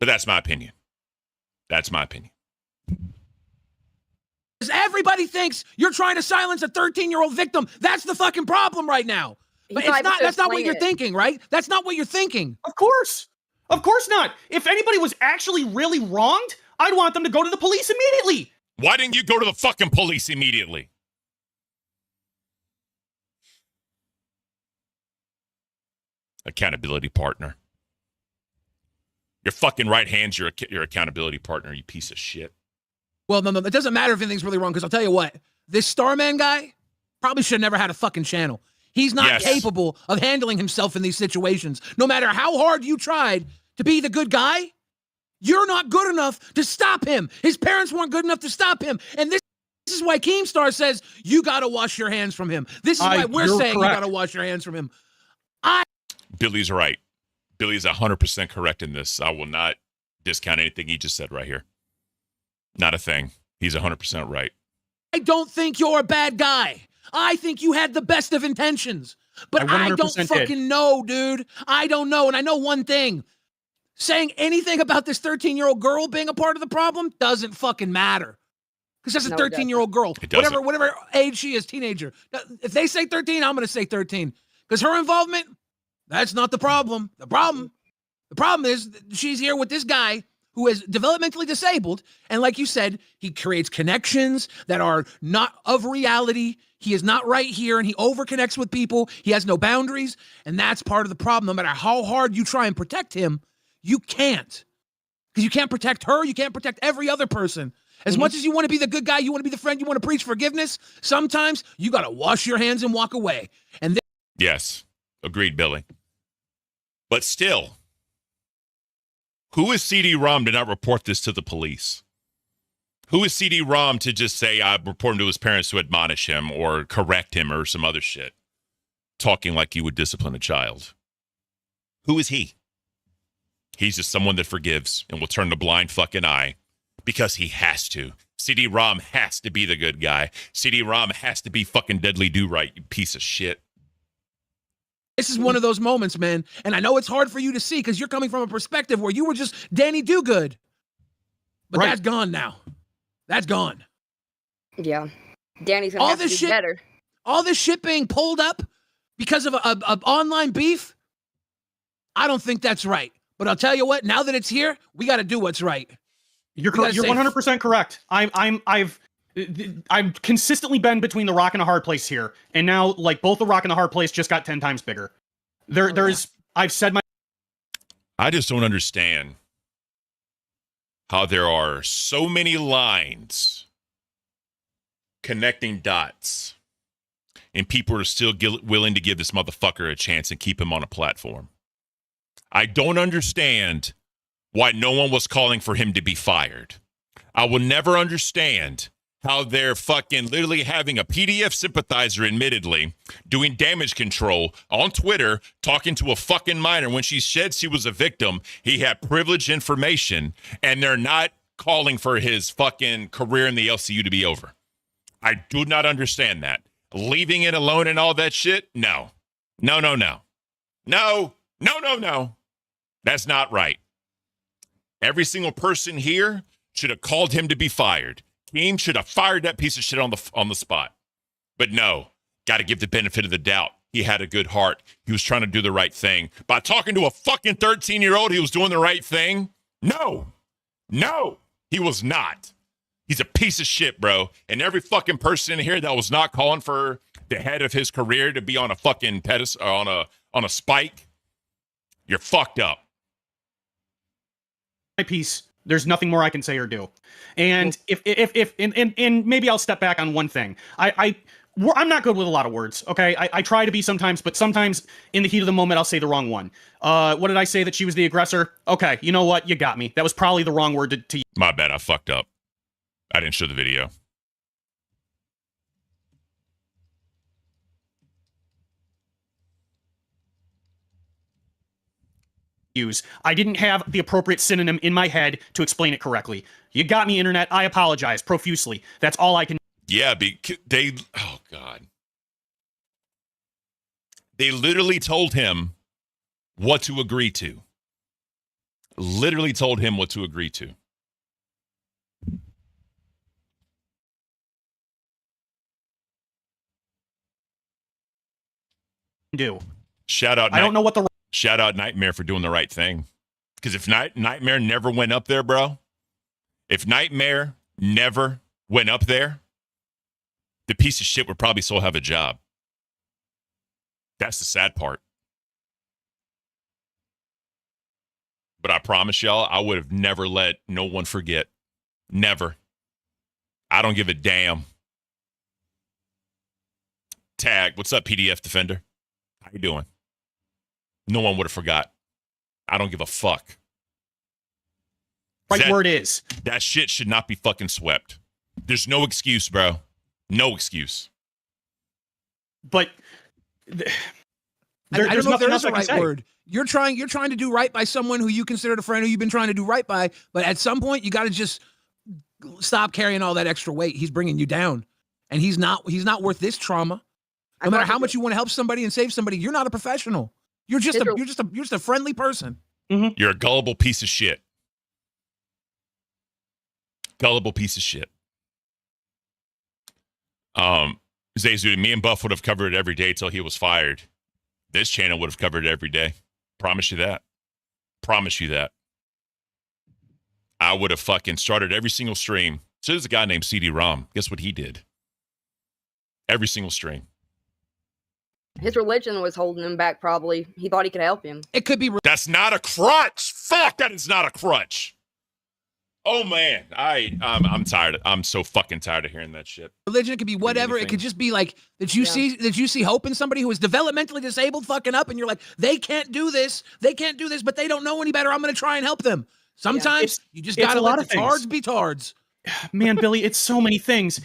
that's my opinion. That's my opinion. everybody thinks you're trying to silence a 13-year-old victim. That's the fucking problem right now. But it's not, that's not what you're thinking, right? That's not what you're thinking. Of course. Of course not. If anybody was actually really wronged, I'd want them to go to the police immediately. Why didn't you go to the fucking police immediately? Accountability partner. Your fucking right hand's your accountability partner, you piece of shit. Well, no, it doesn't matter if anything's really wrong, because I'll tell you what, this Starman guy probably should have never had a fucking channel. He's not capable of handling himself in these situations. No matter how hard you tried to be the good guy, you're not good enough to stop him. His parents weren't good enough to stop him. And this is why Keemstar says you got to wash your hands from him. This is why we're saying you got to wash your hands from him. Billy's right. Billy's 100% correct in this. I will not discount anything he just said right here. Not a thing. He's 100% right. I don't think you're a bad guy. I think you had the best of intentions. But I don't fucking know, dude. I don't know. And I know one thing. Saying anything about this 13-year-old girl being a part of the problem doesn't fucking matter. Because that's a 13-year-old girl. Whatever age she is, teenager. If they say 13, I'm going to say 13. Because her involvement, that's not the problem. The problem is she's here with this guy who is developmentally disabled. And like you said, he creates connections that are not of reality. He is not right here, and he overconnects with people. He has no boundaries, and that's part of the problem. No matter how hard you try and protect him, you can't. Because you can't protect her. You can't protect every other person. As much as you want to be the good guy, you want to be the friend, you want to preach forgiveness, sometimes you got to wash your hands and walk away. And yes, agreed, Billy. But still, who is CD-ROM to not report this to the police? Who is CD-ROM to just say, I report him to his parents to admonish him or correct him or some other shit? Talking like you would discipline a child. Who is he? He's just someone that forgives and will turn a blind fucking eye because he has to. CD-ROM has to be the good guy. CD-ROM has to be fucking Deadly Do-Right, you piece of shit. This is one of those moments, man. And I know it's hard for you to see because you're coming from a perspective where you were just Danny Do-Good. But that's gone now. That's gone. Yeah. Danny's going to have to do better. All this shit being pulled up because of a online beef, I don't think that's right. But I'll tell you what, now that it's here, we got to do what's right. You're 100% correct. I've consistently been between the rock and a hard place here, and now like both the rock and the hard place just got 10 times bigger. I've said my. I just don't understand how there are so many lines connecting dots, and people are still willing to give this motherfucker a chance and keep him on a platform. I don't understand why no one was calling for him to be fired. I will never understand how they're fucking literally having a PDF sympathizer, admittedly, doing damage control on Twitter, talking to a fucking minor when she said she was a victim. He had privileged information, and they're not calling for his fucking career in the LCU to be over. I do not understand that. Leaving it alone and all that shit? No. No, no, no. No, no, no, no. That's not right. Every single person here should have called him to be fired. Team should have fired that piece of shit on the spot. But no, got to give the benefit of the doubt. He had a good heart. He was trying to do the right thing. By talking to a fucking 13-year-old, he was doing the right thing? No. No, he was not. He's a piece of shit, bro. And every fucking person in here that was not calling for the head of his career to be on a fucking pedestal, on a spike, you're fucked up. My piece. There's nothing more I can say or do. And if maybe I'll step back on one thing. I'm not good with a lot of words, okay? I try to be sometimes, but sometimes in the heat of the moment, I'll say the wrong one. What did I say, that she was the aggressor? Okay, you know what? You got me. That was probably the wrong word to use. My bad, I fucked up. I didn't show the video. I didn't have the appropriate synonym in my head to explain it correctly. You got me, internet. I apologize profusely. That's all I can. Yeah, oh God. They literally told him what to agree to. Literally told him what to agree to. Shout out. I don't know what the. Shout out Nightmare for doing the right thing. Because if Nightmare never went up there, bro, if Nightmare never went up there, the piece of shit would probably still have a job. That's the sad part. But I promise y'all, I would have never let no one forget. Never. I don't give a damn. Tag, what's up, PDF Defender? How you doing? No one would have forgot. I don't give a fuck. Right word is. That shit should not be fucking swept. There's no excuse, bro. No excuse. But I don't know if there is a right word. You're trying to do right by someone who you considered a friend who you've been trying to do right by, but at some point you got to just stop carrying all that extra weight. He's bringing you down, and he's not worth this trauma. No matter how much you want to help somebody and save somebody, you're not a professional. You're just a friendly person. Mm-hmm. You're a gullible piece of shit. Gullible piece of shit. Zazu, me and Buff would have covered it every day till he was fired. This channel would have covered it every day. Promise you that. Promise you that. I would have fucking started every single stream. So there's a guy named CD ROM. Guess what he did? Every single stream. His religion was holding him back, probably. He thought he could help him. It could be. That's not a crutch. Fuck, that is not a crutch. Oh, man. I'm tired. I'm so fucking tired of hearing that shit. Religion, it could be whatever. It could just be like, did you see hope in somebody who is developmentally disabled fucking up, and you're like, they can't do this, but they don't know any better. I'm going to try and help them. Sometimes you just got to let the tards be tards. Man, Billy, it's so many things.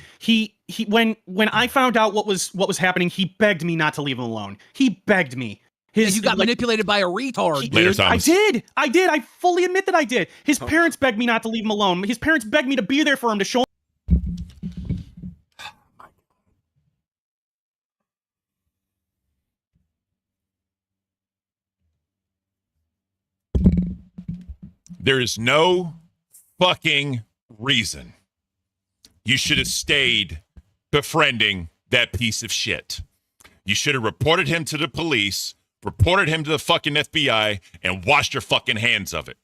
When I found out what was happening, he begged me not to leave him alone. He begged me. You got manipulated by a retard, dude. I did. I fully admit that I did. His parents begged me not to leave him alone. His parents begged me to be there for him, to show him. There is no fucking reason you should have stayed befriending that piece of shit. You should have reported him to the police, reported him to the fucking FBI, and washed your fucking hands of it.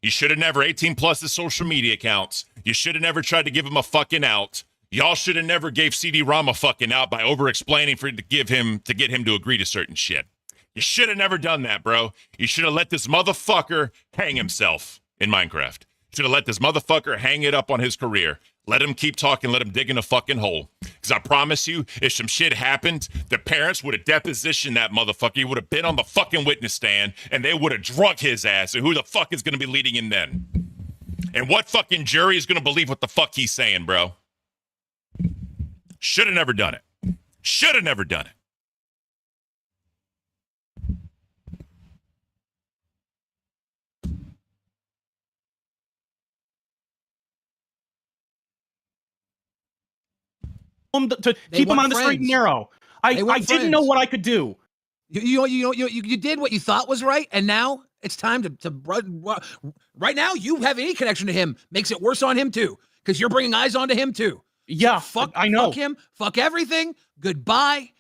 You should have never 18 plus his social media accounts. You should have never tried to give him a fucking out. Y'all should have never gave CD ROM a fucking out by over-explaining to get him to agree to certain shit. You should have never done that, bro. You should have let this motherfucker hang himself in Minecraft. You should have let this motherfucker hang it up on his career. Let him keep talking. Let him dig in a fucking hole. Because I promise you, if some shit happened, the parents would have depositioned that motherfucker. He would have been on the fucking witness stand, and they would have drunk his ass. And who the fuck is going to be leading him then? And what fucking jury is going to believe what the fuck he's saying, bro? Should have never done it. Should have never done it. To keep him on the straight and narrow. I didn't know what I could do. You did what you thought was right, and now it's time to right now you have any connection to him makes it worse on him too, because you're bringing eyes onto him too. Yeah, so I know. Fuck him. Fuck everything. Goodbye.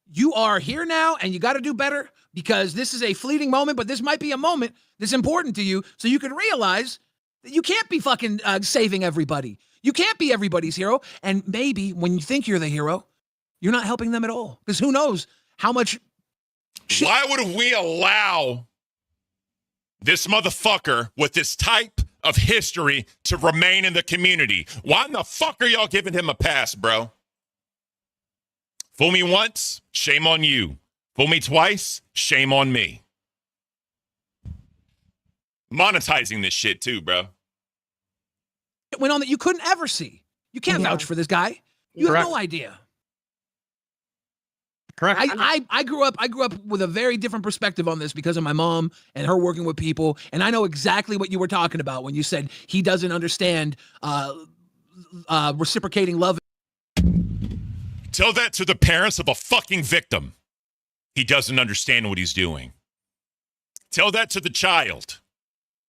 You are here now, and you got to do better, because this is a fleeting moment, but this might be a moment that's important to you, so you can realize that you can't be fucking saving everybody. You can't be everybody's hero, and maybe when you think you're the hero, you're not helping them at all, because who knows how much shit. Why would we allow this motherfucker with this type of history to remain in the community? Why in the fuck are y'all giving him a pass, bro? Fool me once, shame on you. Fool me twice, shame on me. Monetizing this shit too, bro. It went on that you couldn't ever see. You can't vouch for this guy. You have no idea. Correct. I grew up with a very different perspective on this because of my mom and her working with people, and I know exactly what you were talking about when you said he doesn't understand reciprocating love. Tell that to the parents of a fucking victim. He doesn't understand what he's doing. Tell that to the child.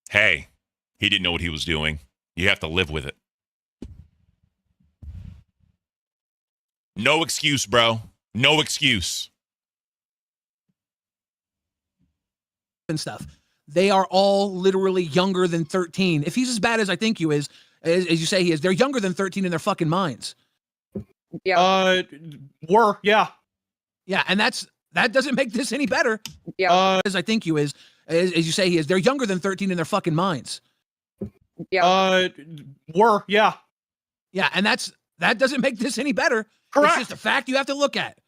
Hey, he didn't know what he was doing. You have to live with it. No excuse, bro. No excuse. And stuff. They are all literally younger than 13. If he's as bad as I think you is, as you say he is, they're younger than 13 in their fucking minds. Yeah. Yeah, and that doesn't make this any better. Yeah. As I think you is, as you say he is, they're younger than 13 in their fucking minds. Yeah. Yeah, and that doesn't make this any better. Correct. It's just a fact you have to look at.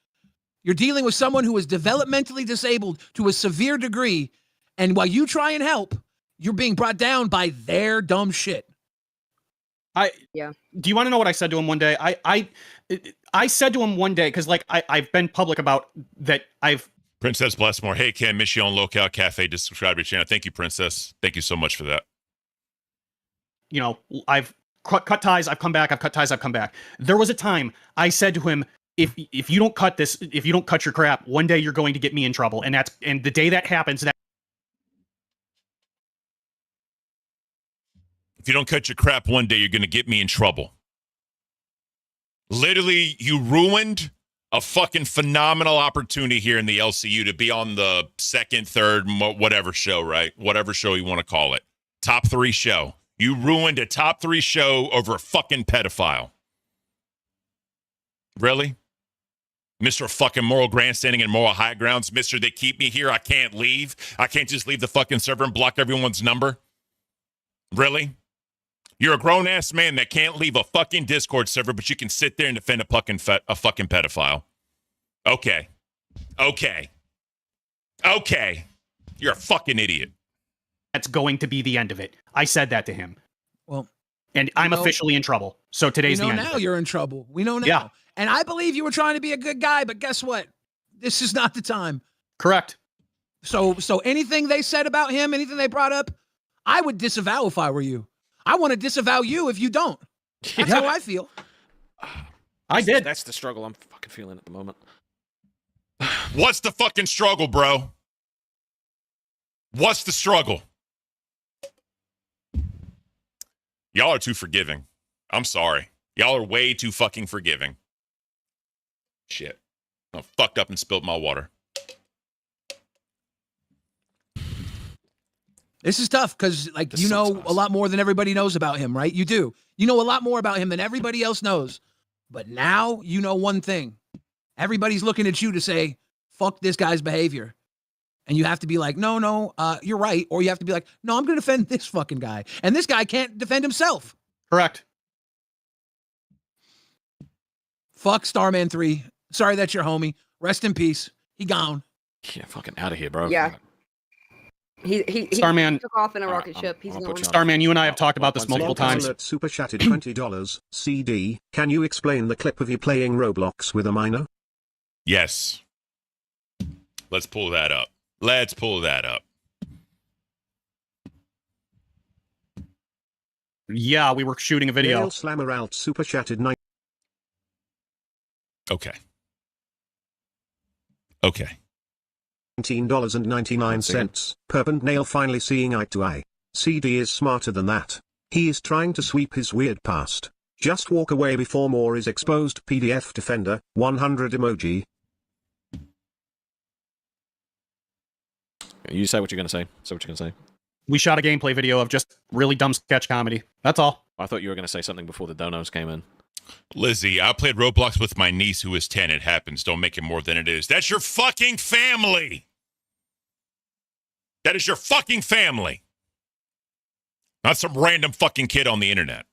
You're dealing with someone who is developmentally disabled to a severe degree, and while you try and help, you're being brought down by their dumb shit. Do you want to know what I said to him one day? I said to him one day, because like I've been public about that. Princess Blessmore. Hey, Ken, miss you on Locale Cafe. Just subscribe to your channel. Thank you, Princess. Thank you so much for that. You know, I've cut ties. I've come back. I've cut ties. I've come back. There was a time I said to him, if you don't cut this, if you don't cut your crap, one day you're going to get me in trouble. And the day that happens, if you don't cut your crap one day, you're going to get me in trouble. Literally, you ruined a fucking phenomenal opportunity here in the LCU to be on the second, third, whatever show, right? Whatever show you want to call it. Top 3 show. You ruined a top 3 show over a fucking pedophile. Really? Mr. fucking moral grandstanding and moral high grounds. Mr. They keep me here. I can't leave. I can't just leave the fucking server and block everyone's number. Really? You're a grown-ass man that can't leave a fucking Discord server, but you can sit there and defend a fucking pedophile. Okay. You're a fucking idiot. that's going to be the end of it. I said that to him. Well, and I'm officially in trouble. So today's the end. Now you're in trouble. We know now. Yeah. And I believe you were trying to be a good guy, but guess what? This is not the time. Correct. So anything they said about him, anything they brought up, I would disavow if I were you. I want to disavow you if you don't. That's how I feel. I did. That's the struggle I'm fucking feeling at the moment. What's the fucking struggle, bro? What's the struggle? Y'all are too forgiving. I'm sorry. Y'all are way too fucking forgiving. Shit. I fucked up and spilled my water. This is tough because, like, you know a lot more than everybody knows about him, right? You do. You know a lot more about him than everybody else knows. But now you know one thing. Everybody's looking at you to say, fuck this guy's behavior. And you have to be like, no, you're right. Or you have to be like, no, I'm going to defend this fucking guy. And this guy can't defend himself. Correct. Fuck Starman3. Sorry that's your homie. Rest in peace. He gone. Yeah, fucking out of here, bro. Yeah. He Starman took off in a rocket ship. He's gone. Starman, you and I have talked about this multiple times. Alert super chatted $20. CD, can you explain the clip of you playing Roblox with a minor? Yes. Let's pull that up. Let's pull that up. Yeah, we were shooting a video. Nail Slammer out super chatted 9. Okay. Okay. $19.99. Perp and Nail finally seeing eye to eye. CD is smarter than that. He is trying to sweep his weird past. Just walk away before more is exposed. PDF Defender, 100 emoji. You say what you're going to say. Say what you're going to say. We shot a gameplay video of just really dumb sketch comedy. That's all. I thought you were going to say something before the donos came in. Lizzie, I played Roblox with my niece who is 10. It happens. Don't make it more than it is. That's your fucking family. That is your fucking family. Not some random fucking kid on the internet.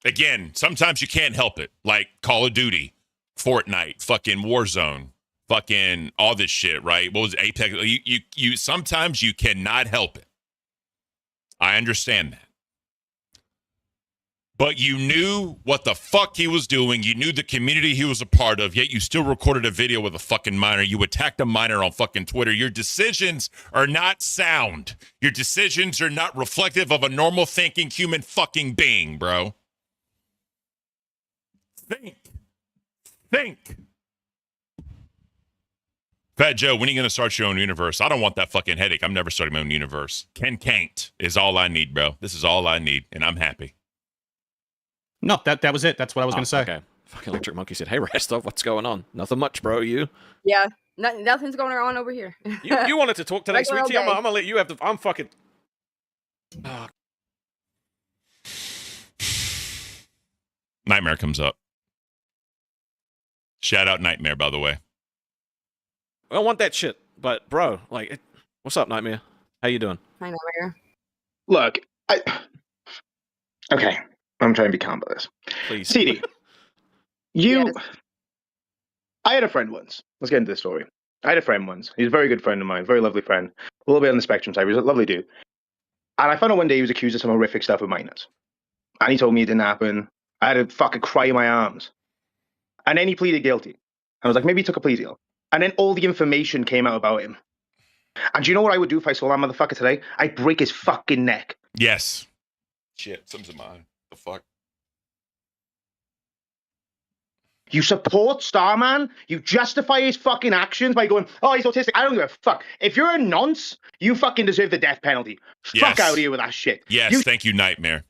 Again, sometimes you can't help it. Like Call of Duty, Fortnite, fucking Warzone, fucking all this shit, right? What was it, Apex? You sometimes you cannot help it. I understand that. But you knew what the fuck he was doing. You knew the community he was a part of, yet you still recorded a video with a fucking minor. You attacked a minor on fucking Twitter. Your decisions are not sound. Your decisions are not reflective of a normal thinking human fucking being, bro. Think. Fat Joe, when are you going to start your own universe? I don't want that fucking headache. I'm never starting my own universe. Caint is all I need, bro. This is all I need, and I'm happy. No, that was it. That's what I was going to say. Okay. Fucking Electric Monkey said, hey, Restov, what's going on? Nothing much, bro. You? Yeah, nothing's going on over here. You wanted to talk today, sweetie. I'm going to let you have the... I'm fucking... Nightmare comes up. Shout out Nightmare, by the way. I don't want that shit, but, bro, like, what's up, Nightmare? How you doing? Hi, Nightmare. Look, okay, I'm trying to be calm about this. Please. CD, I had a friend once. Let's get into this story. I had a friend once. He's a very good friend of mine, very lovely friend. A little bit on the spectrum side. He was a lovely dude. And I found out one day he was accused of some horrific stuff with minors. And he told me it didn't happen. I had to fucking cry in my arms. And then he pleaded guilty. I was like, maybe he took a plea deal. And then all the information came out about him. And do you know what I would do if I saw that motherfucker today? I'd break his fucking neck. Yes. Shit, something's in mine. The fuck? You support Starman? You justify his fucking actions by going, oh, he's autistic. I don't give a fuck. If you're a nonce, you fucking deserve the death penalty. Fuck out of here with that shit. Yes, thank you, Nightmare.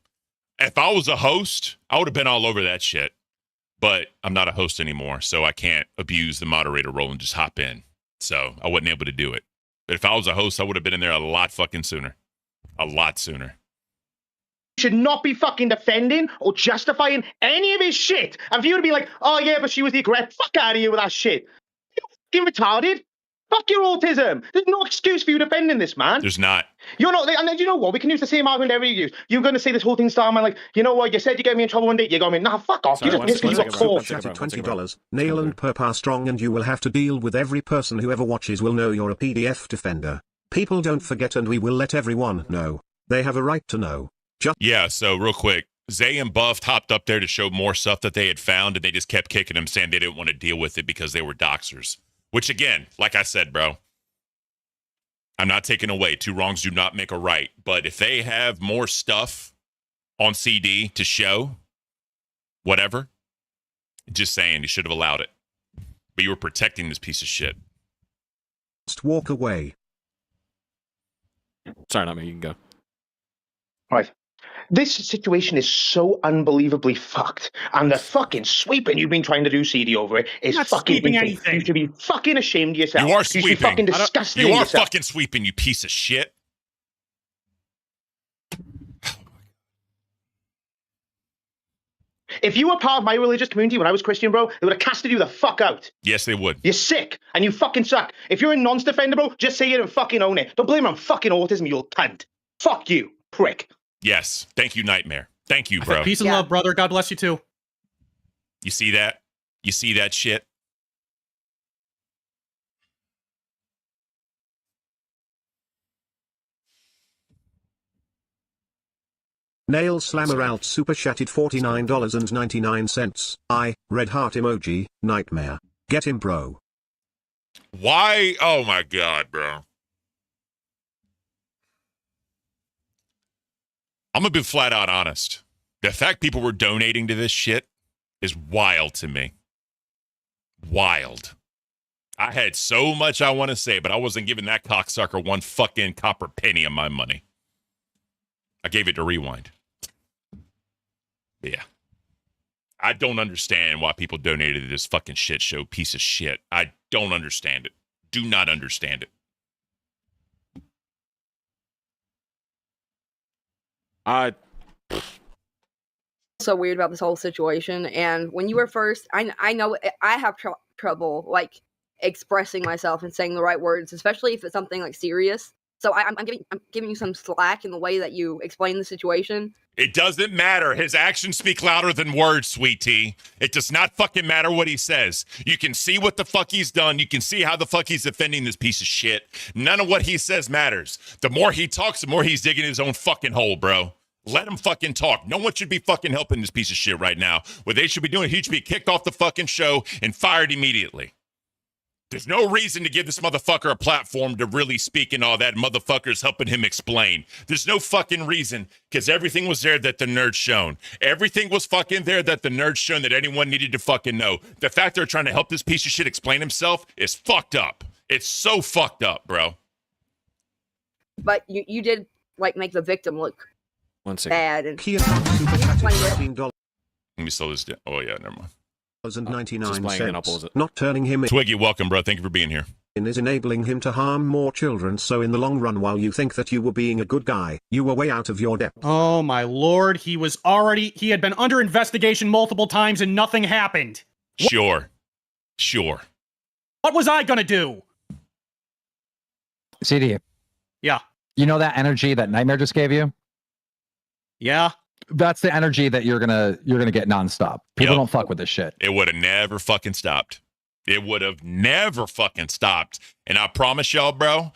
If I was a host, I would have been all over that shit. But I'm not a host anymore, so I can't abuse the moderator role and just hop in. So I wasn't able to do it. But if I was a host, I would have been in there a lot fucking sooner. A lot sooner. Should not be fucking defending or justifying any of his shit. And for you to be like, oh yeah, but she was the aggressor. Fuck out of here with that shit. You're fucking retarded. Fuck your autism. There's no excuse for you defending this, man. There's not. You're not, and you know what? We can use the same argument every use. You're going to say this whole thing, Starman, like, you know what? You said you get me in trouble one day. You're going, nah, fuck off. You just missed because you got caught. $20. Nail and Perp are strong and you will have to deal with every person who ever watches will know you're a PDF defender. People don't forget and we will let everyone know. They have a right to know. Yeah, so real quick. Zay and Buff hopped up there to show more stuff that they had found, and they just kept kicking them, saying they didn't want to deal with it because they were doxers. Which, again, like I said, bro, I'm not taking away. Two wrongs do not make a right. But if they have more stuff on CD to show, whatever, just saying, you should have allowed it. But you were protecting this piece of shit. Just walk away. Sorry, not me. You can go. Right. This situation is so unbelievably fucked. And the fucking sweeping you've been trying to do, CD, over it is fucking anything. You should be fucking ashamed of yourself. You are sweeping. You should be fucking disgusted. You are yourself. fucking sweeping, you piece of shit. If you were part of my religious community when I was Christian, bro, they would have casted you the fuck out. Yes, they would. You're sick, and you fucking suck. If you're a nonce defender, bro, just say it and fucking own it. Don't blame it on fucking autism, you old cunt. Fuck you, prick. Yes. Thank you, Nightmare. Thank you, bro. Peace and love, brother. God bless you too. You see that? You see that shit? Nail Slammer out super chatted $49.99. Red heart emoji, nightmare. Get him, bro. Why? Oh my God, bro. I'm gonna be flat out honest. The fact people were donating to this shit is wild to me. Wild. I had so much I want to say, but I wasn't giving that cocksucker one fucking copper penny of my money. I gave it to Rewind. Yeah. I don't understand why people donated to this fucking shit show piece of shit. I don't understand it. Do not understand it. So weird about this whole situation. And when you were first, I know I have trouble like expressing myself and saying the right words, especially if it's something like serious. So I'm giving you some slack in the way that you explain the situation. It doesn't matter. His actions speak louder than words, sweet tea. It does not fucking matter what he says. You can see what the fuck he's done. You can see how the fuck he's defending this piece of shit. None of what he says matters. The more he talks, the more he's digging his own fucking hole, bro. Let him fucking talk. No one should be fucking helping this piece of shit right now. What they should be doing, he should be kicked off the fucking show and fired immediately. There's no reason to give this motherfucker a platform to really speak and all that. Motherfucker's helping him explain. There's no fucking reason, because everything was there that the nerd's shown. Everything was fucking there that the nerd's shown that anyone needed to fucking know. The fact they're trying to help this piece of shit explain himself is fucked up. It's so fucked up, bro. But you did like make the victim look bad. And Let me slow this down. Oh yeah, never mind. $99. Not turning him in. Twiggy, welcome, bro. Thank you for being here. Is enabling him to harm more children, so in the long run, while you think that you were being a good guy, you were way out of your depth. Oh my lord, he had been under investigation multiple times and nothing happened. Sure. What was I gonna do? CD. Yeah. You know that energy that Nightmare just gave you? Yeah. That's the energy that you're gonna get nonstop. People don't fuck with this shit. It would have never fucking stopped. It would have never fucking stopped. And I promise y'all, bro,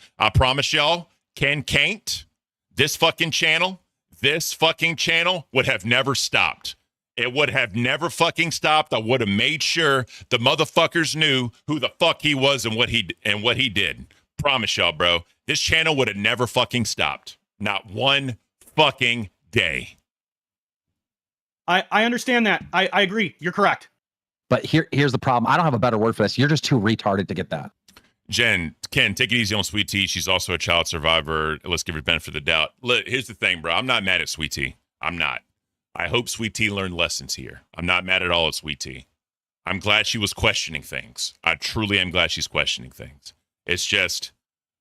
Caint, this fucking channel would have never stopped. It would have never fucking stopped. I would have made sure the motherfuckers knew who the fuck he was and what he did. Promise y'all, bro. This channel would have never fucking stopped. Not one fucking day. I understand that. I agree. You're correct. But here's the problem. I don't have a better word for this. You're just too retarded to get that. Ken, take it easy on Sweet Tea. She's also a child survivor. Let's give her benefit of the doubt. Look, here's the thing, bro. I'm not mad at Sweet Tea. I'm not. I hope Sweet Tea learned lessons here. I'm not mad at all at Sweet Tea. I'm glad she was questioning things. I truly am glad she's questioning things. It's just,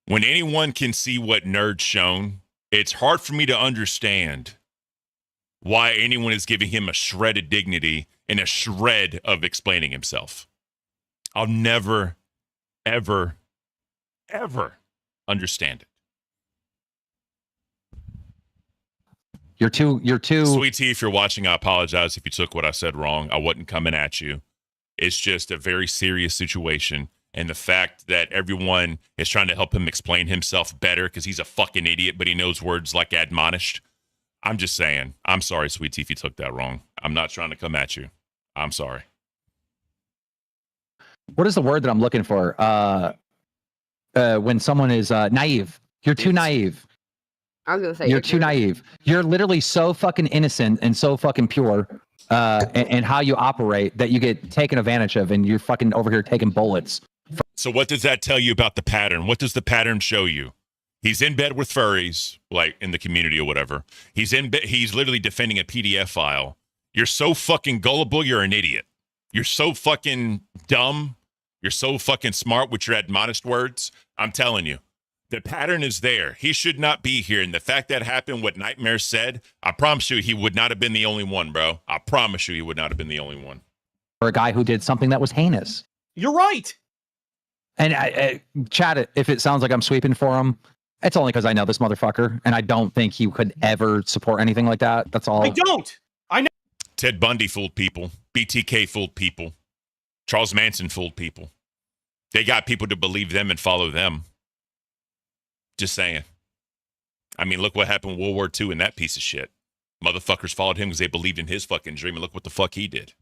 when anyone can see what Nerd's shown, it's hard for me to understand why anyone is giving him a shred of dignity and a shred of explaining himself. I'll never, ever, ever understand it. You're too Sweet Tea, if you're watching, I apologize if you took what I said wrong. I wasn't coming at you. It's just a very serious situation. And the fact that everyone is trying to help him explain himself better because he's a fucking idiot, but he knows words like admonished. I'm just saying. I'm sorry, Sweet Tea, if you took that wrong. I'm not trying to come at you. I'm sorry. What is the word that I'm looking for? When someone is naive. You're too naive. I was gonna say you're too naive. You're literally so fucking innocent and so fucking pure and how you operate that you get taken advantage of, and you're fucking over here taking bullets. So what does that tell you about the pattern? What does the pattern show you? He's in bed with furries, like in the community or whatever. He's in bed. He's literally defending a PDF file. You're so fucking gullible. You're an idiot. You're so fucking dumb. You're so fucking smart with your admonished words. I'm telling you, the pattern is there. He should not be here. And the fact that happened, what Nightmare said, I promise you he would not have been the only one, bro. I promise you he would not have been the only one. For a guy who did something that was heinous. You're right. And chat, if it sounds like I'm sweeping for him, it's only because I know this motherfucker, and I don't think he could ever support anything like that. That's all. I don't. I know. Ted Bundy fooled people. BTK fooled people. Charles Manson fooled people. They got people to believe them and follow them. Just saying. I mean, look what happened in World War II in that piece of shit. Motherfuckers followed him because they believed in his fucking dream, and look what the fuck he did.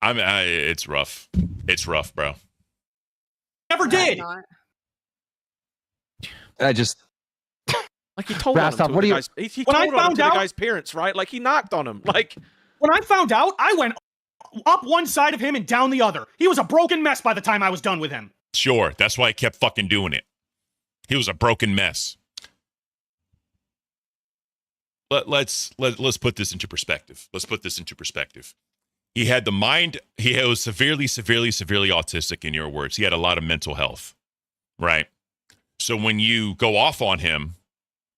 It's rough. It's rough, bro. Never did. I just like he told on him to the guy's, he when I told on him found to the out, guy's parents, right? Like he knocked on him. Like when I found out, I went up one side of him and down the other. He was a broken mess by the time I was done with him. Sure, that's why he kept fucking doing it. He was a broken mess. Let's put this into perspective. Let's put this into perspective. He had the mind. He was severely autistic. In your words, he had a lot of mental health, right? So when you go off on him,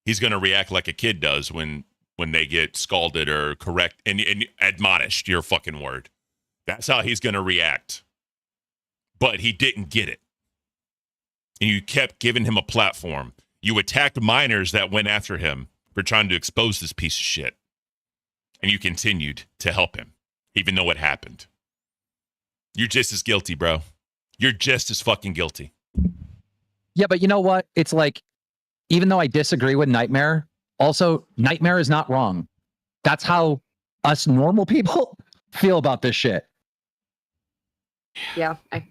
he's going to react like a kid does when they get scalded or correct and admonished. Your fucking word. That's how he's going to react. But he didn't get it. And you kept giving him a platform. You attacked minors that went after him for trying to expose this piece of shit. And you continued to help him, even though it happened. You're just as guilty, bro. You're just as fucking guilty. Yeah, but you know what? It's like, even though I disagree with Nightmare, also, Nightmare is not wrong. That's how us normal people feel about this shit. Yeah. I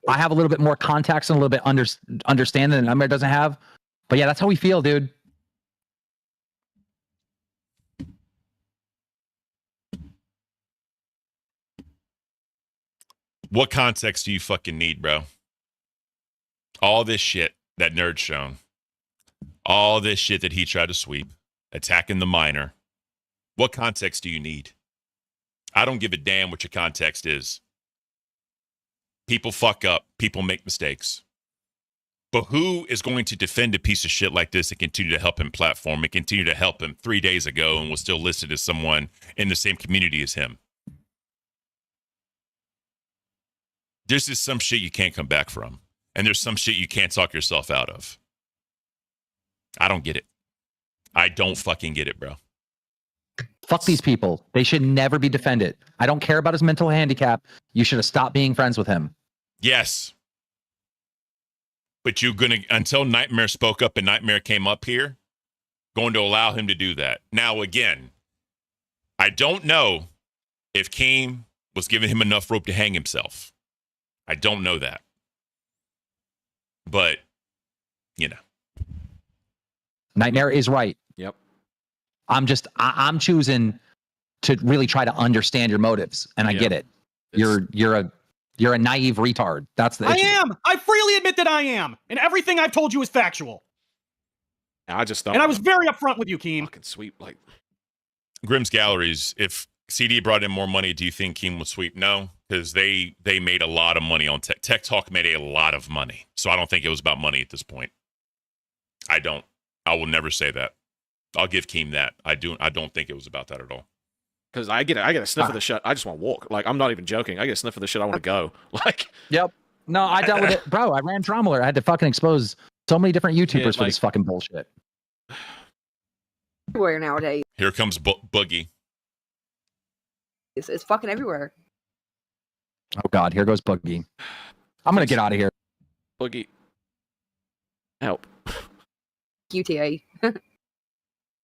have a little bit more context and a little bit understanding than Nightmare doesn't have. But yeah, that's how we feel, dude. What context do you fucking need, bro? All this shit that nerd's shown. All this shit that he tried to sweep. Attacking the minor. What context do you need? I don't give a damn what your context is. People fuck up. People make mistakes. But who is going to defend a piece of shit like this and continue to help him platform and continue to help him 3 days ago and was still listed as someone in the same community as him? There's just some shit you can't come back from. And there's some shit you can't talk yourself out of. I don't get it. I don't fucking get it, bro. Fuck these people. They should never be defended. I don't care about his mental handicap. You should have stopped being friends with him. Yes. But you're going to, until Nightmare spoke up and Nightmare came up here, going to allow him to do that. Now, again, I don't know if Caint was giving him enough rope to hang himself. I don't know that. But, you know. Nightmare is right. Yep. I'm choosing to really try to understand your motives, and I get it. You're a naive retard. That's the issue. I am. I freely admit that I am, and everything I've told you is factual. I just don't. And I was very upfront with you, Caint. Fucking sweep, like Grimm's Galleries. If CD brought in more money, do you think Caint would sweep? No, because they made a lot of money on Tech. Tech Talk made a lot of money, so I don't think it was about money at this point. I don't. I will never say that. I'll give Caint that. I don't think it was about that at all. Because I get a sniff of the shit. I just want to walk. Like, I'm not even joking. I get a sniff of the shit. I want to go. Like, yep. No, I dealt with it, bro. I ran Trauma Alert. I had to fucking expose so many different YouTubers for this fucking bullshit. Everywhere nowadays. Here comes Boogie. It's fucking everywhere. Oh God, here goes Boogie. I'm gonna get out of here. Boogie, help. QTA.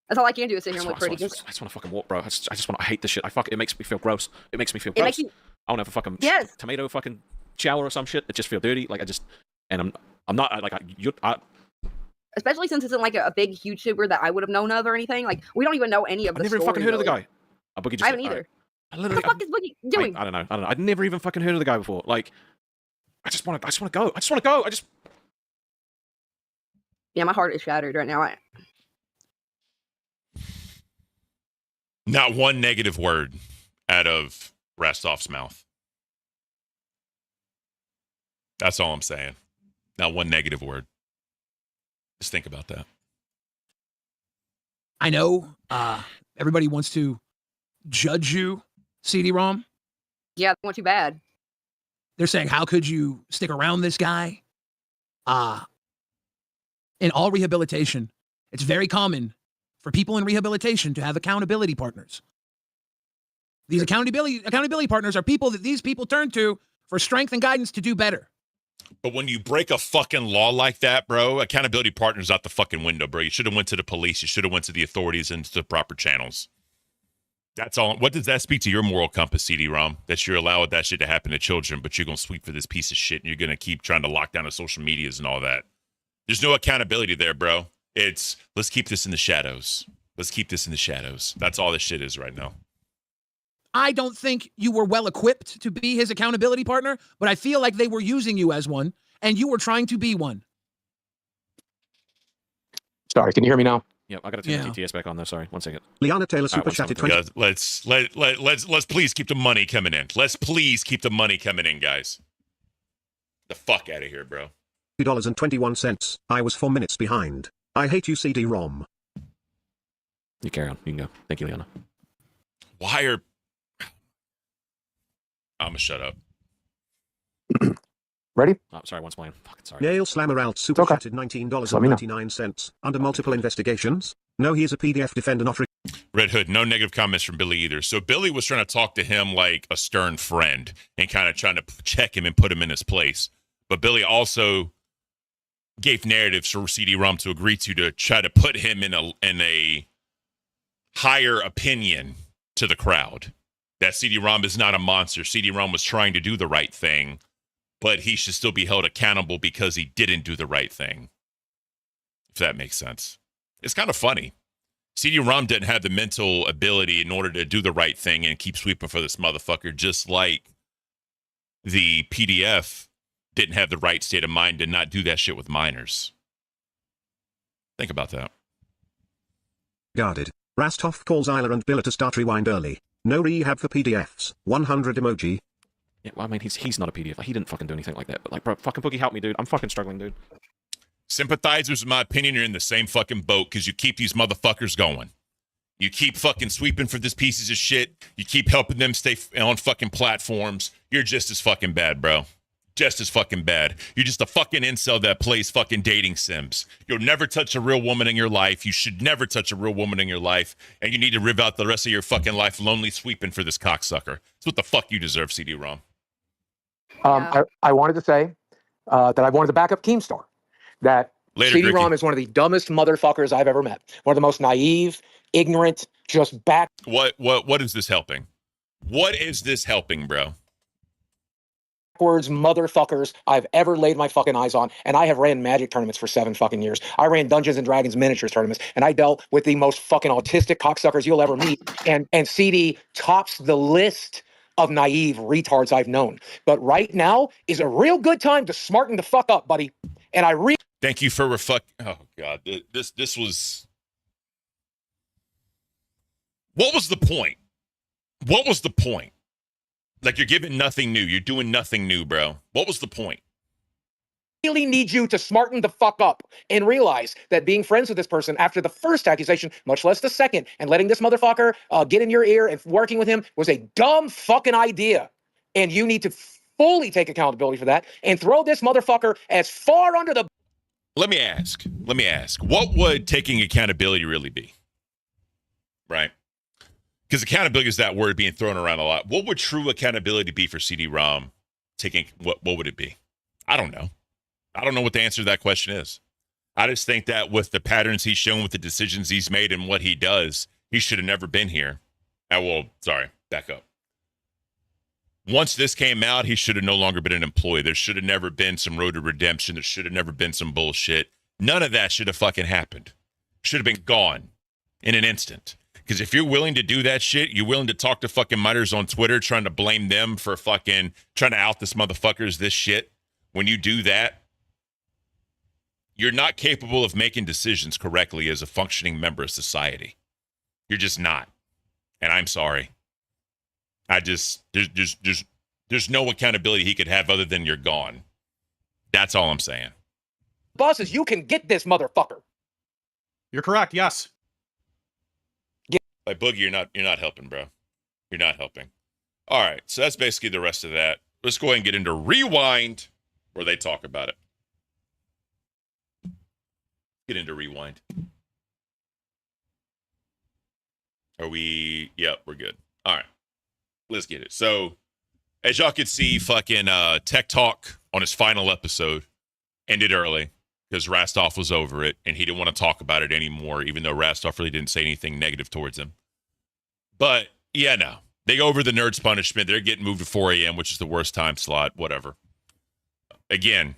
That's all I can do is sit here and look pretty. I just want to fucking walk, bro. I hate this shit. It makes me feel gross. It makes me feel It gross. makes you- I want to have a fucking Yes. tomato fucking shower or some shit. It just feel dirty. Like I'm not like Especially since it's like a big YouTuber that I would have known of or anything. Like we don't even know any of the. I've never even fucking heard of the guy. Boogie just, I haven't either. What the fuck is Boogie doing? I don't know. I'd never even fucking heard of the guy before. Like, I just want to go. I just want to go. Yeah, my heart is shattered right now. Not one negative word out of Rastov's mouth. That's all I'm saying. Not one negative word. Just think about that. I know everybody wants to judge you, CD ROM. Yeah, they want you bad. They're saying, how could you stick around this guy? In all rehabilitation, it's very common for people in rehabilitation to have accountability partners. These accountability partners are people that these people turn to for strength and guidance to do better. But when you break a fucking law like that, bro, accountability partner's out the fucking window, bro. You should have went to the police. You should have went to the authorities and to the proper channels. That's all. What does that speak to your moral compass, CD-ROM? That you're allowing that shit to happen to children, but you're going to sweep for this piece of shit and you're going to keep trying to lock down the social medias and all that. There's no accountability there, bro. It's, let's keep this in the shadows. Let's keep this in the shadows. That's all this shit is right now. I don't think you were well equipped to be his accountability partner, but I feel like they were using you as one, and you were trying to be one. Sorry, can you hear me now? Yep, I got to turn the TTS back on though. Sorry, 1 second. Liana Taylor super chatted 20. Guys, let's please keep the money coming in. Let's please keep the money coming in, guys. The fuck out of here, bro. $2.21. I was 4 minutes behind. I hate you, CD-ROM. You carry on. You can go. Thank you, Liana. Why are... I'm gonna shut up. Ready? Oh, sorry, one's playing. Fucking sorry. Yale Slammer out super chatted $19.99. Under multiple investigations. No, he is a PDF defender, not... Red Hood, no negative comments from Billy either. So Billy was trying to talk to him like a stern friend and kind of trying to check him and put him in his place. But Billy also gave narratives for CD-ROM to agree to try to put him in a higher opinion to the crowd. That CD-ROM is not a monster. CD-ROM was trying to do the right thing, but he should still be held accountable because he didn't do the right thing. If that makes sense. It's kind of funny. CD-ROM didn't have the mental ability in order to do the right thing and keep sweeping for this motherfucker, just like the PDF didn't have the right state of mind to not do that shit with minors. Think about that. Guarded. Rastov calls Isla and Billa to start rewind early. No rehab for PDFs. 100 emoji. Yeah, well, I mean, he's not a PDF. Like, he didn't fucking do anything like that. But, like, bro, fucking Boogie, help me, dude. I'm fucking struggling, dude. Sympathizers, in my opinion, are in the same fucking boat because you keep these motherfuckers going. You keep fucking sweeping for these pieces of shit. You keep helping them stay on fucking platforms. You're just as fucking bad, bro. Just as fucking bad. You're just a fucking incel that plays fucking dating sims. You'll never touch a real woman in your life. You should never touch a real woman in your life. And you need to live out the rest of your fucking life lonely sweeping for this cocksucker. That's what the fuck you deserve, CD-ROM. I wanted to say that I wanted to back up Keemstar. That CD-ROM is one of the dumbest motherfuckers I've ever met. One of the most naive, ignorant, just back. What is this helping? What is this helping, bro? Backwards motherfuckers I've ever laid my fucking eyes on, and I have ran Magic tournaments for 7 fucking years. I ran Dungeons and Dragons miniatures tournaments, and I dealt with the most fucking autistic cocksuckers you'll ever meet. And CD tops the list of naive retards I've known. But right now is a real good time to smarten the fuck up, buddy. And thank you for oh god, this was. What was the point? What was the point? Like, you're giving nothing new. You're doing nothing new, bro. What was the point? Really need you to smarten the fuck up and realize that being friends with this person after the first accusation, much less the second, and letting this motherfucker get in your ear and working with him was a dumb fucking idea. And you need to fully take accountability for that and throw this motherfucker as far under the... Let me ask, what would taking accountability really be? Right? Because accountability is that word being thrown around a lot. What would true accountability be for CD-ROM? What would it be? I don't know. I don't know what the answer to that question is. I just think that with the patterns he's shown, with the decisions he's made and what he does, he should have never been here. Back up. Once this came out, he should have no longer been an employee. There should have never been some road to redemption. There should have never been some bullshit. None of that should have fucking happened. Should have been gone in an instant. Because if you're willing to do that shit, you're willing to talk to fucking minors on Twitter trying to blame them for fucking trying to out this motherfucker's this shit. When you do that, you're not capable of making decisions correctly as a functioning member of society. You're just not. And I'm sorry. There's no accountability he could have other than you're gone. That's all I'm saying. Bosses, you can get this motherfucker. You're correct, yes. Like, Boogie, you're not helping, bro. You're not helping. All right, so that's basically the rest of that. Let's go ahead and get into Rewind, where they talk about it. Get into Rewind. Are we? Yep, we're good. All right, let's get it. So, as y'all could see, fucking Tech Talk on his final episode ended early because Rastov was over it and he didn't want to talk about it anymore, even though Rastov really didn't say anything negative towards him. But yeah, no, they go over the Nerds punishment. They're getting moved to 4 a.m., which is the worst time slot. Whatever. Again,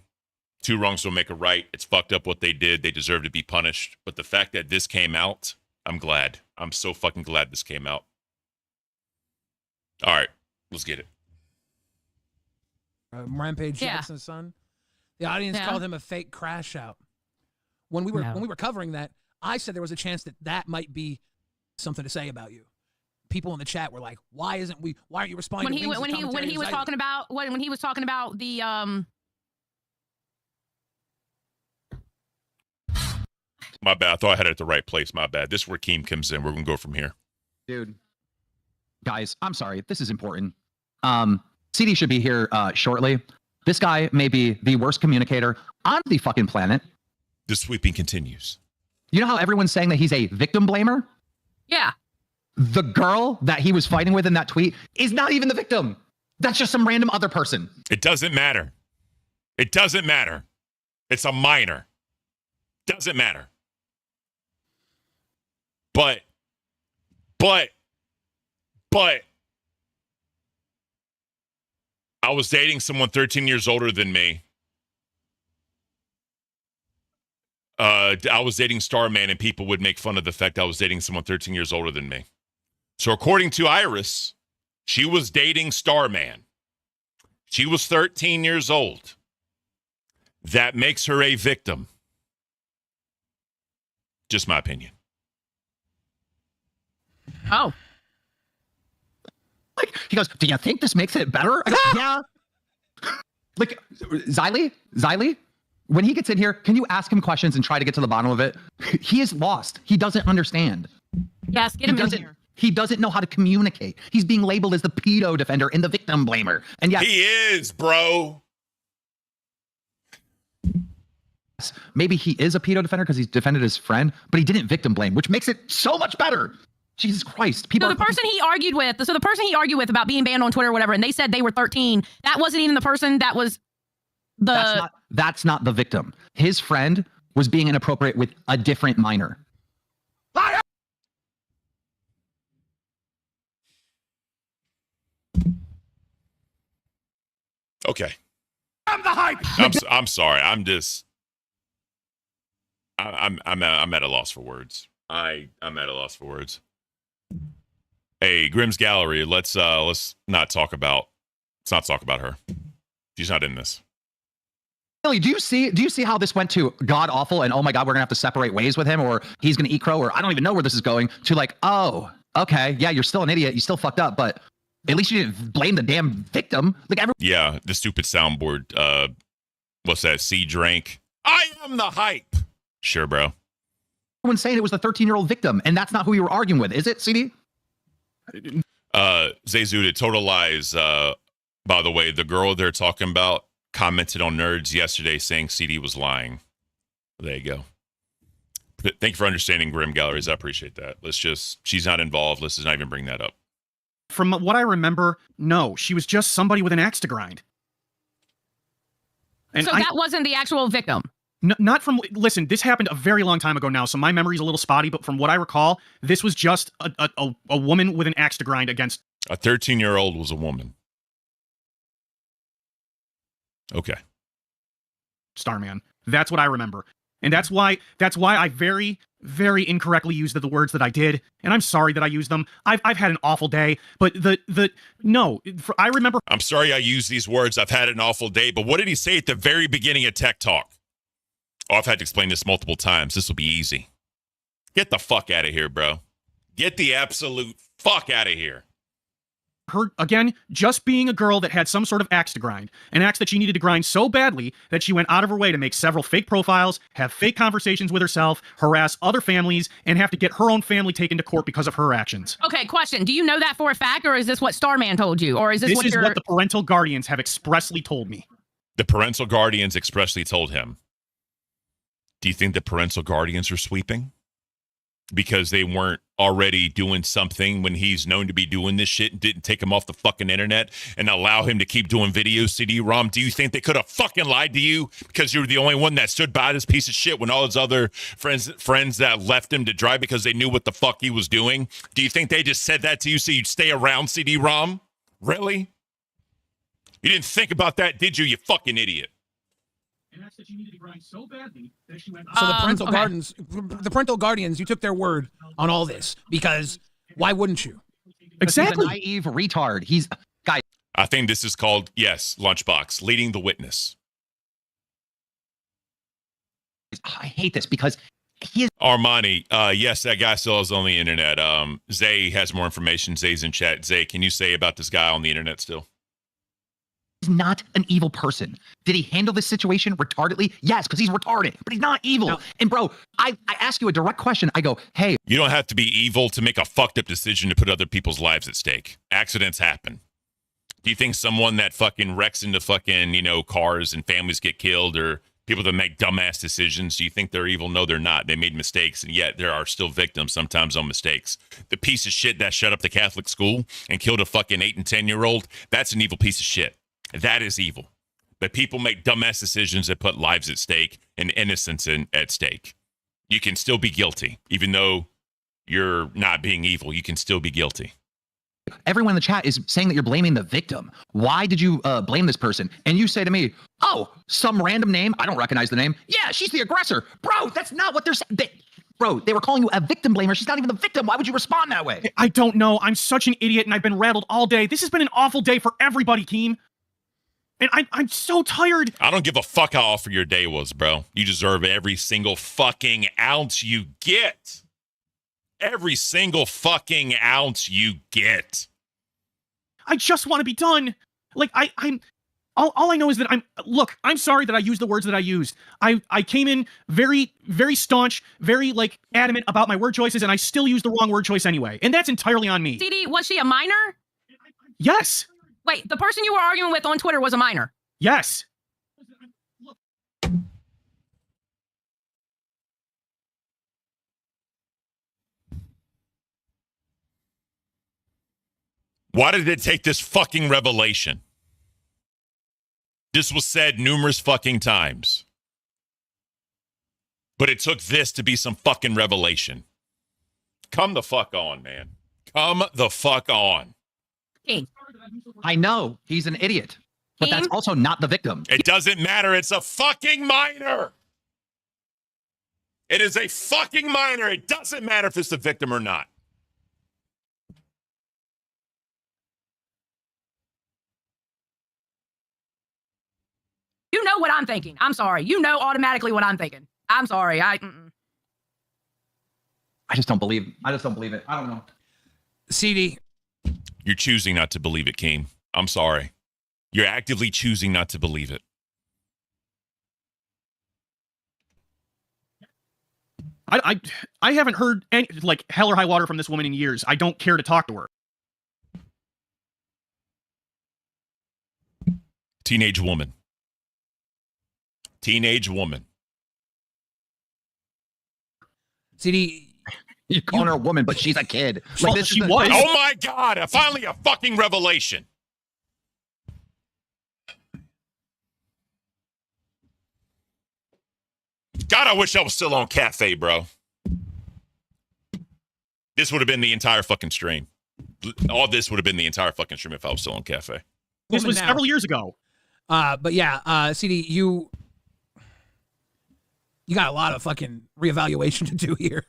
2 wrongs don't make a right. It's fucked up what they did. They deserve to be punished. But the fact that this came out, I'm glad. I'm so fucking glad this came out. All right, let's get it. Rampage Jackson's son. The audience called him a fake crash out. When we were covering that, I said there was a chance that might be something to say about you. People in the chat were like, "Why aren't you responding?" When he was talking about the My bad. I thought I had it at the right place. My bad. This is where Keem comes in. We're going to go from here. Dude. Guys, I'm sorry. This is important. CD should be here shortly. This guy may be the worst communicator on the fucking planet. The sweeping continues. You know how everyone's saying that he's a victim blamer? Yeah. The girl that he was fighting with in that tweet is not even the victim. That's just some random other person. It doesn't matter. It doesn't matter. It's a minor. Doesn't matter. But I was dating someone 13 years older than me. I was dating Starman, and people would make fun of the fact I was dating someone 13 years older than me. So according to Iris, she was dating Starman. She was 13 years old. That makes her a victim. Just my opinion. Oh. Like, he goes, do you think this makes it better? I go, yeah. Like, Xylee, when he gets in here, can you ask him questions and try to get to the bottom of it? He is lost. He doesn't understand. Yes, get him in here. He doesn't know how to communicate. He's being labeled as the pedo defender and the victim blamer. And yeah, he is, bro. Maybe he is a pedo defender because he's defended his friend, but he didn't victim blame, which makes it so much better. Jesus Christ. So the person he argued with about being banned on Twitter or whatever, and they said they were 13, that wasn't even the person that was the... That's not the victim. His friend was being inappropriate with a different minor. Okay. I'm the hype. I'm sorry. I'm at a loss for words. I'm at a loss for words. Hey, Grimm's Gallery, let's not talk about her. She's not in this. Billy, do you see how this went to god awful and oh my god, we're gonna have to separate ways with him, or he's gonna eat crow, or I don't even know where this is going, to like, oh, okay, yeah, you're still an idiot, you still fucked up, but at least you didn't blame the damn victim. Like yeah, the stupid soundboard. What's that? C drank. I am the hype. Sure, bro. Everyone's saying it was the 13-year-old victim, and that's not who you were arguing with, is it, CD? Zayzuda, total lies. By the way, the girl they're talking about commented on Nerds yesterday saying CD was lying. There you go. Thank you for understanding, Grim Galleries. I appreciate that. She's not involved. Let's just not even bring that up. From what I remember, no, she was just somebody with an axe to grind. And so that wasn't the actual victim? Not from, listen, this happened a very long time ago now, so my memory's a little spotty, but from what I recall, this was just a woman with an axe to grind against... A 13-year-old was a woman. Okay. Starman. That's what I remember. And that's why I very, very incorrectly used the words that I did, and I'm sorry that I used them. I've had an awful day, but I remember... I'm sorry I used these words. I've had an awful day, but what did he say at the very beginning of Tech Talk? Oh, I've had to explain this multiple times. This will be easy. Get the fuck out of here, bro. Get the absolute fuck out of here. Her, again, just being a girl that had some sort of axe to grind. An axe that she needed to grind so badly that she went out of her way to make several fake profiles, have fake conversations with herself, harass other families, and have to get her own family taken to court because of her actions. Okay, question. Do you know that for a fact, or is this what Starman told you? Or is this what the parental guardians have expressly told me? The parental guardians expressly told him. Do you think the parental guardians are sweeping? Because they weren't already doing something when he's known to be doing this shit and didn't take him off the fucking internet and allow him to keep doing videos, CD-ROM? Do you think they could have fucking lied to you because you were the only one that stood by this piece of shit when all his other friends that left him to dry because they knew what the fuck he was doing? Do you think they just said that to you so you'd stay around, CD-ROM? Really? You didn't think about that, did you, you fucking idiot? And that's that you needed to grind so badly that she went. So the parental guardians, you took their word on all this because why wouldn't you? Exactly. He's a naive retard. He's guy. I think this is called, yes, Lunchbox, leading the witness. I hate this because he is. Armani, yes, that guy still is on the internet. Zay has more information. Zay's in chat. Zay, can you say about this guy on the internet still? He's not an evil person. Did he handle this situation retardedly? Yes, because he's retarded, but he's not evil. No. And bro, I ask you a direct question. I go, hey. You don't have to be evil to make a fucked up decision to put other people's lives at stake. Accidents happen. Do you think someone that fucking wrecks into fucking, you know, cars and families get killed, or people that make dumbass decisions, do you think they're evil? No, they're not. They made mistakes, and yet there are still victims sometimes on mistakes. The piece of shit that shut up the Catholic school and killed a fucking 8 and 10-year-old, that's an evil piece of shit. That is evil. But people make dumbass decisions that put lives at stake and innocence at stake. You can still be guilty. Even though you're not being evil, you can still be guilty. Everyone in the chat is saying that you're blaming the victim. Why did you blame this person? And you say to me, oh, some random name. I don't recognize the name. Yeah, she's the aggressor. Bro, that's not what they're saying. Bro, they were calling you a victim blamer. She's not even the victim. Why would you respond that way? I don't know. I'm such an idiot and I've been rattled all day. This has been an awful day for everybody, Keem. And I'm so tired. I don't give a fuck how awful your day was, bro. You deserve every single fucking ounce you get. Every single fucking ounce you get. I just want to be done. Like, I'm all I know is that I'm sorry that I used the words that I used. I came in very, very staunch, very, like, adamant about my word choices, and I still used the wrong word choice anyway. And that's entirely on me. CD, was she a minor? Yes. Wait, the person you were arguing with on Twitter was a minor? Yes. Why did it take this fucking revelation? This was said numerous fucking times. But it took this to be some fucking revelation. Come the fuck on, man. Come the fuck on. King. I know he's an idiot, but that's also not the victim. It doesn't matter. It's a fucking minor. It is a fucking minor. It doesn't matter if it's the victim or not. You know what I'm thinking. I'm sorry. You know automatically what I'm thinking. I'm sorry. I just don't believe it. I don't know. CD. You're choosing not to believe it, Keem. I'm sorry. You're actively choosing not to believe it. I haven't heard any, like, hell or high water from this woman in years. I don't care to talk to her. Teenage woman. Teenage woman. CD. You're calling her a woman, but she's a kid. Like, this she was. Oh my God! Finally, a fucking revelation. God, I wish I was still on Cafe, bro. This would have been the entire fucking stream. All this would have been the entire fucking stream if I was still on Cafe. This was several years ago. But yeah, CD, you got a lot of fucking reevaluation to do here.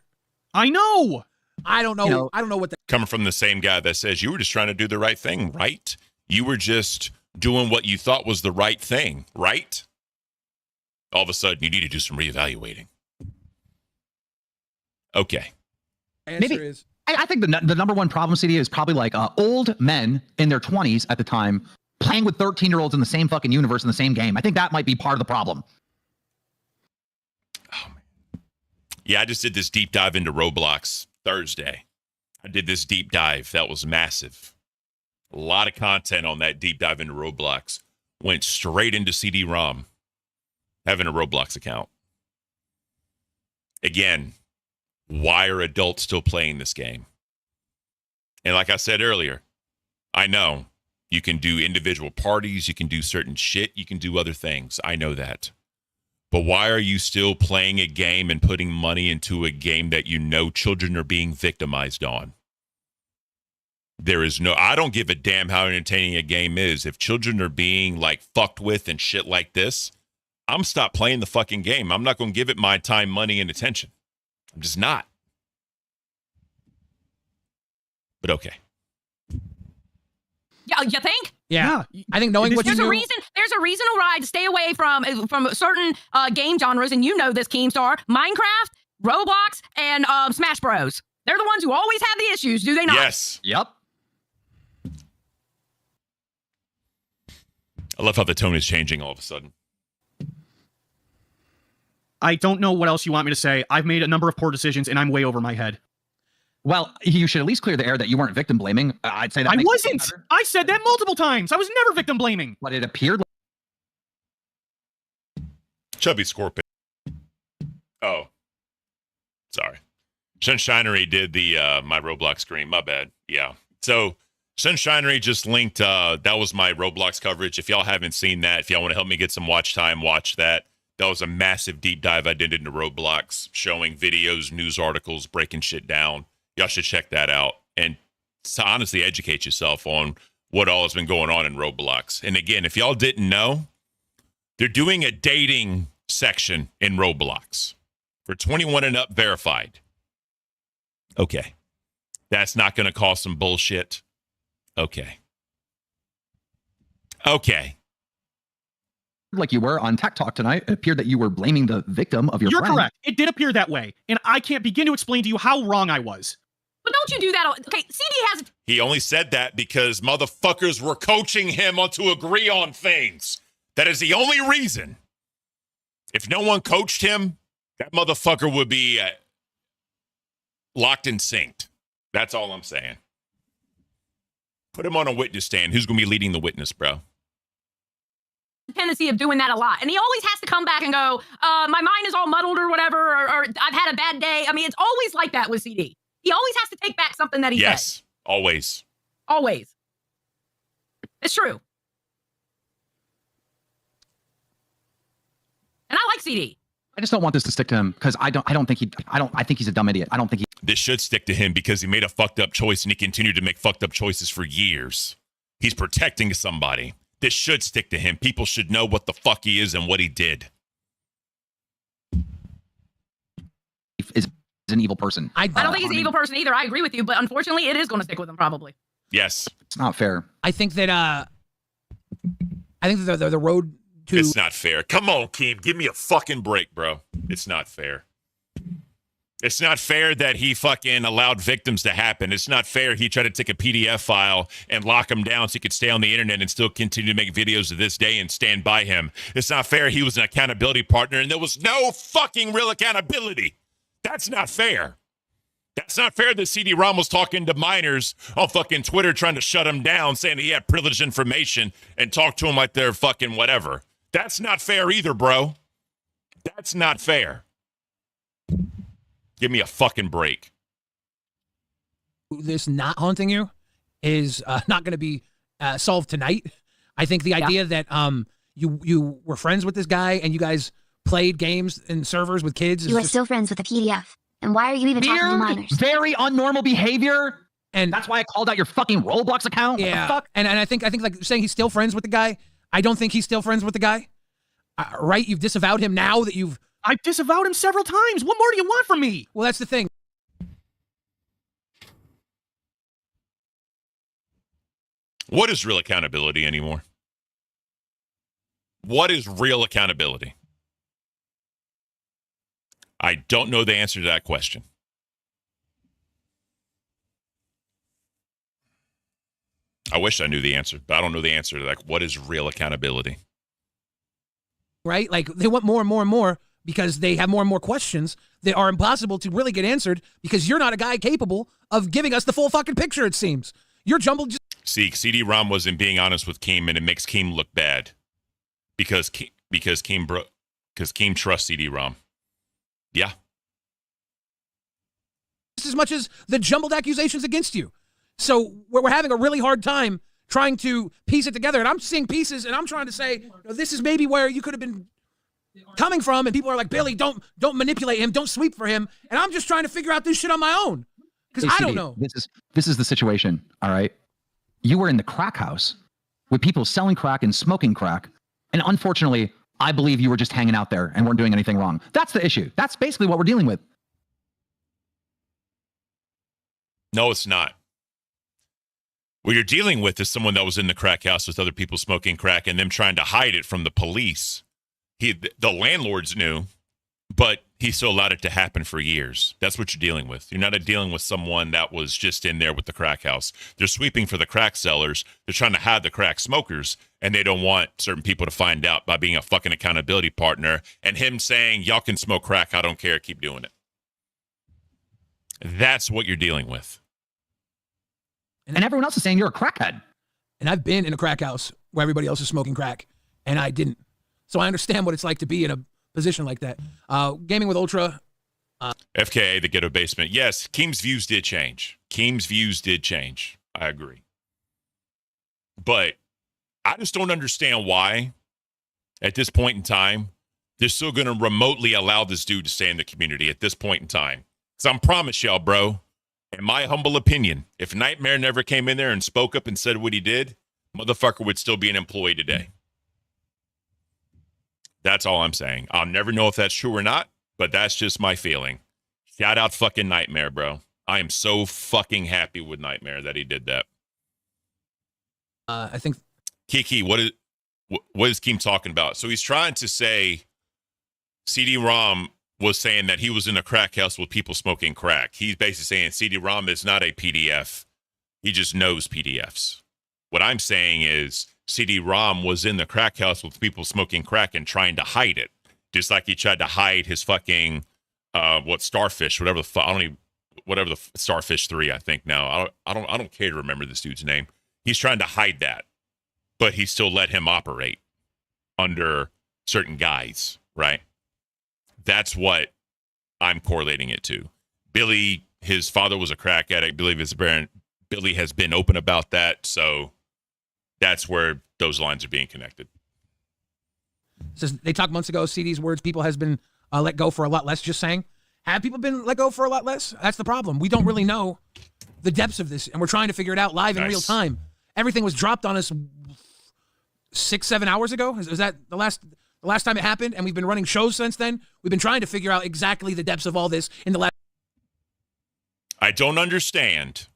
I know. I don't know. I don't know what the coming from the same guy that says you were just trying to do the right thing, right? You were just doing what you thought was the right thing, right? All of a sudden, you need to do some reevaluating. Okay. answer is. I think the number one problem, CD, is probably like old men in their 20s at the time playing with 13-year-olds in the same fucking universe in the same game. I think that might be part of the problem. Yeah, I just did this deep dive into Roblox Thursday. I did this deep dive. That was massive. A lot of content on that deep dive into Roblox. Went straight into CD ROM. Having a Roblox account. Again, Why are adults still playing this game? And like I said earlier, I know you can do individual parties, you can do certain shit, you can do other things. I know that. But why are you still playing a game and putting money into a game that you know children are being victimized on? I don't give a damn how entertaining a game is. If children are being like fucked with and shit like this, I'm stop playing the fucking game. I'm not going to give it my time, money, and attention. I'm just not. But okay. Yeah, you think? Yeah. I think knowing what you There's knew. a reason why to stay away from certain game genres, and you know this, Keemstar. Minecraft, Roblox, and Smash Bros. They're the ones who always have the issues, do they not? Yes. Yep. I love how the tone is changing all of a sudden. I don't know what else you want me to say. I've made a number of poor decisions, and I'm way over my head. Well, you should at least clear the air that you weren't victim blaming. I'd say that. I makes it wasn't. better. I said that multiple times. I was never victim blaming. But it appeared. Chubby Scorpion. Oh. Sorry. Sunshinery did the my Roblox screen. My bad. Yeah. So Sunshinery just linked. That was my Roblox coverage. If y'all haven't seen that, if y'all want to help me get some watch time, watch that. That was a massive deep dive I did into Roblox, showing videos, news articles, breaking shit down. Y'all should check that out and to honestly educate yourself on what all has been going on in Roblox. And again, if y'all didn't know, they're doing a dating section in Roblox for 21 and up verified. Okay. That's not going to cause some bullshit. Okay. Okay. Like you were on Tech Talk tonight, it appeared that you were blaming the victim of your You're friend. correct. It did appear that way, and I can't begin to explain to you how wrong I was. But don't you do that. Okay, CD has. He only said that because motherfuckers were coaching him to agree on things. That is the only reason. If no one coached him, that motherfucker would be locked and synced. That's all I'm saying. Put him on a witness stand. Who's going to be leading the witness, bro? Tendency of doing that a lot, and he always has to come back and go, my mind is all muddled or whatever, or I've had a bad day. I mean, it's always like that with CD. He always has to take back something that he said. Yes, always. Always. It's true. And I like CD. I just don't want this to stick to him because I think he's a dumb idiot. I don't think he. This should stick to him because he made a fucked up choice and he continued to make fucked up choices for years. He's protecting somebody. This should stick to him. People should know what the fuck he is and what he did. Is an evil person. I don't think he's an evil person either. I agree with you, but unfortunately, it is going to stick with him probably. Yes. It's not fair. I think that the road to. It's not fair. Come on, Keem. Give me a fucking break, bro. It's not fair. It's not fair that he fucking allowed victims to happen. It's not fair he tried to take a PDF file and lock him down so he could stay on the internet and still continue to make videos to this day and stand by him. It's not fair he was an accountability partner and there was no fucking real accountability. That's not fair. That's not fair that CD ROM was talking to minors on fucking Twitter trying to shut him down, saying he had privileged information and talk to him like they're fucking whatever. That's not fair either, bro. That's not fair. Give me a fucking break. This not haunting you is not going to be solved tonight. I think the idea that you were friends with this guy and you guys played games and servers with kids. You are still friends with the PDF. And why are you even talking to minors? Very unnormal behavior. And that's why I called out your fucking Roblox account. What the fuck? And I think like saying he's still friends with the guy. I don't think he's still friends with the guy. Right? You've disavowed him now that you've. I've disavowed him several times. What more do you want from me? Well, that's the thing. What is real accountability anymore? What is real accountability? I don't know the answer to that question. I wish I knew the answer, but I don't know the answer to that. What is real accountability? Right? Like they want more and more and more because they have more and more questions that are impossible to really get answered because you're not a guy capable of giving us the full fucking picture, it seems. You're jumbled. See, CD ROM wasn't being honest with Keem, and it makes Keem look bad because Keem trusts CD ROM. Yeah. as much as the jumbled accusations against you. So we're having a really hard time trying to piece it together. And I'm seeing pieces, and I'm trying to say, this is maybe where you could have been coming from. And people are like, Billy, don't manipulate him. Don't sweep for him. And I'm just trying to figure out this shit on my own. Because I don't know. This is the situation, all right? You were in the crack house with people selling crack and smoking crack. And unfortunately, I believe you were just hanging out there and weren't doing anything wrong. That's the issue. That's basically what we're dealing with. No, it's not. What you're dealing with is someone that was in the crack house with other people smoking crack and them trying to hide it from the police. The landlords knew, but he still allowed it to happen for years. That's what you're dealing with. You're not dealing with someone that was just in there with the crack house. They're sweeping for the crack sellers. They're trying to hide the crack smokers, and they don't want certain people to find out by being a fucking accountability partner and him saying, y'all can smoke crack. I don't care. Keep doing it. That's what you're dealing with. And everyone else is saying you're a crackhead. And I've been in a crack house where everybody else is smoking crack, and I didn't. So I understand what it's like to be in a position like that. Gaming with Ultra. FKA, the ghetto basement. Yes, Keem's views did change. I agree. But I just don't understand why, at this point in time, they're still going to remotely allow this dude to stay in the community at this point in time. Because I promise y'all, bro, in my humble opinion, if Nightmare never came in there and spoke up and said what he did, motherfucker would still be an employee today. That's all I'm saying. I'll never know if that's true or not, but that's just my feeling. Shout out fucking Nightmare, bro. I am so fucking happy with Nightmare that he did that. I think Kiki, what is Keem talking about? So he's trying to say CD ROM was saying that he was in a crack house with people smoking crack. He's basically saying CD ROM is not a PDF. He just knows PDFs. What I'm saying is CD ROM was in the crack house with people smoking crack and trying to hide it. Just like he tried to hide his fucking, Starfish, whatever the fuck, whatever the Starfish 3, I think now. I don't care to remember this dude's name. He's trying to hide that, but he still let him operate under certain guise, right? That's what I'm correlating it to. Billy, his father was a crack addict. Billy has been open about that, so that's where those lines are being connected. Says they talked months ago. CD's words, people has been let go for a lot less. Just saying, have people been let go for a lot less? That's the problem. We don't really know the depths of this, and we're trying to figure it out live in real time. Everything was dropped on us 6-7 hours ago. Is that the last time it happened? And we've been running shows since then. We've been trying to figure out exactly the depths of all this in the last. I don't understand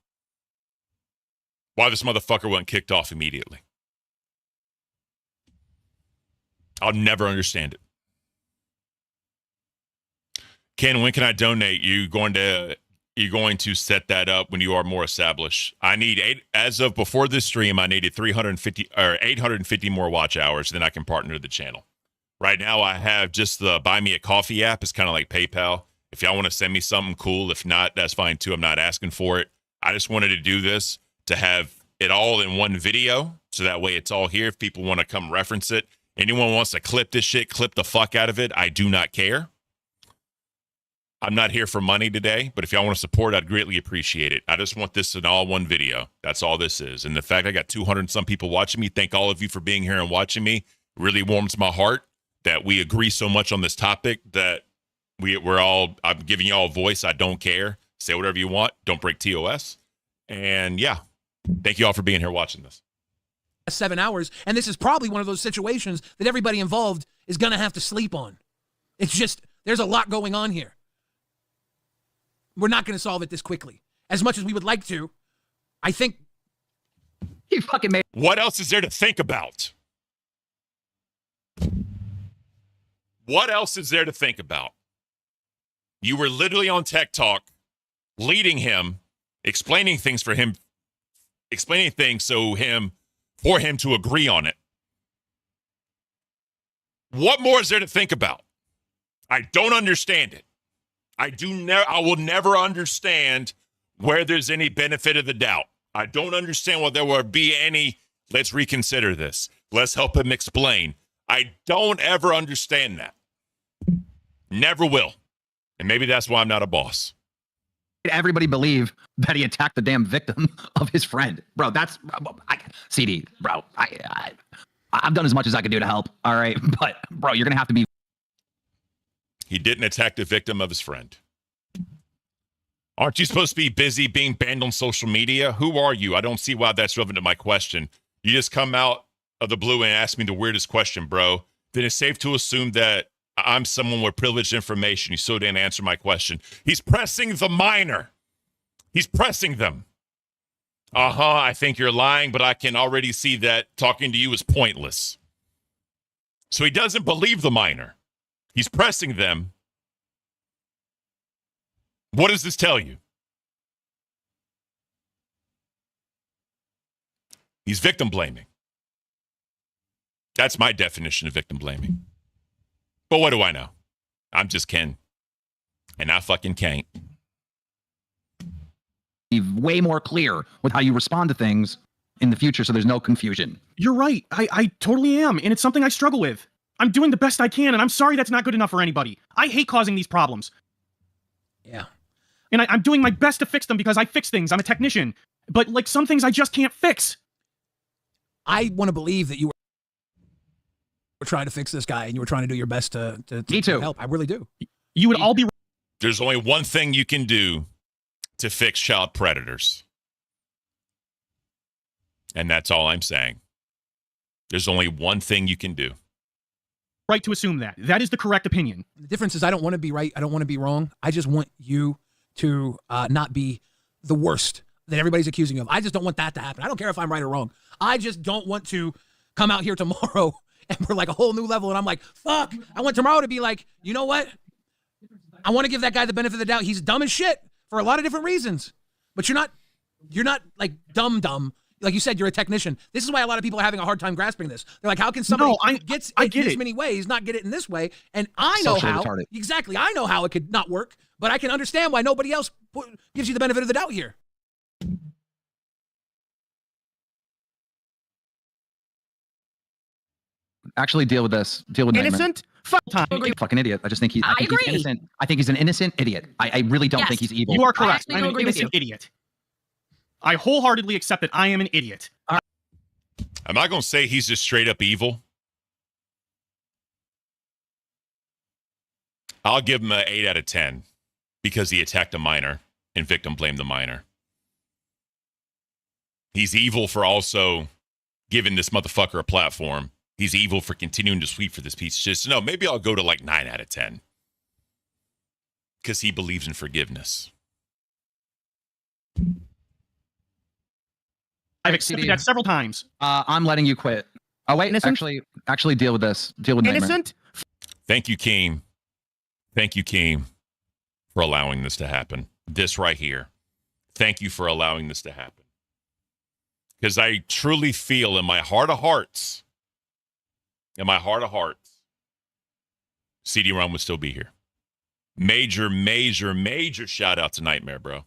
why this motherfucker wasn't kicked off immediately. I'll never understand it. Ken, when can I donate? You're going to set that up when you are more established. I need as of before this stream, I needed 350 or 850 more watch hours, then I can partner the channel. Right now I have just the Buy Me a Coffee app. It's kind of like PayPal. If y'all want to send me something cool, if not, that's fine too. I'm not asking for it. I just wanted to do this to have it all in one video, so that way it's all here if people want to come reference it. Anyone wants to clip this shit, clip the fuck out of it. I do not care. I'm not here for money today, but if y'all want to support, I'd greatly appreciate it. I just want this in all one video. That's all this is. And the fact I got 200 and some people watching me, thank all of you for being here and watching me. Really warms my heart that we agree so much on this topic that I'm giving y'all a voice. I don't care. Say whatever you want. Don't break TOS. And yeah, thank you all for being here watching this. 7 hours, and this is probably one of those situations that everybody involved is going to have to sleep on. It's just, there's a lot going on here. We're not going to solve it this quickly. As much as we would like to, I think... You fucking made... What else is there to think about? What else is there to think about? You were literally on Tech Talk, leading him, explaining things for him to agree on it. What more is there to think about? I don't understand it. I will never understand where there's any benefit of the doubt. I don't understand why there would be any, let's reconsider this. Let's help him explain. I don't ever understand that. Never will. And maybe that's why I'm not a boss. everybody believe that he attacked the damn victim of his friend. Bro, that's CD, bro. I've done as much as I could do to help. All right. But bro, you're gonna have to be. He didn't attack the victim of his friend. Aren't you supposed to be busy being banned on social media? Who are you? I don't see why that's relevant to my question. You just come out of the blue and ask me the weirdest question, bro. Then it's safe to assume that I'm someone with privileged information. You still didn't answer my question. He's pressing the minor. He's pressing them. I think you're lying, but I can already see that talking to you is pointless. So he doesn't believe the minor. He's pressing them. What does this tell you? He's victim blaming. That's my definition of victim blaming. But what do I know? I'm just Ken. And I fucking can't. Be way more clear with how you respond to things in the future so there's no confusion. You're right. I totally am. And it's something I struggle with. I'm doing the best I can, and I'm sorry that's not good enough for anybody. I hate causing these problems. Yeah. And I'm doing my best to fix them because I fix things. I'm a technician. But, like, some things I just can't fix. I want to believe that you were trying to fix this guy and you were trying to do your best to Me too. help. I really do. You would all be... There's only one thing you can do to fix child predators. And that's all I'm saying. There's only one thing you can do. Right to assume that. That is the correct opinion. The difference is I don't want to be right. I don't want to be wrong. I just want you to not be the worst that everybody's accusing you of. I just don't want that to happen. I don't care if I'm right or wrong. I just don't want to come out here tomorrow and we're like a whole new level and I'm like, fuck. I want tomorrow to be like, you know what? I want to give that guy the benefit of the doubt. He's dumb as shit for a lot of different reasons. But you're not like dumb. Like you said, you're a technician. This is why a lot of people are having a hard time grasping this. They're like, how can somebody gets it in this many ways not get it in this way? And I know how. Retarded. Exactly. I know how it could not work, but I can understand why nobody else gives you the benefit of the doubt here. Actually, deal with this. Deal with innocent. Fucking idiot. I just think he's innocent. I think he's an innocent idiot. I really don't think he's evil. You are correct. I'm an innocent idiot. I wholeheartedly accept that I am an idiot. Am I going to say he's just straight up evil? I'll give him an 8 out of 10 because he attacked a minor and victim blamed the minor. He's evil for also giving this motherfucker a platform. He's evil for continuing to sweep for this piece of shit. So no, maybe I'll go to like 9 out of 10 because he believes in forgiveness. I've accepted that several times. I'm letting you quit. Oh wait, innocent? actually deal with this. Deal with innocent. Thank you, Caint. Thank you, Caint, for allowing this to happen. This right here. Thank you for allowing this to happen. Because I truly feel in my heart of hearts, CD ROM would still be here. Major shout out to Nightmare, bro.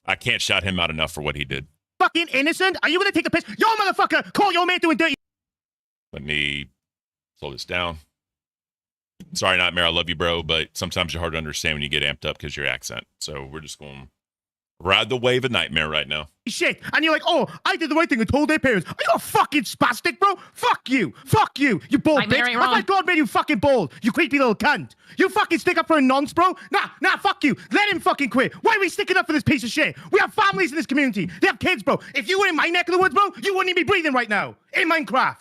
I can't shout him out enough for what he did. Fucking innocent? Are you gonna take a piss? Yo, motherfucker! Call your man doing dirty. Let me slow this down. Sorry, Nightmare, I love you, bro, but sometimes you're hard to understand when you get amped up because of your accent. So we're just going to ride the wave of Nightmare right now. Shit, and you're like, oh, I did the right thing and told their parents. Are you a fucking spastic, bro? Fuck you, you bald bitch. Oh my God, man, you fucking bald, you creepy little cunt. You fucking stick up for a nonce, bro? Nah, fuck you. Let him fucking quit. Why are we sticking up for this piece of shit? We have families in this community. They have kids, bro. If you were in my neck of the woods, bro, you wouldn't even be breathing right now in Minecraft.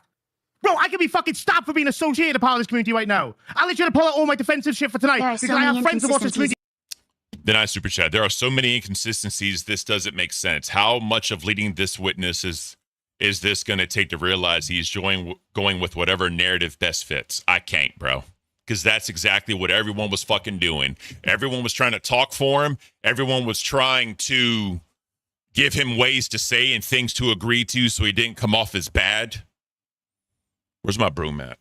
Bro, I could be fucking stopped for being associated a part of this community right now. I'll let you pull out all my defensive shit for tonight because I have friends who watch this community. Then I super chat. There are so many inconsistencies. This doesn't make sense. How much of leading this witness is this going to take to realize he's going with whatever narrative best fits? I can't, bro. Because that's exactly what everyone was fucking doing. Everyone was trying to talk for him. Everyone was trying to give him ways to say and things to agree to so he didn't come off as bad. Where's my broom at?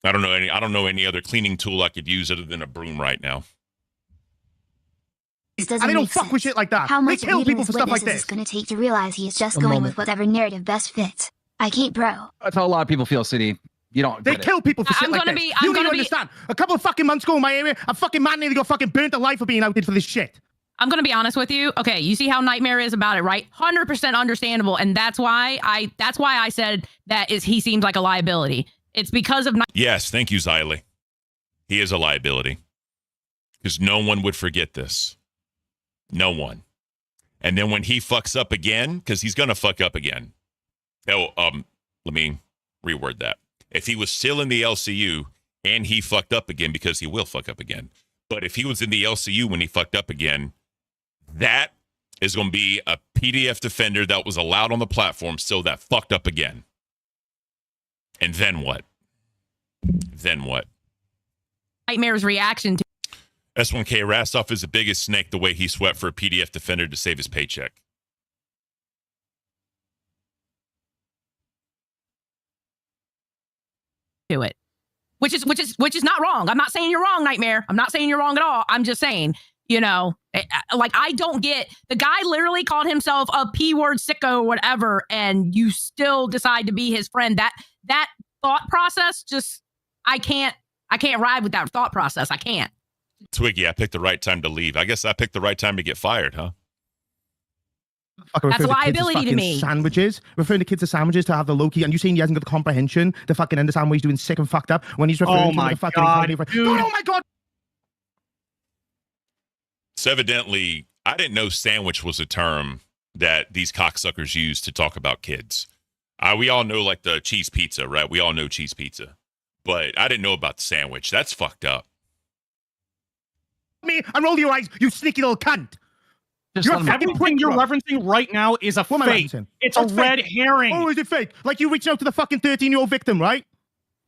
I don't know any other cleaning tool I could use other than a broom right now. And they don't fuck with shit like that. How much they kill people for stuff like this this. is going to take to realize he is just going with whatever narrative best fits. I can't, bro. That's how a lot of people feel, City. You don't. They kill people for shit like this. You need to understand. A couple of fucking months ago in my area, a fucking man nearly got fucking burnt alive for being outed for this shit. I'm gonna be honest with you. Okay, you see how Nightmare is about it, right? 100% understandable, and that's why I said that he seems like a liability. It's because of Yes, thank you, Xylee. He is a liability. Because no one would forget this. No one. And then when he fucks up again, because he's gonna fuck up again. Oh, let me reword that. If he was still in the LCU and he fucked up again, because he will fuck up again. But if he was in the LCU when he fucked up again, that is going to be a PDF defender that was allowed on the platform, so that fucked up again. And then what? Then what? Nightmare's reaction to S1K Rastoff is the biggest snake the way he swept for a PDF defender to save his paycheck. it, which is not wrong. I'm not saying you're wrong, Nightmare. I'm not saying you're wrong at all. I'm just saying, you know, like, I don't get, the guy literally called himself a P-word sicko, whatever, and you still decide to be his friend. That thought process, just, I can't ride with that thought process. I can't. Twiggy, I picked the right time to leave. I guess I picked the right time to get fired, huh? That's liability to me. Sandwiches, referring to kids as sandwiches to have the Loki, and you saying he hasn't got the comprehension to fucking understand what he's doing sick and fucked up when he's referring to the fucking dude. Oh my god! So evidently, I didn't know sandwich was a term that these cocksuckers use to talk about kids. We all know like the cheese pizza, right? We all know cheese pizza. But I didn't know about the sandwich. That's fucked up. Me and roll your eyes, you sneaky little cunt! Everything you're referencing right now is a fake. It's a red herring. Oh, is it fake? Like you reaching out to the fucking 13-year-old victim, right?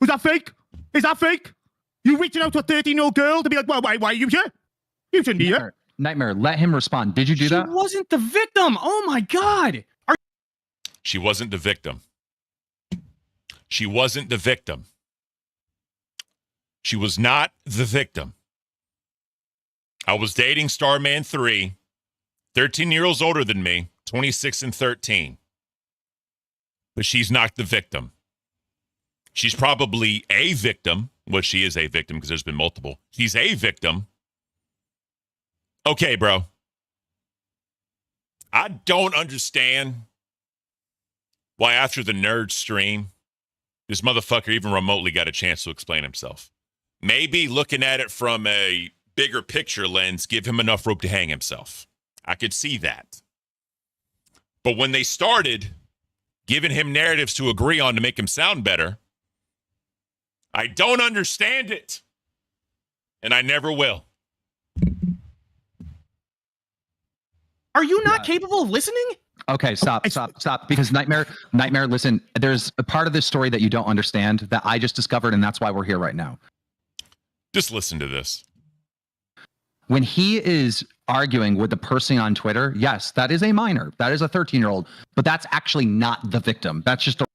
Was that fake? Is that fake? You reaching out to a 13-year-old girl to be like, well, why are you here? You shouldn't be here. Nightmare, let him respond. Did you do that? She wasn't the victim. Oh my god. She wasn't the victim. She wasn't the victim. She was not the victim. I was dating STARMAN3, 13 years older than me, 26 and 13. But she's not the victim. She's probably a victim. Well, she is a victim because there's been multiple. She's a victim. Okay, bro. I don't understand why after the nerd stream, this motherfucker even remotely got a chance to explain himself. Maybe looking at it from a bigger picture lens, give him enough rope to hang himself. I could see that. But when they started giving him narratives to agree on to make him sound better, I don't understand it. And I never will. Are you not capable of listening? Okay, stop. Because Nightmare, listen, there's a part of this story that you don't understand that I just discovered, and that's why we're here right now. Just listen to this. When he is arguing with the person on Twitter, yes, that is a minor. That is a 13-year-old, but that's actually not the victim. That's just a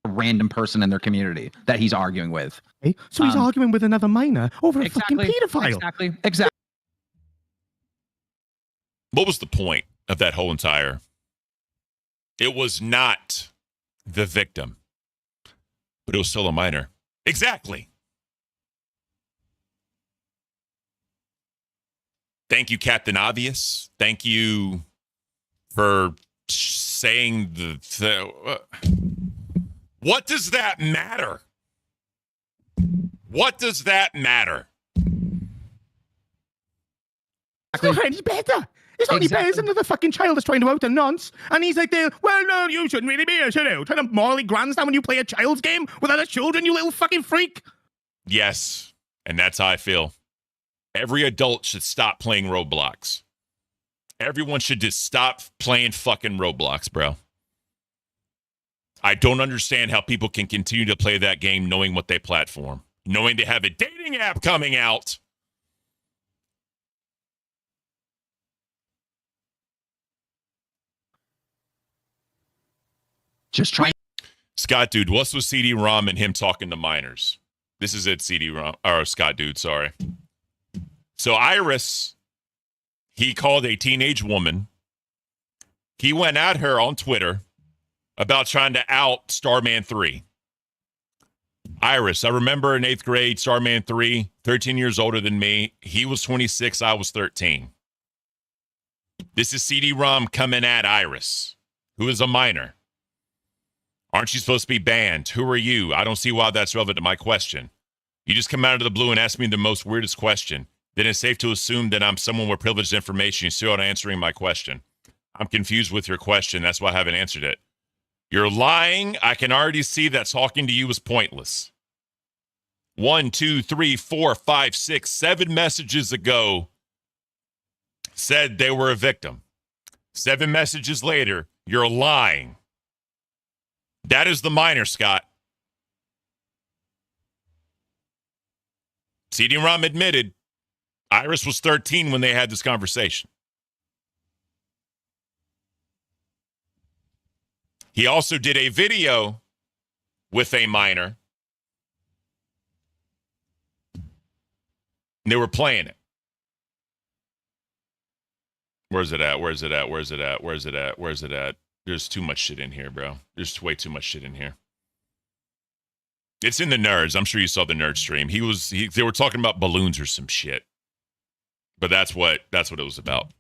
random person in their community that he's arguing with. Okay, so he's arguing with another minor over a fucking pedophile. Exactly. What was the point of that whole entire? It was not the victim, but it was still a minor. Exactly. Thank you, Captain Obvious. Thank you for saying what does that matter? What does that matter? It's not any better. It's not any better. It's another fucking child that's trying to out a nonce. And he's like, well, no, you shouldn't really be here, should you? Trying to morally grandstand when you play a child's game with other children, you little fucking freak. Yes, and that's how I feel. Every adult should stop playing Roblox. Everyone should just stop playing fucking Roblox, bro. I don't understand how people can continue to play that game knowing what they platform, knowing they have a dating app coming out. Just try. Scott Dude, what's with CD ROM and him talking to minors? This is it, CD ROM, or Scott Dude, sorry. So Iris, he called a teenage woman. He went at her on Twitter about trying to out STARMAN3. Iris, I remember in 8th grade, STARMAN3, 13 years older than me. He was 26, I was 13. This is CD-ROM coming at Iris, who is a minor. Aren't you supposed to be banned? Who are you? I don't see why that's relevant to my question. You just come out of the blue and ask me the most weirdest question. Then it's safe to assume that I'm someone with privileged information. You're still not answering my question. I'm confused with your question. That's why I haven't answered it. You're lying. I can already see that talking to you is pointless. 1, 2, 3, 4, 5, 6, 7 messages ago said they were a victim. 7 messages later, you're lying. That is the minor, Scott. CD-ROM admitted Iris was 13 when they had this conversation. He also did a video with a minor. And they were playing it. Where's it at? Where's it at? Where's it at? Where's it at? Where's it at? There's too much shit in here, bro. There's way too much shit in here. It's in the nerds. I'm sure you saw the nerd stream. They were talking about balloons or some shit. But that's what it was about.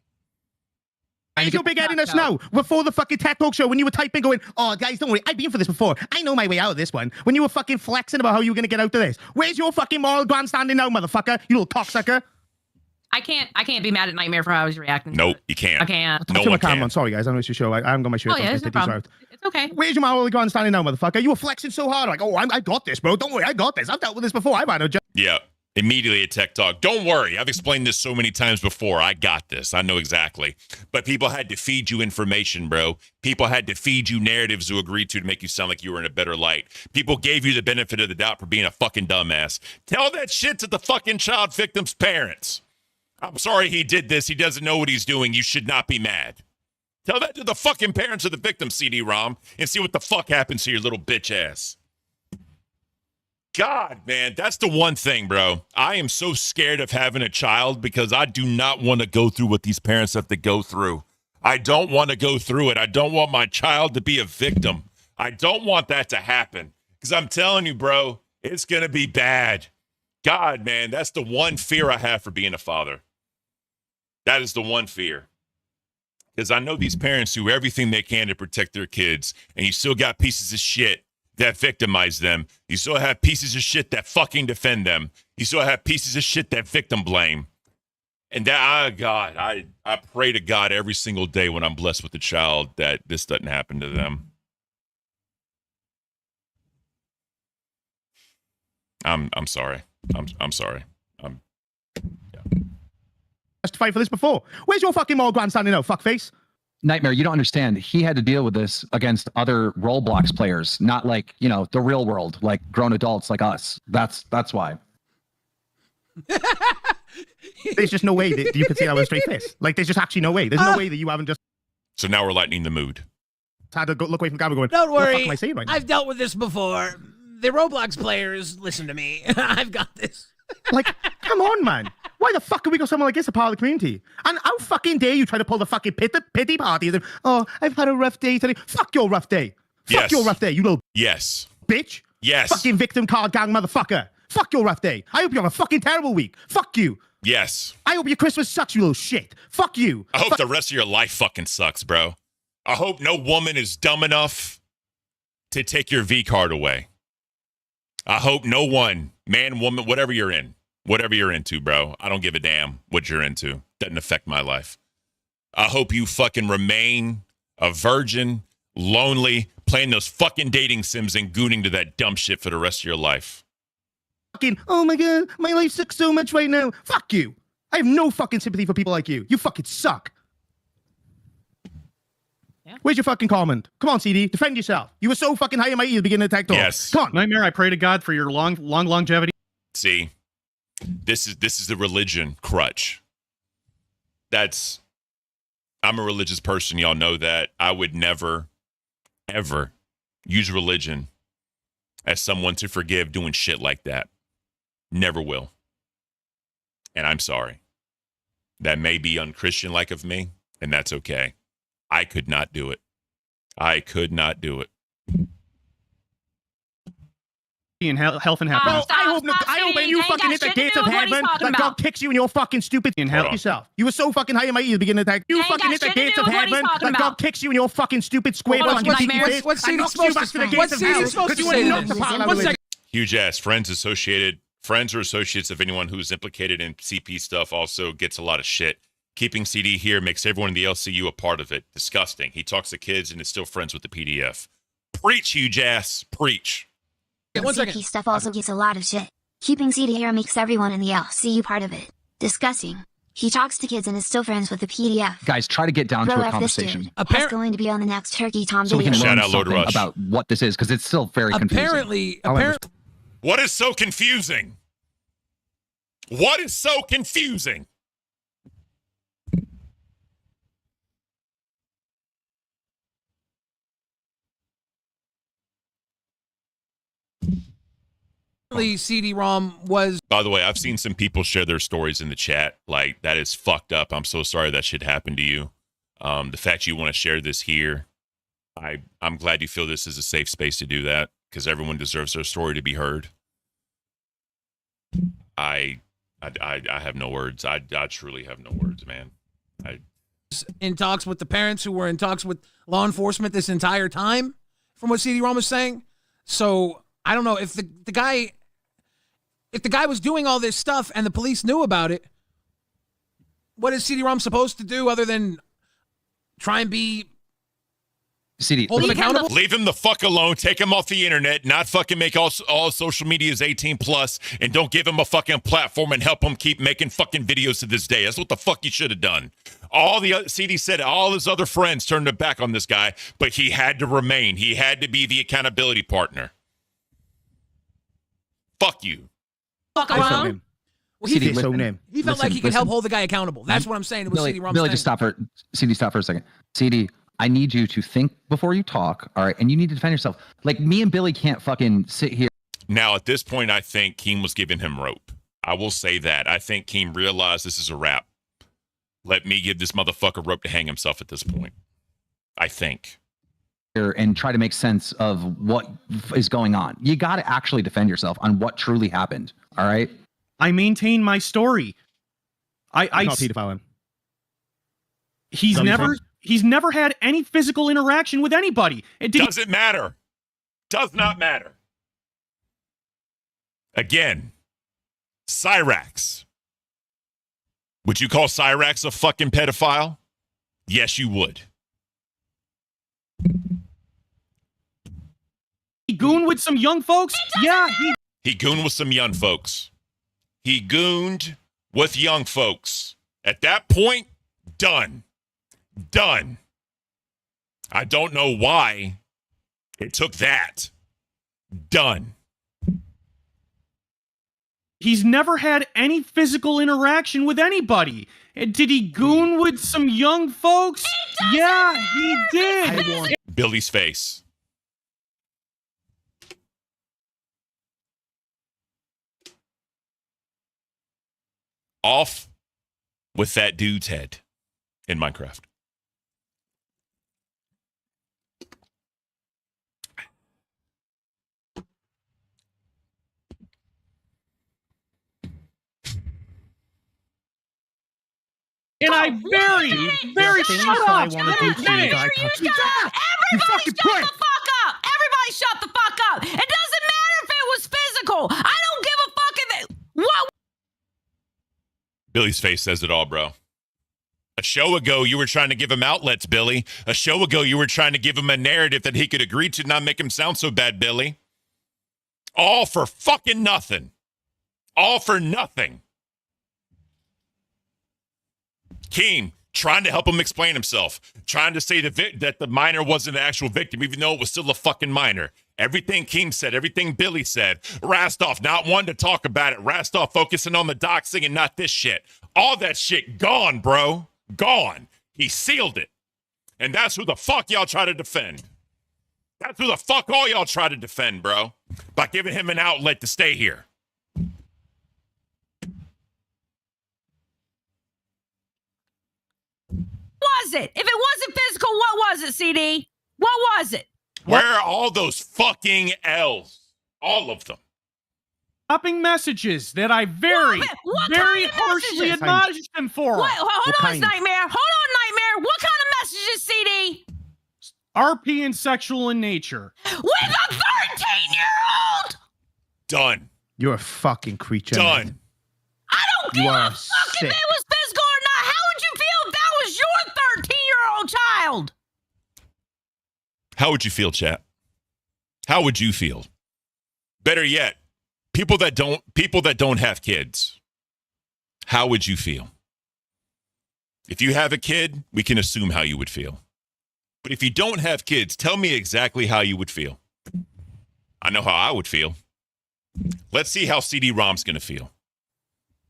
Where's your big headedness now? Before the fucking TED Talk show, when you were typing going, oh, guys, don't worry, I've been for this before. I know my way out of this one. When you were fucking flexing about how you were going to get out of this. Where's your fucking moral grandstanding now, motherfucker? You little cocksucker. I can't be mad at Nightmare for how he's reacting. Nope, you can't. I can't. No one can. I'm sorry, guys. I know it's your show. I haven't got my shirt Oh, yeah, it's no problem. It's okay. Where's your moral grandstanding now, motherfucker? You were flexing so hard. Like, oh, I got this, bro. Don't worry, I got this. I've dealt with this before. I've had a job. Yeah. Immediately at Tech Talk. Don't worry. I've explained this so many times before. I got this. I know exactly. But people had to feed you information, bro. People had to feed you narratives to agree to make you sound like you were in a better light. People gave you the benefit of the doubt for being a fucking dumbass. Tell that shit to the fucking child victim's parents. I'm sorry he did this. He doesn't know what he's doing. You should not be mad. Tell that to the fucking parents of the victim, CD-ROM, and see what the fuck happens to your little bitch ass. God, man, that's the one thing, bro. I am so scared of having a child because I do not want to go through what these parents have to go through. I don't want to go through it. I don't want my child to be a victim. I don't want that to happen because I'm telling you, bro, it's going to be bad. God, man, that's the one fear I have for being a father. That is the one fear. Because I know these parents do everything they can to protect their kids, and you still got pieces of shit that victimize them. You still have pieces of shit that fucking defend them. You still have pieces of shit that victim blame. And that, God, I pray to God every single day when I'm blessed with a child that this doesn't happen to them. I'm sorry. I'm sorry. Fight for this before. Where's your fucking moral grandstanding now, fuckface? Nightmare, you don't understand. He had to deal with this against other Roblox players, not like, you know, the real world, like grown adults like us. That's why. There's just no way that you could say that with a straight face. Like, there's just actually no way. There's no way that you haven't just So now we're lightening the mood. had to go look away from the camera going, Don't what the worry. fuck am I saying right now? I've dealt with this before. The Roblox players, listen to me. I've got this. Like, come on, man. Why the fuck have we got someone like this a part of the community? And how fucking dare you try to pull the fucking pity party? And, oh, I've had a rough day today. Fuck your rough day. Fuck your rough day, you little Yes. bitch. Yes. Fucking victim card gang motherfucker. Fuck your rough day. I hope you have a fucking terrible week. Fuck you. Yes. I hope your Christmas sucks, you little shit. Fuck you. I hope the rest of your life fucking sucks, bro. I hope no woman is dumb enough to take your V card away. I hope no one, man, woman, whatever you're into, bro. I don't give a damn what you're into. Doesn't affect my life. I hope you fucking remain a virgin, lonely, playing those fucking dating sims and gooning to that dumb shit for the rest of your life. Fucking, oh my God, my life sucks so much right now. Fuck you. I have no fucking sympathy for people like you. You fucking suck. Yeah. Where's your fucking comment? Come on, CD, defend yourself. You were so fucking high and mighty at the beginning of the tech talk. Yes. Come on. Nightmare, I pray to God for your long longevity. See, this is the religion crutch. I'm a religious person. Y'all know that. I would never, ever use religion as someone to forgive doing shit like that. Never will. And I'm sorry. That may be unchristian-like of me, and that's okay. I could not do it. I could not do it. In health and happiness. Bro, I hope when you fucking hit the gates of heaven, that God kicks you in your fucking stupid in hell yourself. You were so fucking high and mighty at the beginning of the time. You fucking hit the gates of heaven, that God kicks you in your fucking stupid square. What's CD supposed to say? What's CD supposed to say? Huge ass. Friends or associates of anyone who's implicated in CP stuff also gets a lot of shit. Keeping CD here makes everyone in the LCU a part of it. Disgusting. He talks to kids and is still friends with the PDF. Preach, huge ass. Preach. CP stuff also gets a lot of shit. Keeping CD here makes everyone in the LCU part of it. Disgusting. He talks to kids and is still friends with the PDF. Guys, try to get down to a conversation. He's going to be on the next Turkey Tom so we video. can learn something about what this is, because it's still very confusing. Apparently. What is so confusing? What is so confusing? CD-ROM was. By the way, I've seen some people share their stories in the chat. Like, that is fucked up. I'm so sorry that shit happened to you. The fact you want to share this here, I'm glad you feel this is a safe space to do that, because everyone deserves their story to be heard. I have no words. I truly have no words, man. In talks with the parents who were in talks with law enforcement this entire time, from what CD-ROM was saying. So I don't know if the guy was doing all this stuff and the police knew about it. What is CD-ROM supposed to do other than try and be hold him accountable? Leave him the fuck alone. Take him off the internet. Not fucking make all social medias 18+, and don't give him a fucking platform and help him keep making fucking videos to this day. That's what the fuck you should have done. All the CD said all his other friends turned their back on this guy, but he had to remain. He had to be the accountability partner. Fuck you. Fuck around. Well, he felt like he could help hold the guy accountable. That's what I'm saying. It was CD-ROM's Billy, thing. just stop for CD. Stop for a second. CD, I need you to think before you talk. All right, and you need to defend yourself. Like, me and Billy can't fucking sit here. Now, at this point, I think Keem was giving him rope. I will say that. I think Keem realized this is a wrap. Let me give this motherfucker rope to hang himself at this point. I think. And try to make sense of what is going on. You got to actually defend yourself on what truly happened. All right. I maintain my story. I not pedophiling. He's never had any physical interaction with anybody. It doesn't matter. Does not matter. Again, Cyrax. Would you call Cyrax a fucking pedophile? Yes, you would. He gooned with some young folks? Yeah. He gooned with some young folks. He gooned with young folks. At that point, done. Done. I don't know why it took that. Done. He's never had any physical interaction with anybody. Did he goon with some young folks? Yeah, he did. Billy's face. Off with that dude's head in Minecraft. And I very shut up. Everybody shut the fuck up. Everybody shut the fuck up. It doesn't matter if it was physical. I don't give a fuck if it. What? Billy's face says it all, bro. A show ago, you were trying to give him outlets, Billy. A show ago, you were trying to give him a narrative that he could agree to, not make him sound so bad, Billy. All for fucking nothing. All for nothing. Keem, trying to help him explain himself. Trying to say that the minor wasn't the actual victim, even though it was still a fucking minor. Everything Keem said, everything Billy said. Rastov, not one to talk about it. Rastov focusing on the doxing and not this shit. All that shit gone, bro. Gone. He sealed it. And that's who the fuck y'all try to defend. That's who the fuck all y'all try to defend, bro. By giving him an outlet to stay here. Was it? If it wasn't physical, what was it, CD? What was it? Where are all those fucking L's? All of them. Dropping messages that I very harshly messages? admonished him for. What? Hold on, Nightmare. Hold on, Nightmare. What kind of messages, CD? RP and sexual in nature. With a 13-year-old? Done. You're a fucking creature. Done. Man. I don't You give are a fuck if it was physical or not. How would you feel if that was your 13-year-old child? How would you feel, chat? How would you feel? Better yet, people that don't have kids. How would you feel? If you have a kid, we can assume how you would feel. But if you don't have kids, tell me exactly how you would feel. I know how I would feel. Let's see how CD ROM's going to feel.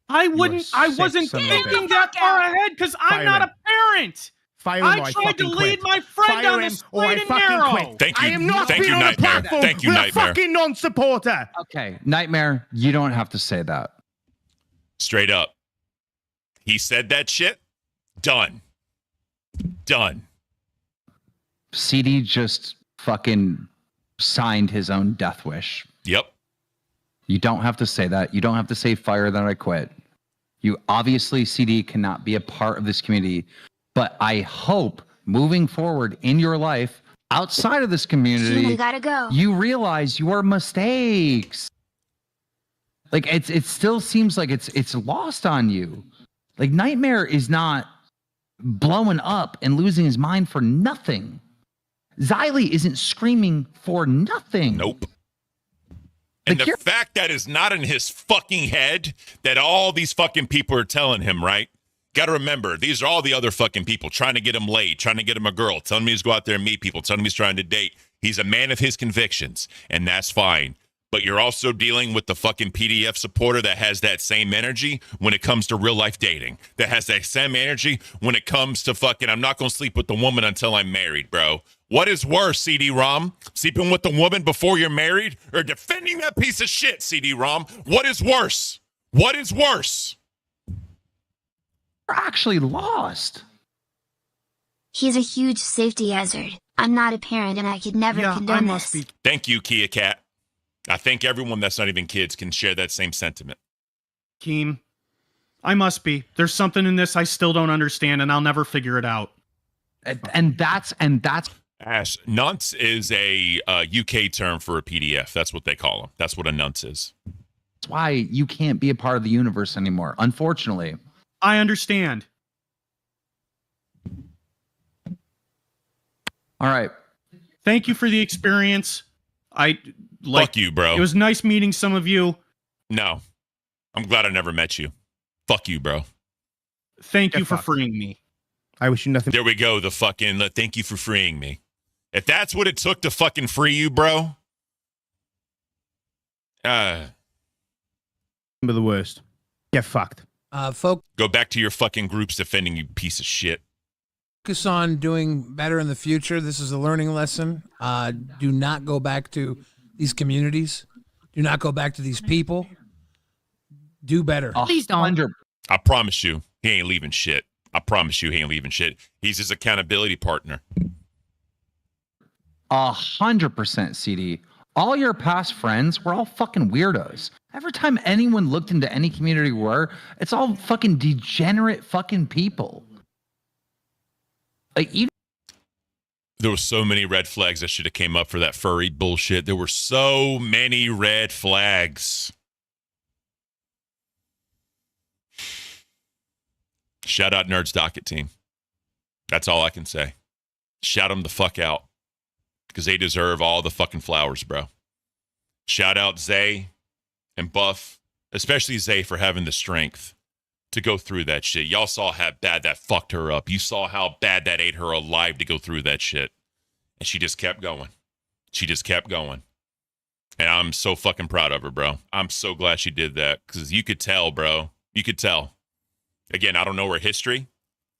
I wasn't thinking that far ahead because I'm not a parent. I tried to lead my friend down the straight and narrow. Thank you. I am not Thank you, being on a Nightmare. platform Thank you, with Nightmare. a fucking non-supporter. Okay, Nightmare, you don't have to say that. Straight up. He said that shit. Done. Done. CD just fucking signed his own death wish. Yep. You don't have to say that. You don't have to say fire, then I quit. You obviously, CD, cannot be a part of this community. But I hope moving forward in your life, outside of this community, You gotta go. you realize your mistakes. Like it still seems like it's lost on you. Like Nightmare is not blowing up and losing his mind for nothing. Xylee isn't screaming for nothing. Nope. And the fact that is not in his fucking head that all these fucking people are telling him, right? Got to remember, these are all the other fucking people trying to get him laid, trying to get him a girl, telling me he's go out there and meet people, telling me he's trying to date. He's a man of his convictions, and that's fine. But you're also dealing with the fucking PDF supporter that has that same energy when it comes to real life dating, that has that same energy when it comes to fucking, I'm not going to sleep with the woman until I'm married, bro. What is worse, CD-ROM? Sleeping with the woman before you're married or defending that piece of shit, CD-ROM? What is worse? What is worse? You're actually lost. He's a huge safety hazard. I'm not a parent and I could never condone this. Thank you, Kia Cat. I think everyone that's not even kids can share that same sentiment. Keem, I must be. There's something in this I still don't understand, and I'll never figure it out. And that's Ash, nunce is a UK term for a PDF. That's what they call them. That's what a nunce is. That's why you can't be a part of the universe anymore, unfortunately. I understand. All right. Thank you for the experience. Fuck you, bro. It was nice meeting some of you. No. I'm glad I never met you. Fuck you, bro. Thank you for freeing me. I wish you nothing. There we go. The fucking thank you for freeing me. If that's what it took to fucking free you, bro. Remember the worst. Get fucked. Go back to your fucking groups defending you, piece of shit. Focus on doing better in the future. This is a learning lesson. Do not go back to these communities. Do not go back to these people. Do better. Please don't. I promise you, he ain't leaving shit. I promise you, he ain't leaving shit. He's his accountability partner. 100% CD. All your past friends were all fucking weirdos. Every time anyone looked into any community it's all fucking degenerate fucking people. Like you. There were so many red flags that should have came up for that furry bullshit. There were so many red flags. Shout out Nerds Docket team. That's all I can say. Shout them the fuck out. Because they deserve all the fucking flowers, bro. Shout out Zay and Buff. Especially Zay for having the strength to go through that shit. Y'all saw how bad that fucked her up. You saw how bad that ate her alive to go through that shit. And she just kept going. She just kept going. And I'm so fucking proud of her, bro. I'm so glad she did that. Because you could tell, bro. You could tell. Again, I don't know her history.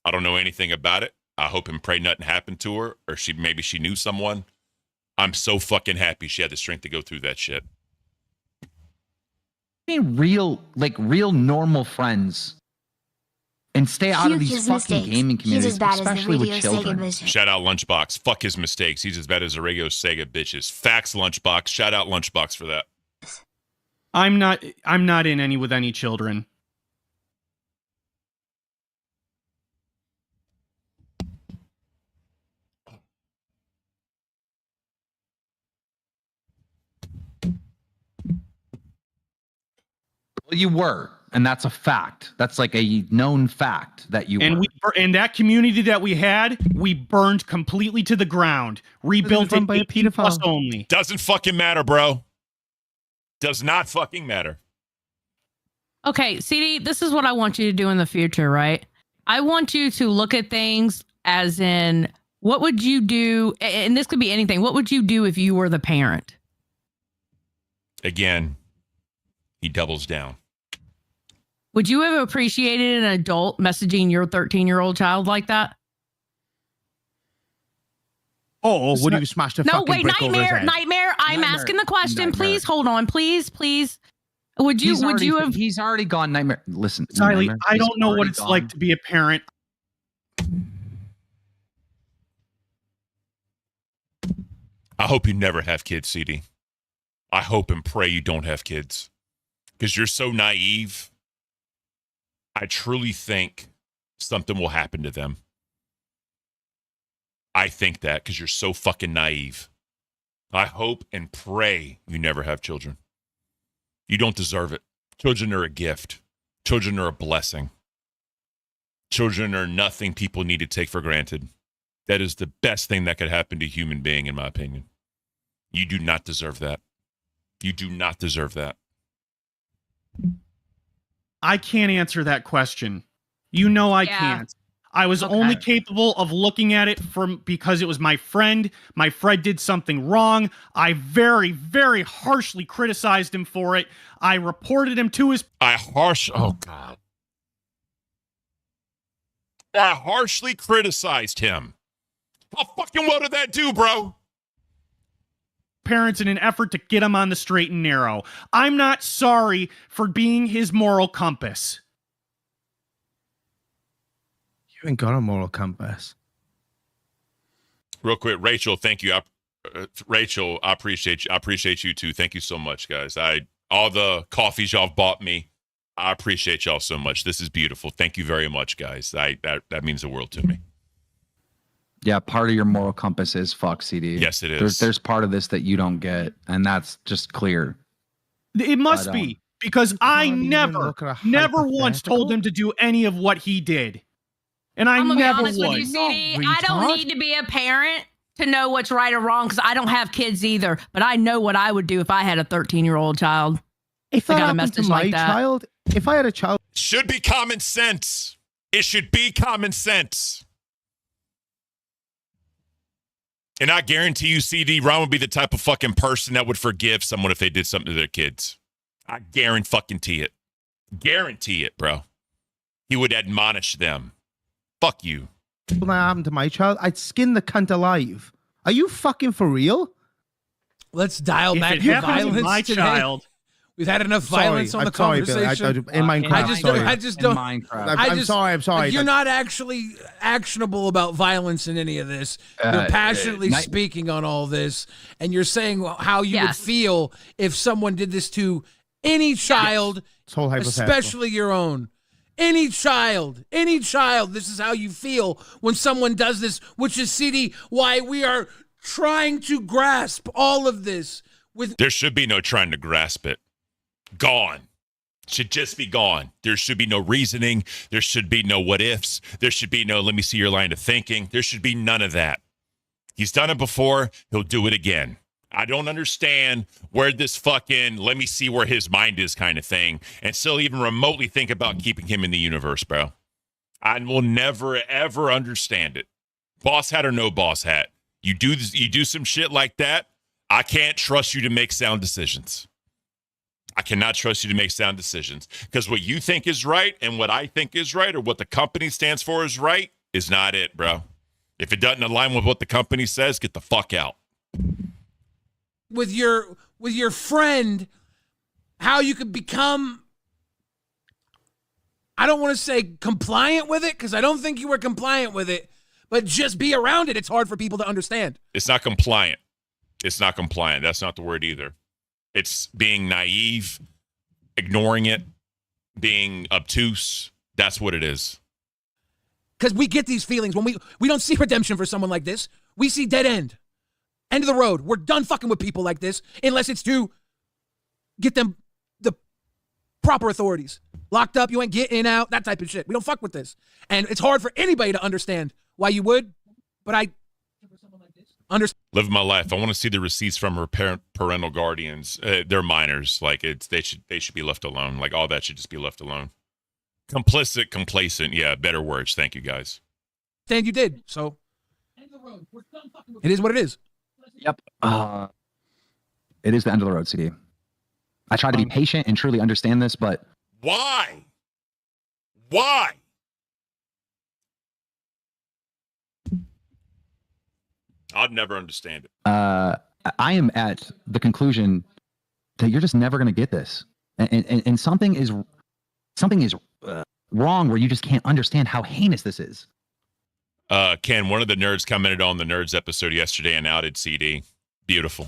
I don't know anything about it. I hope and pray nothing happened to her. Or maybe she knew someone. I'm so fucking happy she had the strength to go through that shit. I mean, real normal friends. And stay out of these fucking gaming communities, especially with children. Shout out Lunchbox. Fuck his mistakes. He's as bad as the regular Sega bitches. Facts, Lunchbox. Shout out Lunchbox for that. I'm not in any with any children. Well, you were, and that's a fact. That's like a known fact that you and were. And that community that we had, we burned completely to the ground. Rebuilt it 18+ only. Doesn't fucking matter, bro. Does not fucking matter. Okay, CD, this is what I want you to do in the future, right? I want you to look at things as in, what would you do? And this could be anything. What would you do if you were the parent? Again, he doubles down. Would you have appreciated an adult messaging your 13-year-old child like that? Oh, would you smash the fucking brick over his head? Nightmare. I'm asking the question. Please hold on. Please. Would you have? He's already gone Nightmare. Listen, Riley, Nightmare, I don't know what it's like to be a parent. I hope you never have kids, CD. I hope and pray you don't have kids. Because you're so naive. I truly think something will happen to them. I think that because you're so fucking naive. I hope and pray you never have children. You don't deserve it. Children are a gift. Children are a blessing. Children are nothing people need to take for granted. That is the best thing that could happen to a human being, in my opinion. You do not deserve that. You do not deserve that. I can't answer that question. You know I can't. I was only capable of looking at it because it was my friend. My friend did something wrong. I very, very harshly criticized him for it. I reported him to his... Oh, God. I harshly criticized him. How fucking well did that do, bro? Parents in an effort to get him on the straight and narrow. I'm not sorry for being his moral compass. You ain't got a moral compass. Real quick, Rachel, thank you. Rachel, I appreciate you. I appreciate you too. Thank you so much, guys. All the coffees y'all bought me, I appreciate y'all so much. This is beautiful. Thank you very much, guys. That means the world to me. Yeah, part of your moral compass is fuck, CD. Yes, it is. There's part of this that you don't get, and that's just clear. It must be, because I never once told him to do any of what he did. And I I'm gonna never be honest would. with you, CD. I don't need to be a parent to know what's right or wrong because I don't have kids either. But I know what I would do if I had a 13-year-old child. If that got a happened to message my like that. child, if I had a child... Should be common sense. It should be common sense. And I guarantee you, CD, Ron would be the type of fucking person that would forgive someone if they did something to their kids. I guarantee it. Guarantee it, bro. He would admonish them. Fuck you. When that happened to my child, I'd skin the cunt alive. Are you fucking for real? Let's dial back the violence my today. Child. We've had enough violence on the conversation. Billy, in Minecraft. I just don't. I'm sorry. You're not actually actionable about violence in any of this. You're passionately speaking on all this, and you're saying how you would feel if someone did this to any child, especially your own. Any child, this is how you feel when someone does this, which is, CD, why we are trying to grasp all of this. There should be no trying to grasp it. Gone. Should just be gone. There should be no reasoning. There should be no what ifs. There should be no let me see your line of thinking. There should be none of that. He's done it before. He'll do it again. I don't understand where this fucking let me see where his mind is kind of thing and still even remotely think about keeping him in the universe, bro. I will never, ever understand it. Boss hat or no boss hat. You do some shit like that, I can't trust you to make sound decisions. I cannot trust you to make sound decisions because what you think is right and what I think is right or what the company stands for is right is not it, bro. If it doesn't align with what the company says, get the fuck out. With your friend, how you could become, I don't want to say compliant with it because I don't think you were compliant with it, but just be around it. It's hard for people to understand. It's not compliant. It's not compliant. That's not the word either. It's being naive. ignoring it, being obtuse. That's what it is. Because we get these feelings when we don't see redemption for someone like this. We see dead end. End of the road. We're done fucking with people like this unless it's to get them the proper authorities. Locked up, you ain't getting in, out, that type of shit. We don't fuck with this. And it's hard for anybody to understand why you would, but I understand. Live my life. I want to see the receipts from her parental guardians. They're minors. Like they should be left alone. Like all that should just be left alone. Complicit, complacent. Yeah, better words. Thank you, guys. And you did. So it is what it is. Yep. It is the end of the road, CD. I try to be patient and truly understand this, but why? Why? I'd never understand it. I am at the conclusion that you're just never going to get this, and something is wrong where you just can't understand how heinous this is. Ken, one of the nerds commented on the Nerds episode yesterday and outed CD. Beautiful.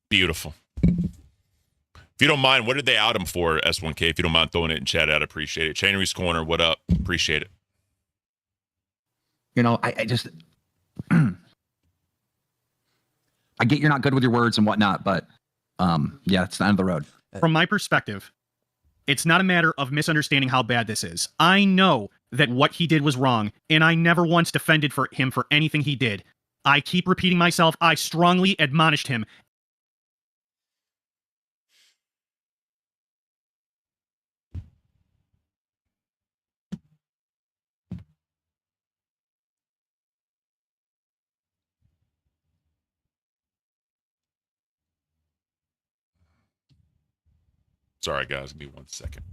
Beautiful. If you don't mind, what did they out him for, S1K? If you don't mind throwing it in chat, I'd appreciate it. Chainery's Corner, what up? Appreciate it. You know, I just... I get you're not good with your words and whatnot, but yeah, it's the end of the road. From my perspective, it's not a matter of misunderstanding how bad this is. I know that what he did was wrong, and I never once defended him for anything he did. I keep repeating myself. I strongly admonished him. Sorry, guys. Give me 1 second.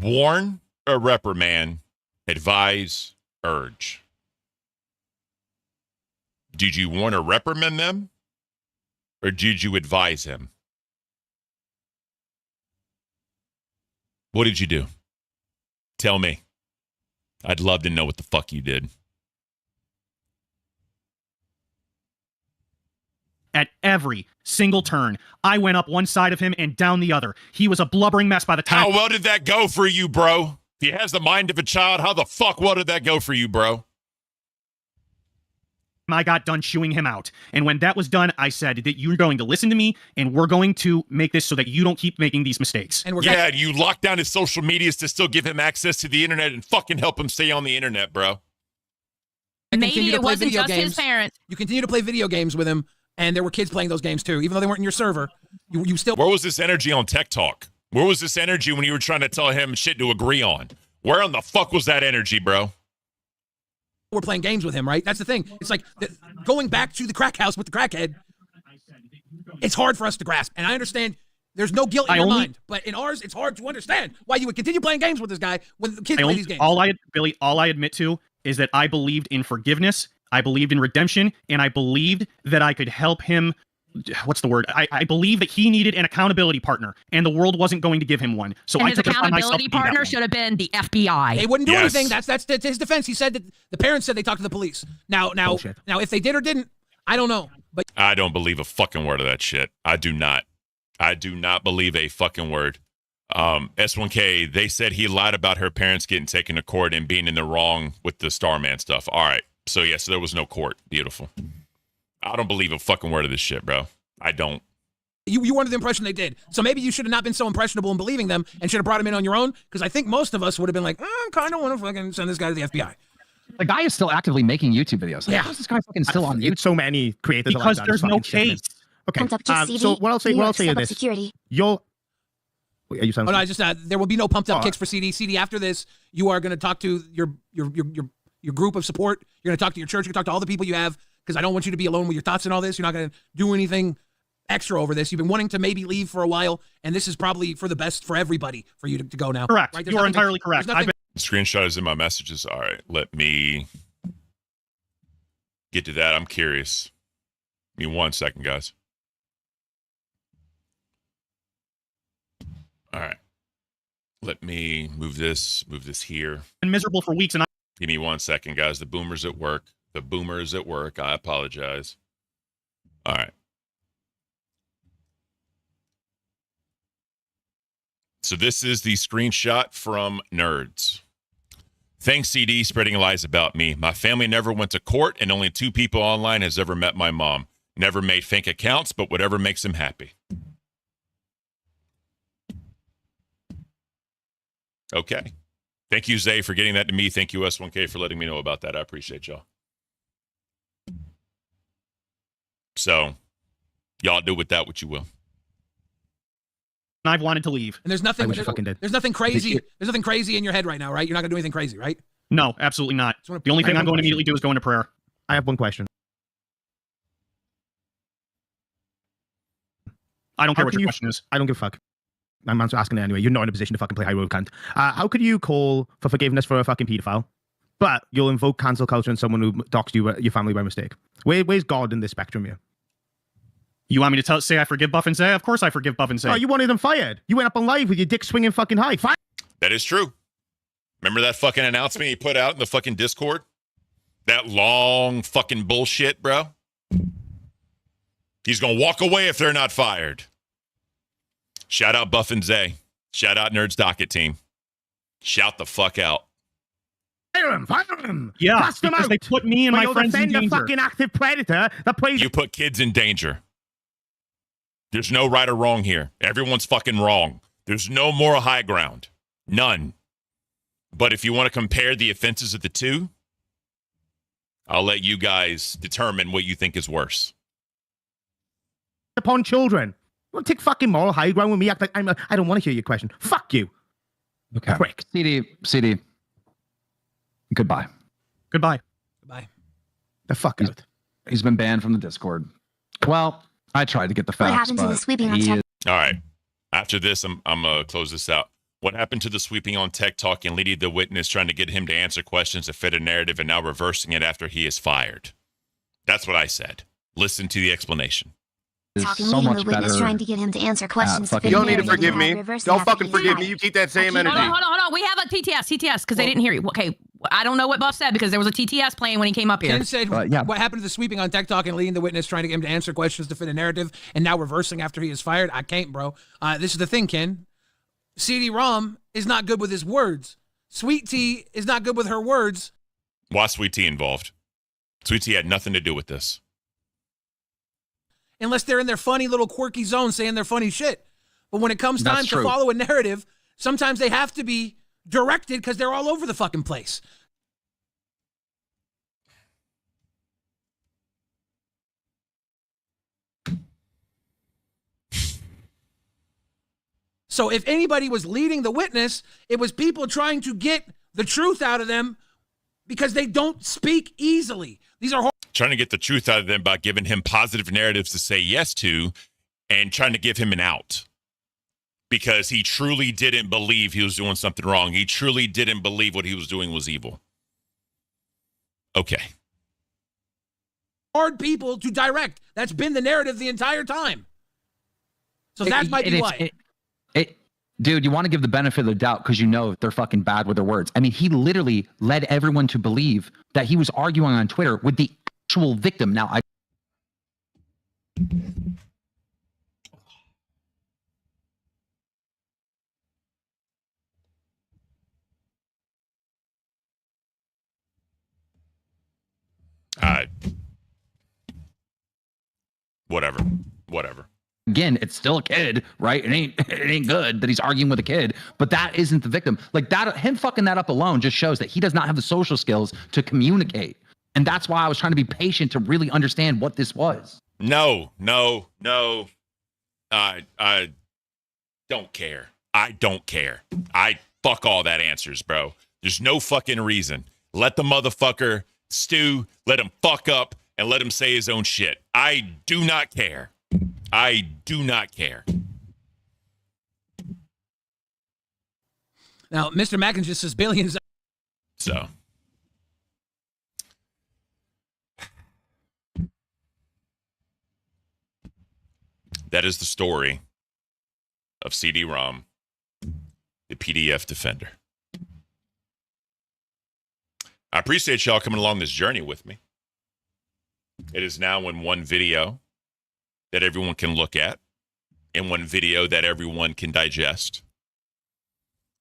Warn or reprimand, advise, urge. Did you warn or reprimand them? Or did you advise him? What did you do? Tell me. I'd love to know what the fuck you did. At every single turn, I went up one side of him and down the other. He was a blubbering mess by the time. How well did that go for you, bro? If he has the mind of a child, how the fuck well did that go for you, bro? I got done chewing him out. And when that was done, I said that you're going to listen to me and we're going to make this so that you don't keep making these mistakes. And yeah, you locked down his social medias to still give him access to the internet and fucking help him stay on the internet, bro. Maybe it wasn't just his parents. You continue to play video games with him, and there were kids playing those games too, even though they weren't in your server. You still. Where was this energy on Tech Talk? Where was this energy when you were trying to tell him shit to agree on? Where on the fuck was that energy, bro? We're playing games with him, right? That's the thing. It's like going back to the crack house with the crackhead. It's hard for us to grasp, and I understand there's no guilt in your mind, but in ours, it's hard to understand why you would continue playing games with this guy when the kids play these games. All I admit to is that I believed in forgiveness, I believed in redemption, and I believed that I could help him. What's the word? I believe that he needed an accountability partner, and the world wasn't going to give him one. So and I his took it upon myself to accountability be that partner one. should have been the FBI. They wouldn't do anything. That's his defense. He said that the parents said they talked to the police. Now, if they did or didn't, I don't know. But I don't believe a fucking word of that shit. I do not believe a fucking word. S1K, they said he lied about her parents getting taken to court and being in the wrong with the Starman stuff. All right. So, yes, there was no court. Beautiful. I don't believe a fucking word of this shit, bro. I don't. You wanted the impression they did. So maybe you should have not been so impressionable in believing them and should have brought him in on your own, because I think most of us would have been like, I kind of want to fucking send this guy to the FBI. The guy is still actively making YouTube videos. Like, how is this guy fucking still on YouTube? So many creators because like that. there's no case. Okay. Pumped up kicks, So CD. what I'll say is this: security. Wait, are you no, I just there will be no pumped up kicks for CD. CD, after this, you are going to talk to your group of support. You're going to talk to your church. You're going to talk to all the people you have, because I don't want you to be alone with your thoughts and all this. You're not going to do anything extra over this. You've been wanting to maybe leave for a while, and this is probably for the best for everybody for you to go now. Correct. Right? You are entirely correct. The screenshot is in my messages. All right, let me get to that. I'm curious. Give me 1 second, guys. All right. Let me move this here. Been miserable for weeks, and Give me 1 second, guys. The boomer's at work. I apologize. All right. So this is the screenshot from Nerds. Thanks, CD, spreading lies about me. My family never went to court, and only 2 people online has ever met my mom. Never made fake accounts, but whatever makes them happy. Okay. Thank you, Zay, for getting that to me. Thank you, S1K, for letting me know about that. I appreciate y'all. So, y'all do with that what you will. I've wanted to leave. And there's nothing. I wish I fucking did. There's nothing crazy. There's nothing crazy in your head right now, right? You're not gonna do anything crazy, right? No, absolutely not. The only thing I'm going to immediately do is go into prayer. I have one question. I don't care what your question is. I don't give a fuck. I'm asking it anyway. You're not in a position to fucking play high road, Caint. How could you call for forgiveness for a fucking pedophile, but you'll invoke cancel culture on someone who doxed you, your family by mistake? Where's God in this spectrum here? You want me to say I forgive Buff and Zay? Of course I forgive Buff and Zay. Oh, you wanted them fired. You went up on live with your dick swinging fucking high. That is true. Remember that fucking announcement he put out in the fucking Discord? That long fucking bullshit, bro? He's going to walk away if they're not fired. Shout out Buff and Zay. Shout out Nerds Docket team. Shout the fuck out. Fire him. Yeah, Cast them because out. they put me and But my you'll friends in defend danger. a fucking active predator that plays. You put kids in danger. There's no right or wrong here. Everyone's fucking wrong. There's no moral high ground. None. But if you want to compare the offenses of the two, I'll let you guys determine what you think is worse. Upon children. You want to take fucking moral high ground with me? Act like I don't want to hear your question. Fuck you. Okay. Prick. CD. Goodbye. Goodbye. Goodbye. The fuck out. He's been banned from the Discord. Well, I tried to get the facts. What happened to the but sweeping on he tech? is- All right. After this, I'm going to close this out. What happened to the sweeping on Tech Talk and leading the witness, trying to get him to answer questions to fit a narrative and now reversing it after he is fired? That's what I said. Listen to the explanation. Talking so leading much the witness, better trying to get him to answer questions. fucking- You don't need to forgive me. Don't fucking forgive me. You keep that same energy. Hold on. We have a TTS, because they didn't hear you. Okay, I don't know what Buff said because there was a TTS playing when he came up here. Ken said, what happened to the sweeping on Tech Talk and leading the witness, trying to get him to answer questions to fit a narrative, and now reversing after he is fired? I can't, bro. This is the thing, Ken. CD ROM is not good with his words. Sweet Tea is not good with her words. Why Sweet Tea involved? Sweet Tea had nothing to do with this. Unless they're in their funny little quirky zone saying their funny shit. But when it comes time That's to true. follow a narrative, sometimes they have to be directed because they're all over the fucking place. So if anybody was leading the witness, it was people trying to get the truth out of them because they don't speak easily. These are Trying to get the truth out of them by giving him positive narratives to say yes to and trying to give him an out. Because he truly didn't believe he was doing something wrong. He truly didn't believe what he was doing was evil. Okay. hard people to direct. That's been the narrative the entire time. So that might be why. Dude, you want to give the benefit of the doubt because you know they're fucking bad with their words. I mean, he literally led everyone to believe that he was arguing on Twitter with the actual victim. Now, Whatever. Again, it's still a kid, right? It ain't good that he's arguing with a kid, but that isn't the victim. Like that, him fucking that up alone just shows that he does not have the social skills to communicate. And that's why I was trying to be patient to really understand what this was. No. I don't care. I don't care. I fuck all that answers, bro. There's no fucking reason. Let the motherfucker stew, let him fuck up, and let him say his own shit. I do not care. I do not care. Now, Mr. Mackins just says billions. So. That is the story of CD ROM, the PDF Defender. I appreciate y'all coming along this journey with me. It is now in one video that everyone can look at, in one video that everyone can digest.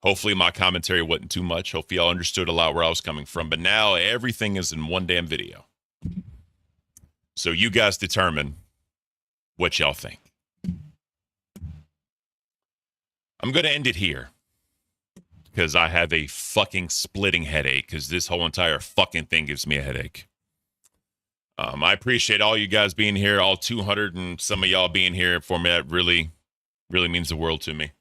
Hopefully my commentary wasn't too much. Hopefully y'all understood a lot where I was coming from. But now everything is in one damn video. So you guys determine what y'all think. I'm going to end it here because I have a fucking splitting headache because this whole entire fucking thing gives me a headache. I appreciate all you guys being here, all 200 and some of y'all being here for me. That really, really means the world to me.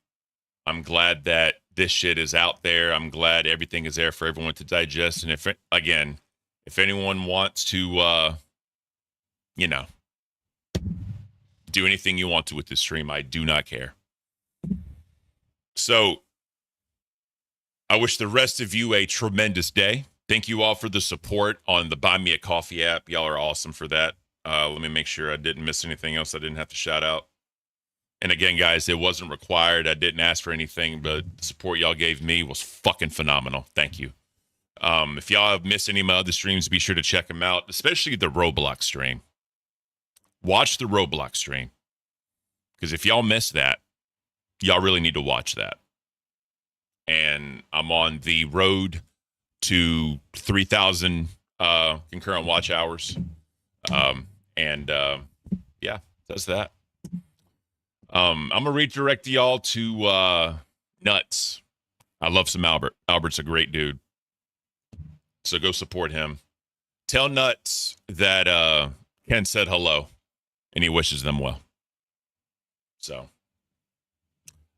I'm glad that this shit is out there. I'm glad everything is there for everyone to digest. And if anyone wants to, do anything you want to with this stream, I do not care. So I wish the rest of you a tremendous day. Thank you all for the support on the Buy Me a Coffee app. Y'all are awesome for that. Let me make sure I didn't miss anything else I didn't have to shout out. And again, guys, it wasn't required. I didn't ask for anything, but the support y'all gave me was fucking phenomenal. Thank you. If y'all have missed any of my other streams, be sure to check them out, especially the Roblox stream. Watch the Roblox stream. Because if y'all missed that, y'all really need to watch that. And I'm on the road to 3,000 concurrent watch hours. Yeah, that's that. I'm going to redirect y'all to Nuts. I love some Albert. Albert's a great dude. So go support him. Tell Nuts that Ken said hello and he wishes them well. So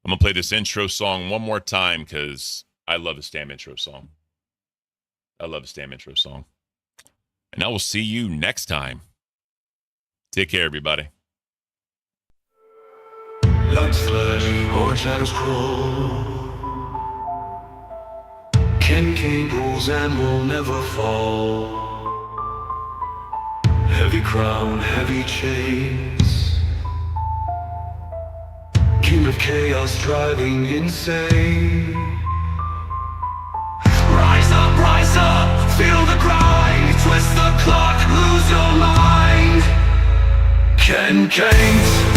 I'm going to play this intro song one more time because I love his damn intro song. I love his damn intro song. And I will see you next time. Take care, everybody. Like flesh or shadows crawl, Caint rules and will never fall. Heavy crown, heavy chains, king of chaos driving insane. Rise up, feel the grind, twist the clock, lose your mind. Caint, he's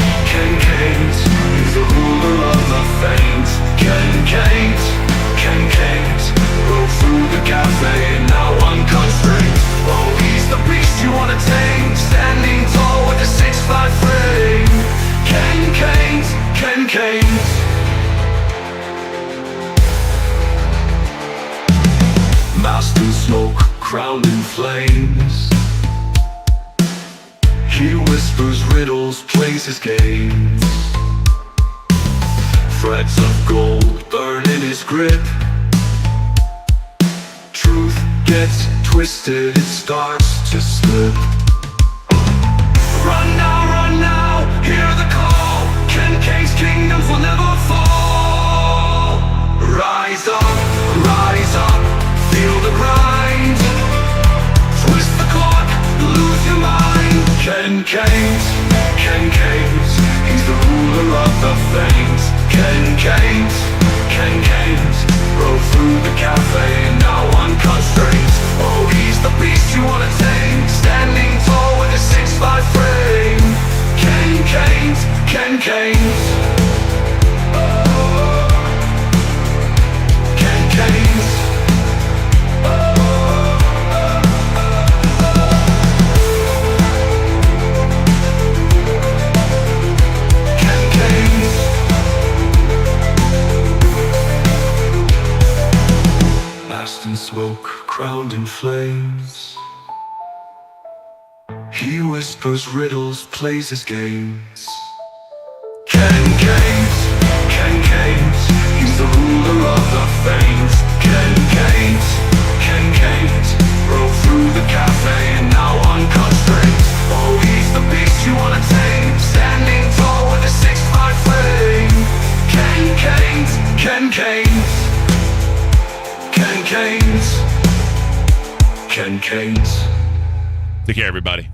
the ruler of the faint. Caint, broke through the cafe, now unconstrained. Oh, he's the beast you wanna tame, standing tall with a 6'5" frame. Caint. Masked in smoke, crowned in flames, he whispers riddles, plays his games. Threads of gold burn in his grip. Truth gets twisted, it starts to slip. Run now, hear the call. Caint's kingdoms will never fall. Rise up, feel the grind. Twist the clock, lose your mind. Caint, he's the ruler of the faint. Caint, broke through the cafe, now unconstrained. Oh, he's the beast you wanna tame, standing tall with a 6'5" frame. Caint. Masked in smoke, crowned in flames, he whispers riddles, plays his games. Caint, he's the ruler of the faint. Caint, broke through the cafe and now unconstrained. Oh, he's the beast you wanna tame, standing tall with a 6'5" frame. Caint. Take care, everybody.